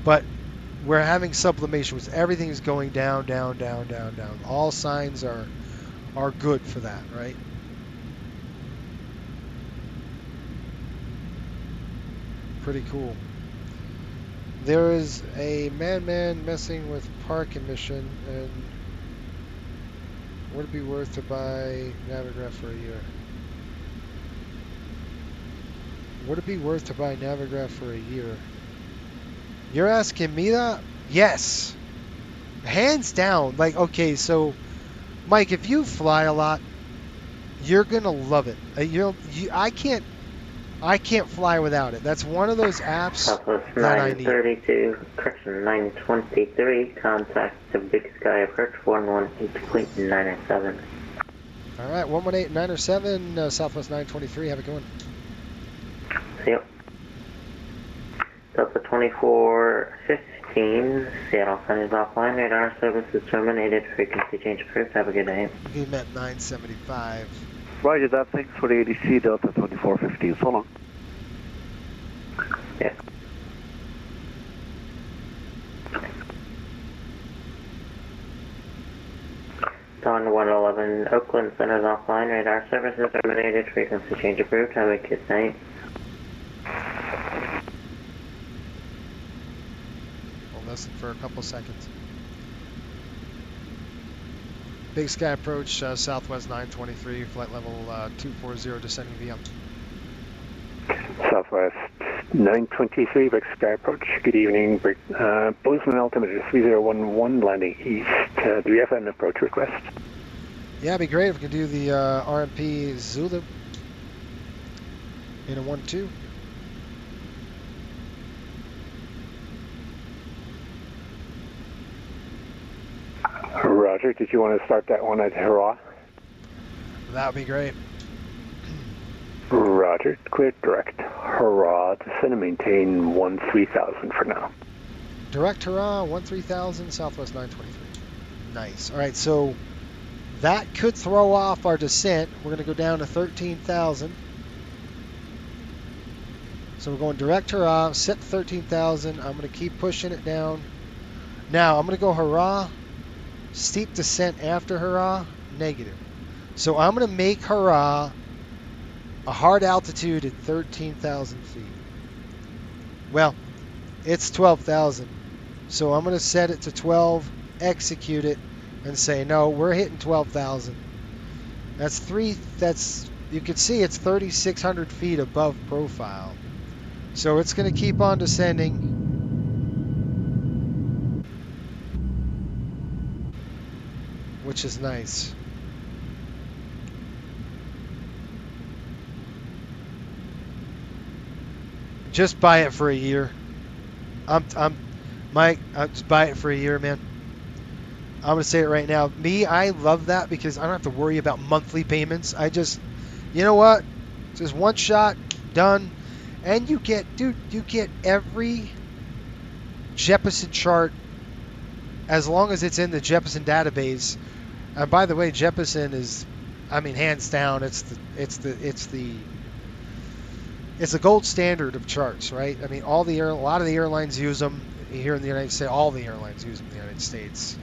but we're having sublimation, which everything is going down, down, down, down, down. All signs are good for that, right? Pretty cool. There is a madman messing with park emission, and would it be worth to buy Navigraph for a year? Would it be worth to buy Navigraph for a year? You're asking me that? Yes. Hands down. Like, okay, so Mike, if you fly a lot, you're gonna love it. I can't fly without it. That's one of those apps that I need. 932, correction, 923, contact the Big Sky approach 118, 907. All right, 118, 907, Southwest 923, have a good one. See you. Delta 2415, Seattle Sun is offline, radar service is terminated, frequency change approved, have a good day. You met 975. Roger that, thanks for the ADC, Delta 2415, so long. Yeah. Dawn 111, Oakland Center is offline, radar service is terminated, frequency change approved, have a good night. We'll listen for a couple seconds. Big Sky approach, Southwest 923, flight level 240, descending VM. Southwest 923, Big Sky approach. Good evening. Bozeman altimeter 3011, landing east. Do you have an approach request? Yeah, it'd be great if we could do the RMP Zulu in a 1-2. Roger. Did you want to start that one at Hurrah? That would be great. Roger. Clear direct. Hurrah. Descend and maintain 13,000 for now. Direct hurrah, 13,000, Southwest 923. Nice. All right, so that could throw off our descent. We're going to go down to 13,000. So we're going direct hurrah, set to 13,000. I'm going to keep pushing it down. Now I'm going to go hurrah, steep descent after hurrah, negative. So I'm going to make hurrah a hard altitude at 13,000 feet. Well, it's 12,000. So I'm going to set it to 12, execute it, and say, no, we're hitting 12,000. You can see it's 3,600 feet above profile. So it's going to keep on descending. Which is nice. Just buy it for a year. Mike, I'll just buy it for a year, man. I'm going to say it right now. I love that because I don't have to worry about monthly payments. You know what? Just one shot, done. And you get every Jeppesen chart as long as it's in the Jeppesen database. And by the way, Jeppesen is, hands down, it's the gold standard of charts, right? A lot of the airlines use them here in the United States. All the airlines use them in the United States,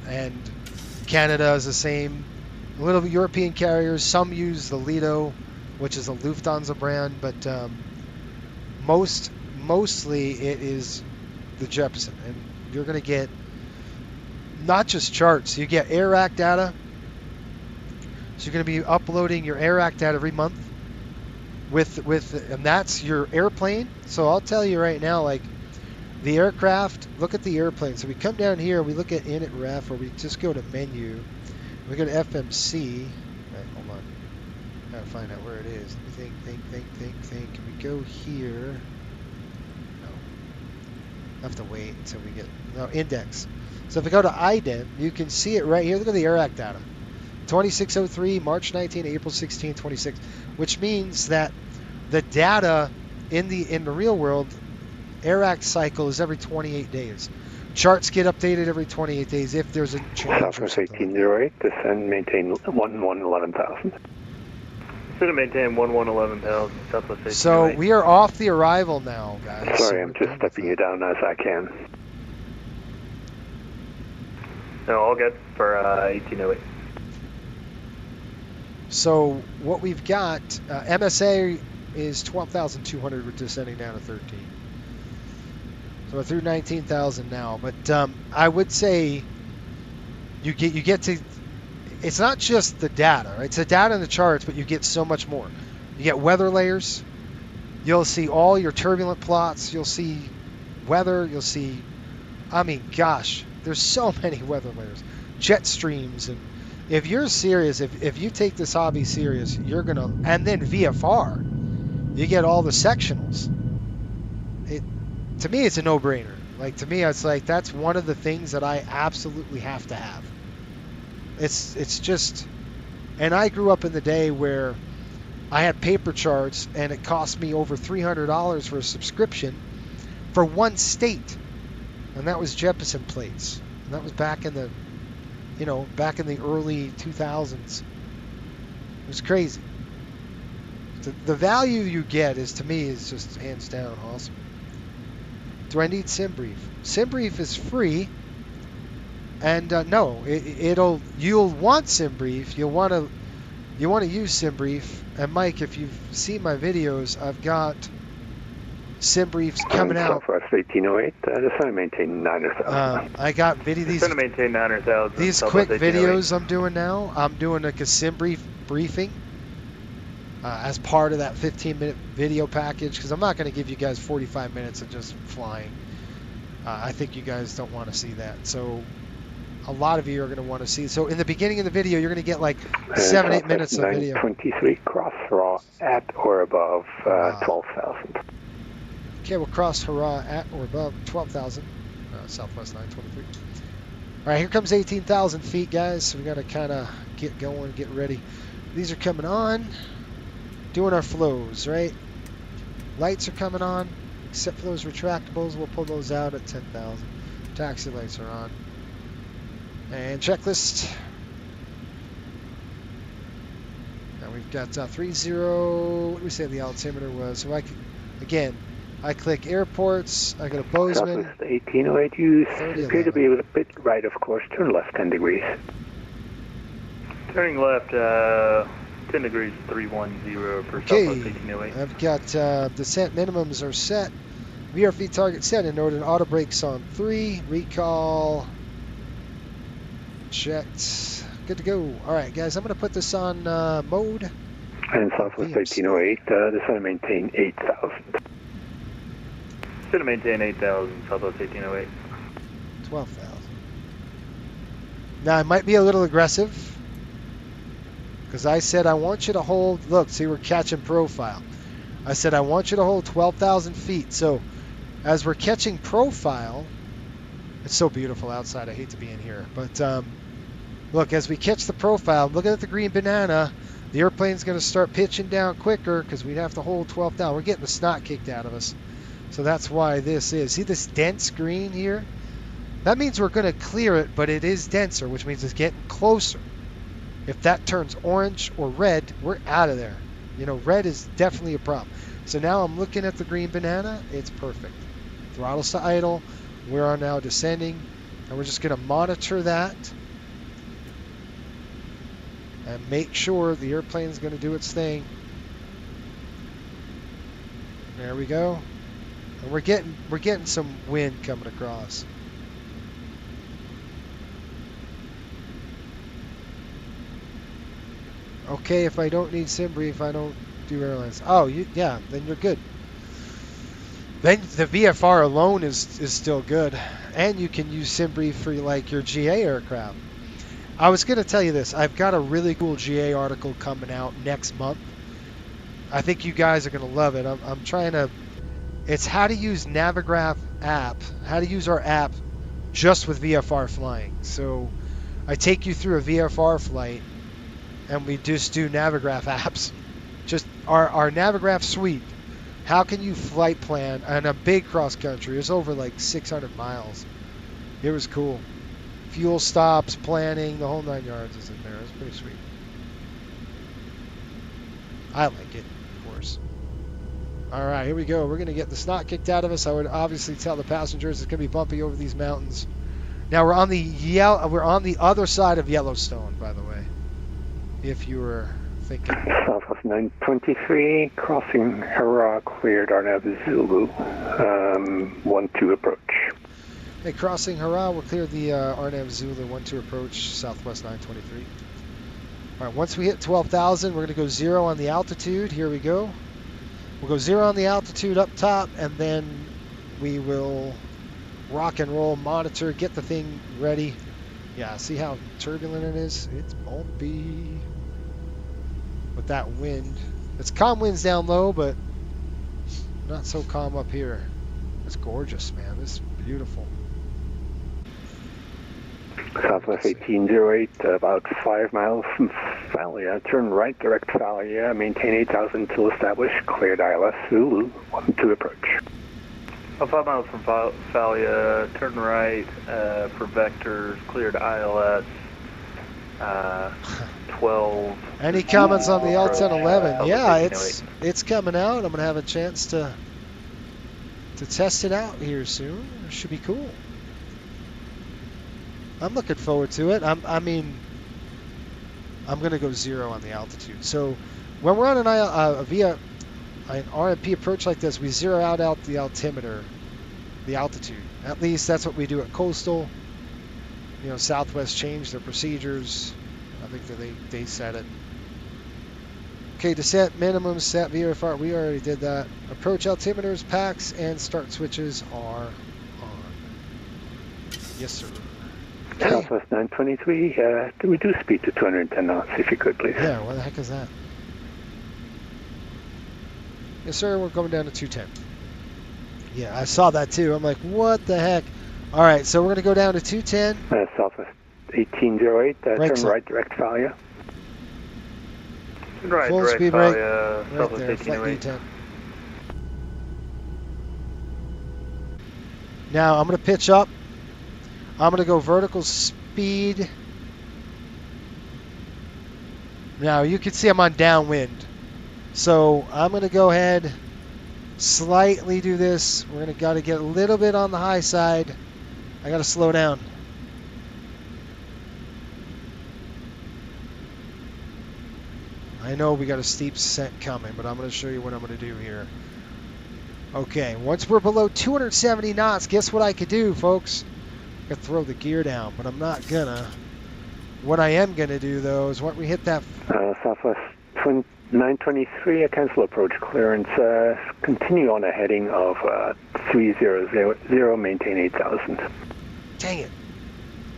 and Canada is the same. A little European carriers, some use the Lido, which is a Lufthansa brand, but mostly it is the Jeppesen, and you're going to get not just charts. You get AirAct data, so you're going to be uploading your AirAct data every month. And that's your airplane. So I'll tell you right now, like The aircraft, look at the airplane. So we come down here, we look at init ref, or we just go to menu. We go to FMC. Right, hold on. Gotta find out where it is. Let me think. Can we go here? No. I have to wait until we get, no, index. So if we go to IDENT, you can see it right here. Look at the AirAct data. 2603, March 19, April 16, 26. Which means that the data in the real world, AirAct cycle is every 28 days. Charts get updated every 28 days if there's a change. Southwest 1808, descend, maintain 11,000. Should have maintained 11,000, Southwest 1808. So we are off the arrival now, guys. Sorry, I'm just stepping you down as I can. No, all good for 1808. So what we've got, MSA is 12,200. We're descending down to 13. So we're through 19,000 now. But I would say you get to. It's not just the data, right? It's the data and the charts, but you get so much more. You get weather layers. You'll see all your turbulent plots. You'll see weather. You'll see, I mean, gosh, there's so many weather layers. Jet streams. And if you're serious, if you take this hobby serious, you're going to, and then VFR, you get all the sectionals. To me, it's a no-brainer. Like, to me, it's like, that's one of the things that I absolutely have to have. It's just, and I grew up in the day where I had paper charts and it cost me over $300 for a subscription for one state, and that was Jeppesen plates. And that was back in the, back in the early 2000s. It was crazy. The value you get is, to me, is just hands down awesome. Do I need SimBrief? SimBrief is free. And no, you'll want SimBrief. You want to use SimBrief. And Mike, if you've seen my videos, I've got SimBriefs coming out. Southwest 1808, just want to maintain 9,000. I got video. These going to maintain 9,000. These quick videos I'm doing now. I'm doing like a SimBrief briefing as part of that 15-minute video package, because I'm not going to give you guys 45 minutes of just flying. I think you guys don't want to see that. So a lot of you are going to want to see. So in the beginning of the video, you're going to get like 7-8 minutes of video. 923, cross raw at or above 12,000. Okay, we'll cross hurrah at or above 12,000. Southwest 923. All right, here comes 18,000 feet, guys. So we got to kind of get going, get ready. These are coming on. Doing our flows, right? Lights are coming on, except for those retractables. We'll pull those out at 10,000. Taxi lights are on. And checklist. Now we've got 30. What did we say the altimeter was? So I click airports. I go to Bozeman. Southwest 1808. You appear to be a bit right, of course. Turn left 10 degrees. Turning left, 10 degrees 310 for Okay, Southwest 1808. I've got descent minimums are set. VRF target set in order. Auto brakes on 3. Recall checked. Good to go. All right, guys, I'm going to put this on mode. And Southwest 1808, just want to maintain 8,000. Should have maintained 8,000, Southwest 1808. 12,000. Now, I might be a little aggressive, because I said I want you to hold, look, see, we're catching profile. I said I want you to hold 12,000 feet. So as we're catching profile, it's so beautiful outside. I hate to be in here. But look, as we catch the profile, looking at the green banana, the airplane's going to start pitching down quicker because we'd have to hold 12,000. We're getting the snot kicked out of us. So that's why this is. See this dense green here? That means we're going to clear it, but it is denser, which means it's getting closer. If that turns orange or red, we're out of there. Red is definitely a problem. So now I'm looking at the green banana. It's perfect. Throttles to idle. We are now descending. And we're just going to monitor that. And make sure the airplane is going to do its thing. There we go. And we're getting some wind coming across. Okay, if I don't need SimBrief, I don't do airlines. Oh, yeah, then you're good. Then the VFR alone is still good, and you can use SimBrief for like your GA aircraft. I was going to tell you this. I've got a really cool GA article coming out next month. I think you guys are going to love it. I'm trying to. It's how to use Navigraph app, how to use our app just with VFR flying. So I take you through a VFR flight, and we just do Navigraph apps. Just our Navigraph suite. How can you flight plan on a big cross country? It's over like 600 miles. It was cool. Fuel stops, planning, the whole 9 yards is in there. It's pretty sweet. I like it, of course. All right, here we go. We're going to get the snot kicked out of us. I would obviously tell the passengers it's going to be bumpy over these mountains. Now we're on the other side of Yellowstone, by the way. If you were thinking. Southwest 923, crossing Hurrah, cleared RNAV Zulu, 1-2 approach. Hey, crossing Hurrah, we'll clear the RNAV Zulu 1-2 approach, Southwest 923. All right, once we hit 12,000, we're going to go 0 on the altitude. Here we go. We'll go 0 on the altitude up top, and then we will rock and roll, monitor, get the thing ready. Yeah, see how turbulent it is? It's bumpy. With that wind. It's calm winds down low, but not so calm up here. It's gorgeous, man. It's beautiful. Southwest 1808, about 5 miles from Thalia. Turn right, direct Thalia. Maintain 8,000 till established. Cleared ILS Zulu. 1-2 approach. 5 miles from Thalia. Turn right for vectors. Cleared ILS. 12. Any comments on the L1011? Yeah, it's coming out. I'm gonna have a chance to test it out here soon. It should be cool. I'm looking forward to it. I'm gonna go 0 on the altitude. So when we're on an RMP approach like this, we zero out the altimeter, the altitude. At least that's what we do at Coastal. You know, Southwest changed their procedures. I think that they set it. Okay, descent minimum set VFR. We already did that. Approach altimeters, packs, and start switches are on. Yes, sir. Okay. Southwest 923, reduce speed to 210 knots if you could, please. Yeah, what the heck is that? Yes, sir, we're going down to 210. Yeah, I saw that too. I'm like, what the heck? All right, so we're going to go down to 210. Southwest 1808, right, turn right, direct Thalia. Right, full direct speed Thalia, right there, flight 10. Now I'm going to pitch up. I'm going to go vertical speed. Now you can see I'm on downwind. So I'm going to go ahead, slightly do this. We're going to got to get a little bit on the high side. I got to slow down. I know we got a steep descent coming, but I'm going to show you what I'm going to do here. Okay, once we're below 270 knots, guess what I could do, folks? I could throw the gear down, but I'm not gonna. What I am gonna do, though, is when we hit that... Southwest 923, a cancel approach clearance. Continue on a heading of 300, maintain 8,000. Dang it.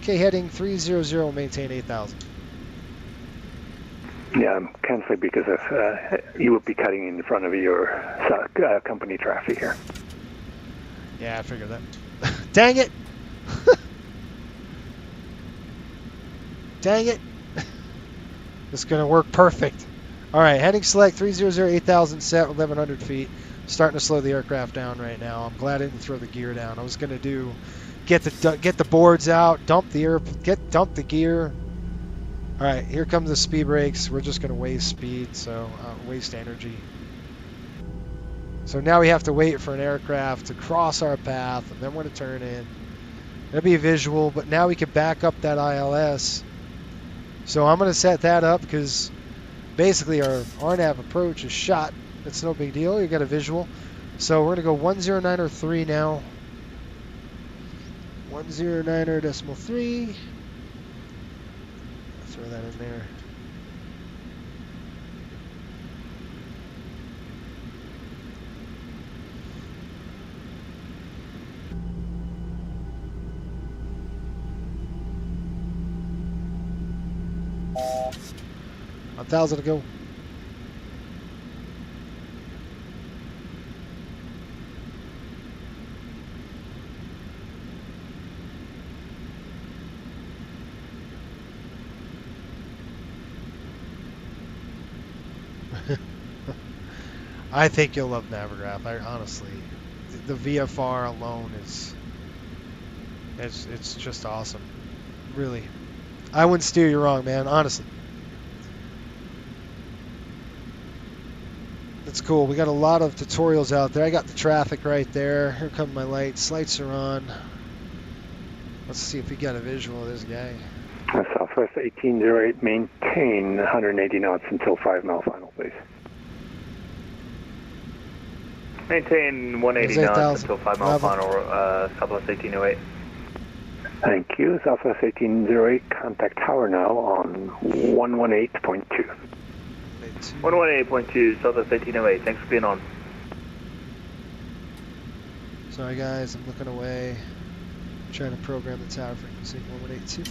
Okay, heading 300, maintain 8,000. Yeah, I'm canceling because of, you would be cutting in front of your company traffic here. Yeah, I figured that. Dang it! Dang it! This is going to work perfect. All right, heading select 300, 8,000 set, 1,100 feet. Starting to slow the aircraft down right now. I'm glad I didn't throw the gear down. I was going to do get the boards out, dump the gear. All right, here comes the speed brakes. We're just going to waste speed, so waste energy. So now we have to wait for an aircraft to cross our path, and then we're going to turn in. It'll be visual, but now we can back up that ILS. So I'm going to set that up because basically our RNAV approach is shot. It's no big deal. You got a visual. So we're going to go 109.3 now. 109.3. Throw that in there. 1,000 to go. I think you'll love Navigraph. I honestly, the VFR alone is, it's just awesome. Really, I wouldn't steer you wrong, man. Honestly, it's cool. We got a lot of tutorials out there. I got the traffic right there. Here come my lights. Lights are on. Let's see if we got a visual of this guy. Southwest 1808, maintain 180 knots until 5 mile final, please. Maintain 180 knots until 5 mile final, Southwest 1808. Thank you. Southwest 1808, contact tower now on 118.2. 118.2, Southwest 1808. Thanks for being on. Sorry guys, I'm looking away. Trying to program the tower frequency 1182.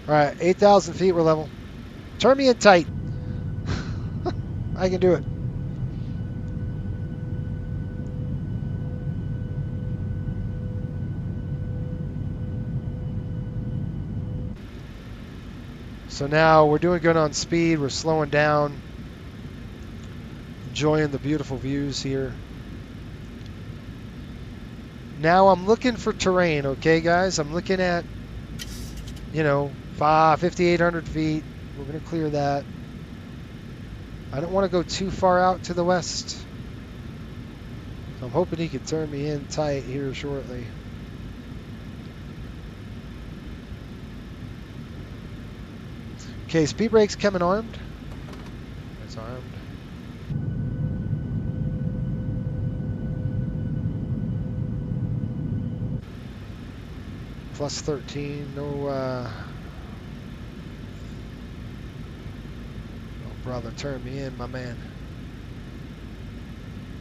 Alright, 8,000 feet, we're level. Turn me in tight. I can do it. So now we're doing good on speed, we're slowing down, enjoying the beautiful views here. Now I'm looking for terrain, okay guys? I'm looking at, 5,800 feet. We're going to clear that. I don't want to go too far out to the west. So I'm hoping he can turn me in tight here shortly. Okay, speed brake's coming armed. It's armed. Plus 13, no, oh brother, turn me in, my man.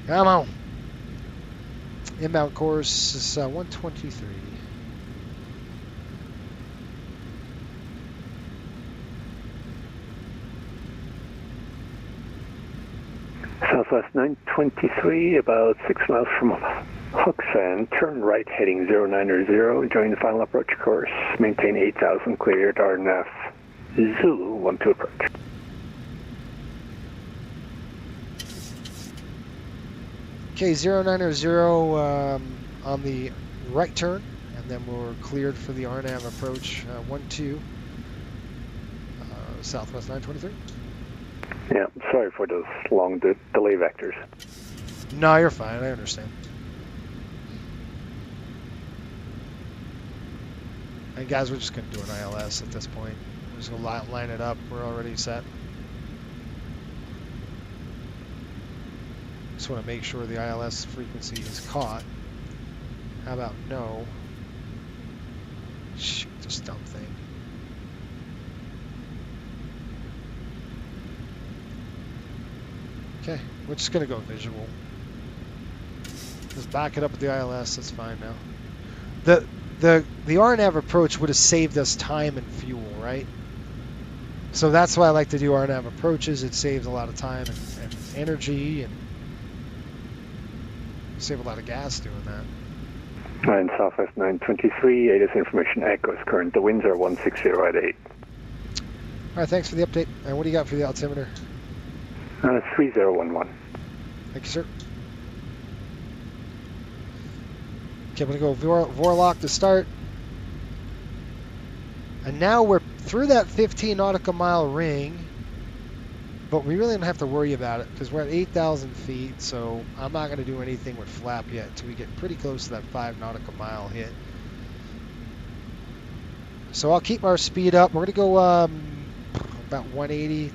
Come on. Inbound course is 123. Southwest 923, about 6 miles from Hooksand, turn right heading 090, join the final approach course, maintain 8,000, cleared, RNF, Zulu, 12 approach. Okay, 090 on the right turn, and then we're cleared for the RNAV approach, 12, Southwest 923. Yeah, sorry for those long delay vectors. No, you're fine. I understand. And guys, we're just going to do an ILS at this point. We're just going to line it up. We're already set. Just want to make sure the ILS frequency is caught. How about no? Shoot, this dumb thing. Okay, we're just gonna go visual. Just back it up with the ILS. That's fine now. The RNAV approach would have saved us time and fuel, right? So that's why I like to do RNAV approaches. It saves a lot of time and energy, and save a lot of gas doing that. And Southwest 923, ATIS information echoes current. The winds are 160 at 8. All right, thanks for the update. And what do you got for the altimeter? 3011. Thank you, sir. Okay, I'm going to go Vorlock to start. And now we're through that 15 nautical mile ring, but we really don't have to worry about it because we're at 8,000 feet, so I'm not going to do anything with flap yet until we get pretty close to that 5 nautical mile hit. So I'll keep our speed up. We're going to go about 180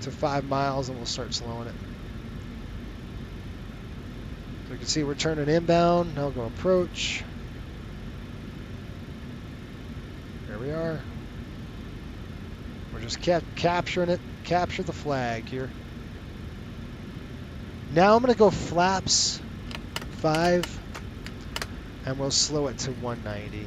to 5 miles, and we'll start slowing it. So you can see we're turning inbound. Now we'll go approach. There we are. We're just capturing it. Capture the flag here. Now I'm going to go flaps 5, and we'll slow it to 190.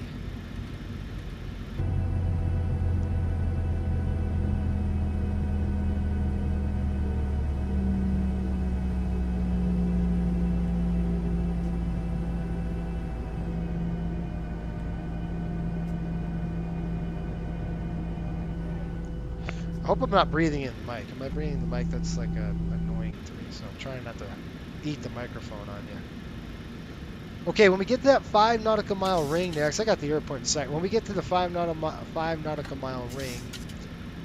I hope I'm not breathing in the mic. Am I breathing in the mic? That's like annoying to me. So I'm trying not to eat the microphone on you. Okay, when we get to that 5 nautical mile ring next, I got the airport in sight. When we get to the 5 nautical mile ring,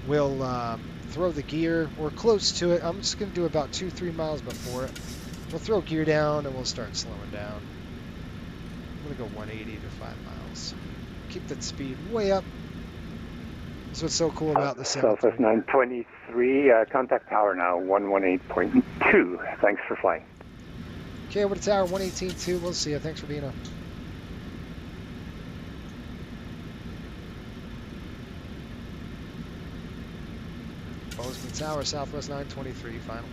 we'll throw the gear. We're close to it. I'm just going to do about 2-3 miles before it. We'll throw gear down and we'll start slowing down. I'm going to go 180 to 5 miles. Keep that speed way up. That's what's so cool about the Southwest 923, contact tower now, 118.2. Thanks for flying. Okay, over to tower 118.2. We'll see you. Thanks for being on. Bozeman Tower, Southwest 923, final.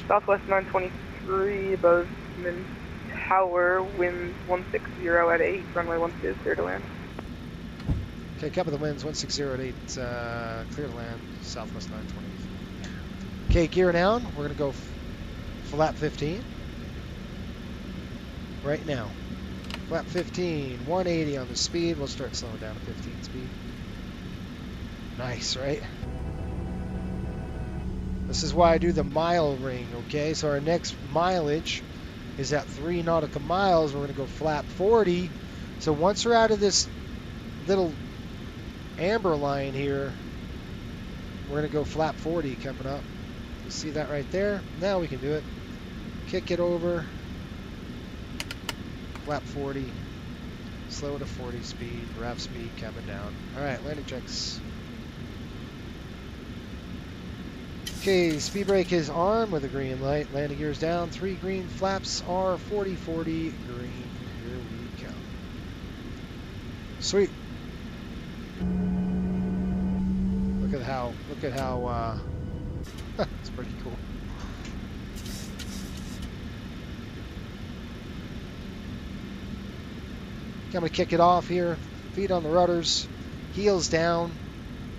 Southwest 923, Bozeman Tower, winds 160 at 8, runway 12, clear to land. Okay, copy the winds, 160 at 8, clear to land, Southwest 923. Okay, gear down. We're going to go flap 15 right now. Flap 15, 180 on the speed. We'll start slowing down to 15 speed. Nice, right? This is why I do the mile ring, okay? So our next mileage is at 3 nautical miles. We're going to go flap 40. So once we're out of this little amber line here, we're going to go flap 40 coming up. You see that right there? Now we can do it. Kick it over. Flap 40. Slow to 40 speed. Rev speed coming down. All right, landing checks. Okay, speed brake is on with a green light. Landing gear is down. 3 green flaps are 40, 40, green. Here we go. Sweet. Look at how it's pretty cool. I'm gonna kick it off here. Feet on the rudders, heels down.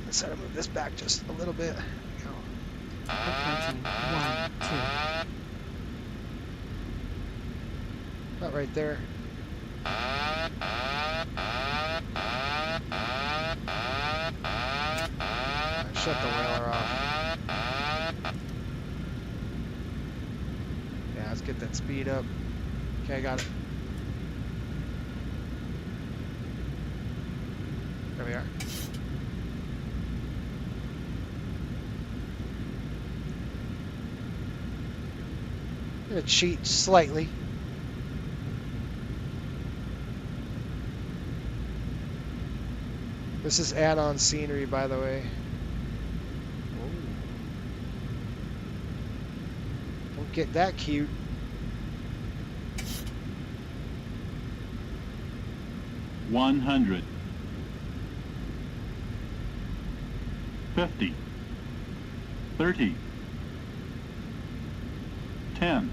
Let's try to move this back just a little bit. Approaching 1, 2. About right there. Shut the whaler off. Yeah, let's get that speed up. Okay, I got it. There we are. I'm gonna cheat slightly. This is add-on scenery, by the way. Don't get that cute. $100. 50, 30, 10.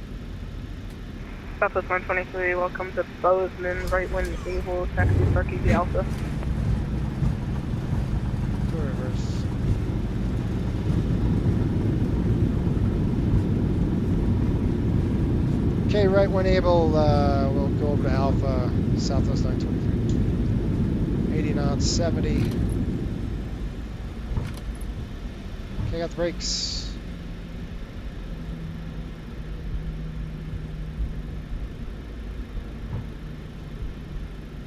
Southwest 123, welcome to Bozeman, right when able, taxi for KBZN Alpha. Go reverse. Okay, right when able, we'll go over to Alpha, Southwest 923. 80 knots, 70. Okay, got the brakes.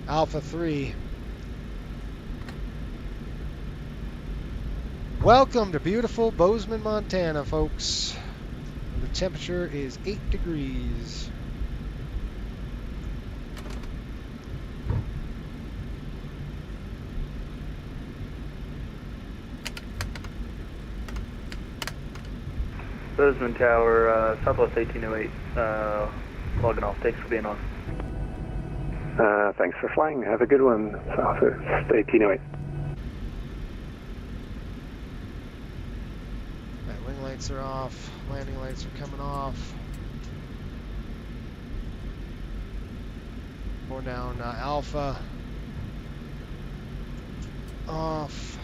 Alpha 3. Welcome to beautiful Bozeman, Montana, folks. The temperature is 8 degrees. Bozeman Tower, Southwest 1808, logging off. Thanks for being on. Thanks for flying. Have a good one, Southwest 1808. Right, wing lights are off. Landing lights are coming off. Going down Alpha. Off.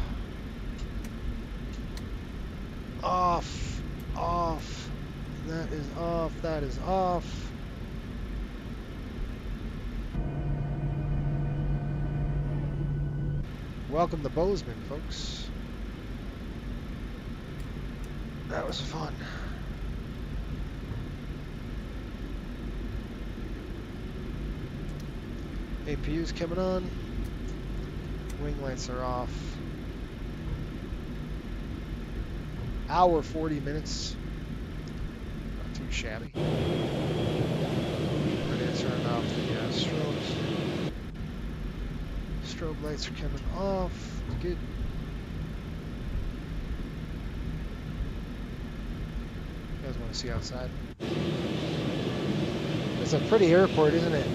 Off. Off. That is off. That is off. Welcome to Bozeman, folks. That was fun. APU's coming on. Wing lights are off. Hour 40 minutes. Not too shabby. We're gonna turn off the strobes. Strobe lights are coming off. Good. You guys want to see outside? It's a pretty airport, isn't it?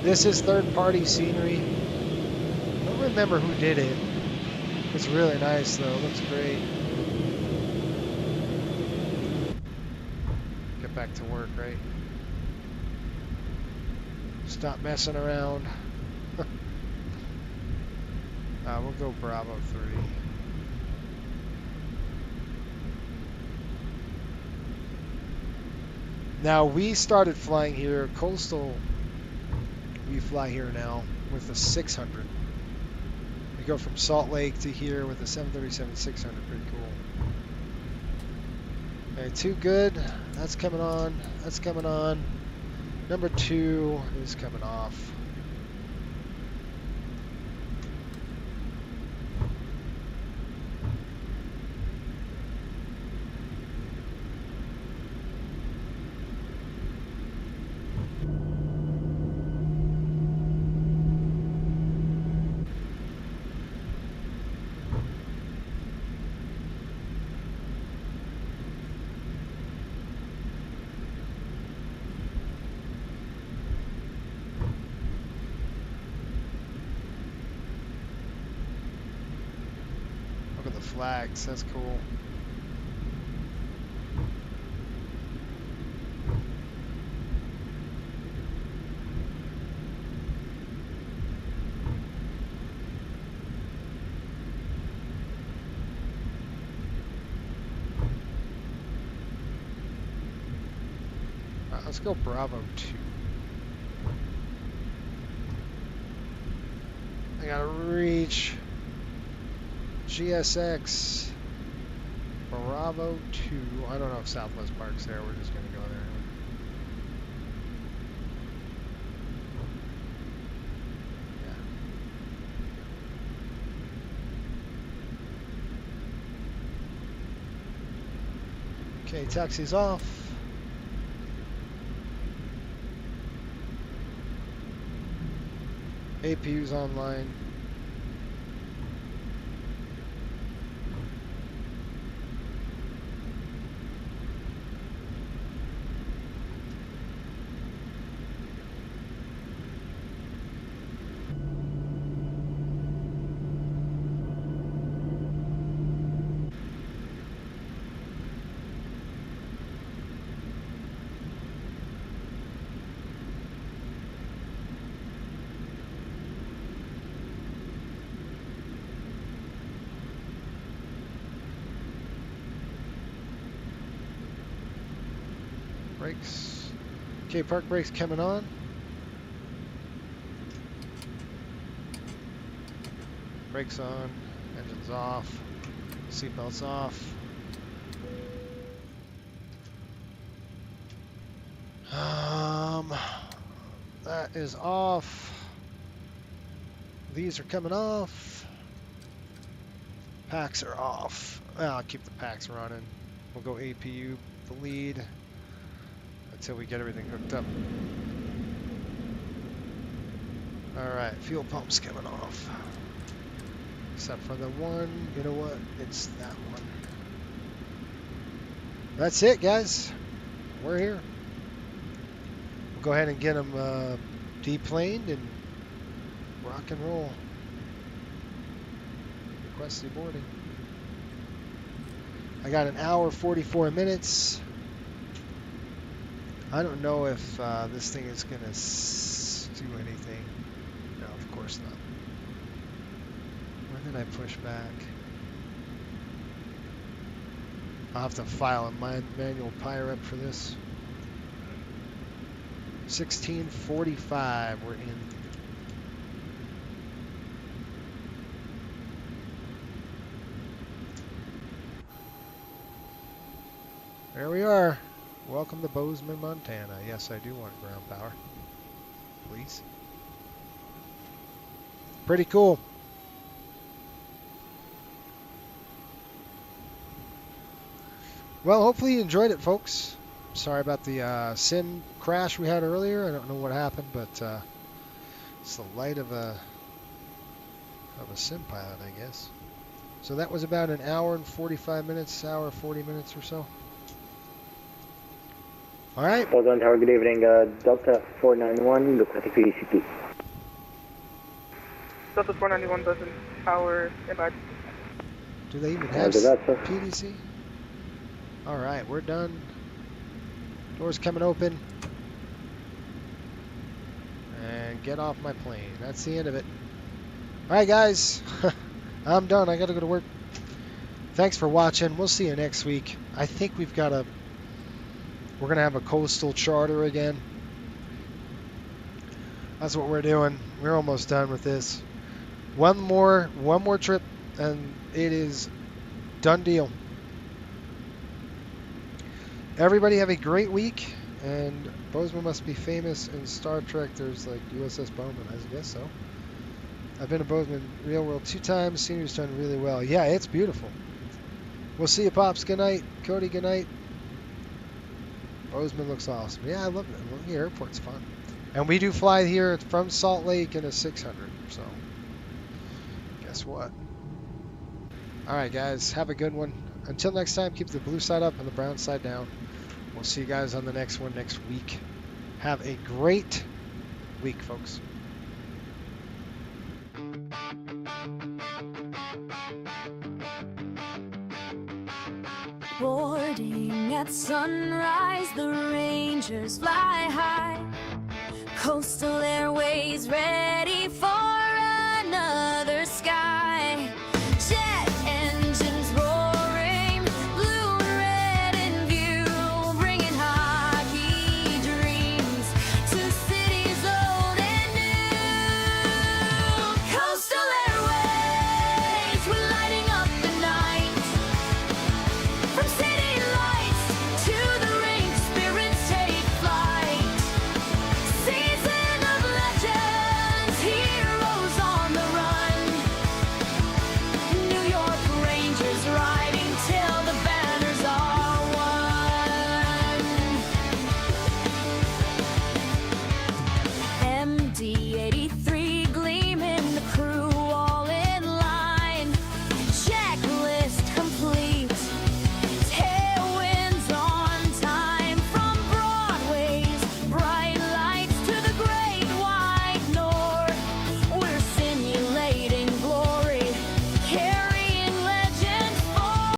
This is third-party scenery. I don't remember who did it. It's really nice, though. It looks great. Get back to work, right? Stop messing around. We'll go Bravo 3. Now, we started flying here, Coastal, we fly here now with the 600. We go from Salt Lake to here with the 737-600, pretty cool. Okay, 2 good, that's coming on, that's coming on. Number 2 is coming off. Flags, that's cool. Alright, let's go Bravo 2. I gotta reach GSX Bravo 2. I don't know if Southwest Park's there. We're just going to go there. Yeah. Okay, taxi's off. APU's online. Brakes. Okay, park brakes coming on. Brakes on. Engines off. Seatbelts off. That is off. These are coming off. Packs are off. I'll keep the packs running. We'll go APU, the lead, until we get everything hooked up. Alright, fuel pump's coming off. Except for the one, you know what? It's that one. That's it, guys. We're here. We'll go ahead and get them deplaned and rock and roll. Request deboarding. I got an hour 44 minutes. I don't know if this thing is going to do anything. No, of course not. Where did I push back? I'll have to file a manual PIREP for this. 16:45, we're in. There we are. Welcome to Bozeman, Montana. Yes, I do want ground power. Please. Pretty cool. Well, hopefully you enjoyed it, folks. Sorry about the sim crash we had earlier. I don't know what happened, but it's the light of a sim pilot, I guess. So that was about an hour and 45 minutes, hour 40 minutes or so. All right. Bozeman Tower, good evening. Delta 491, look at the PDCP. Delta 491, Bozeman Tower, standby. Do they even have PDC? All right, we're done. Doors coming open. And get off my plane. That's the end of it. All right, guys. I'm done. I got to go to work. Thanks for watching. We'll see you next week. I think we're going to have a coastal charter again. That's what we're doing. We're almost done with this. One more trip, and it is done deal. Everybody have a great week, and Bozeman must be famous in Star Trek. There's like USS Bowman, I guess so. I've been to Bozeman real world 2 times. Senior's done really well. Yeah, it's beautiful. We'll see you, Pops. Good night. Cody, good night. Bozeman looks awesome. Yeah, I love it. The airport's fun. And we do fly here from Salt Lake in a 600, so guess what? All right, guys, have a good one. Until next time, keep the blue side up and the brown side down. We'll see you guys on the next one next week. Have a great week, folks. Boarding at sunrise, the Rangers fly high. Coastal Airways, red.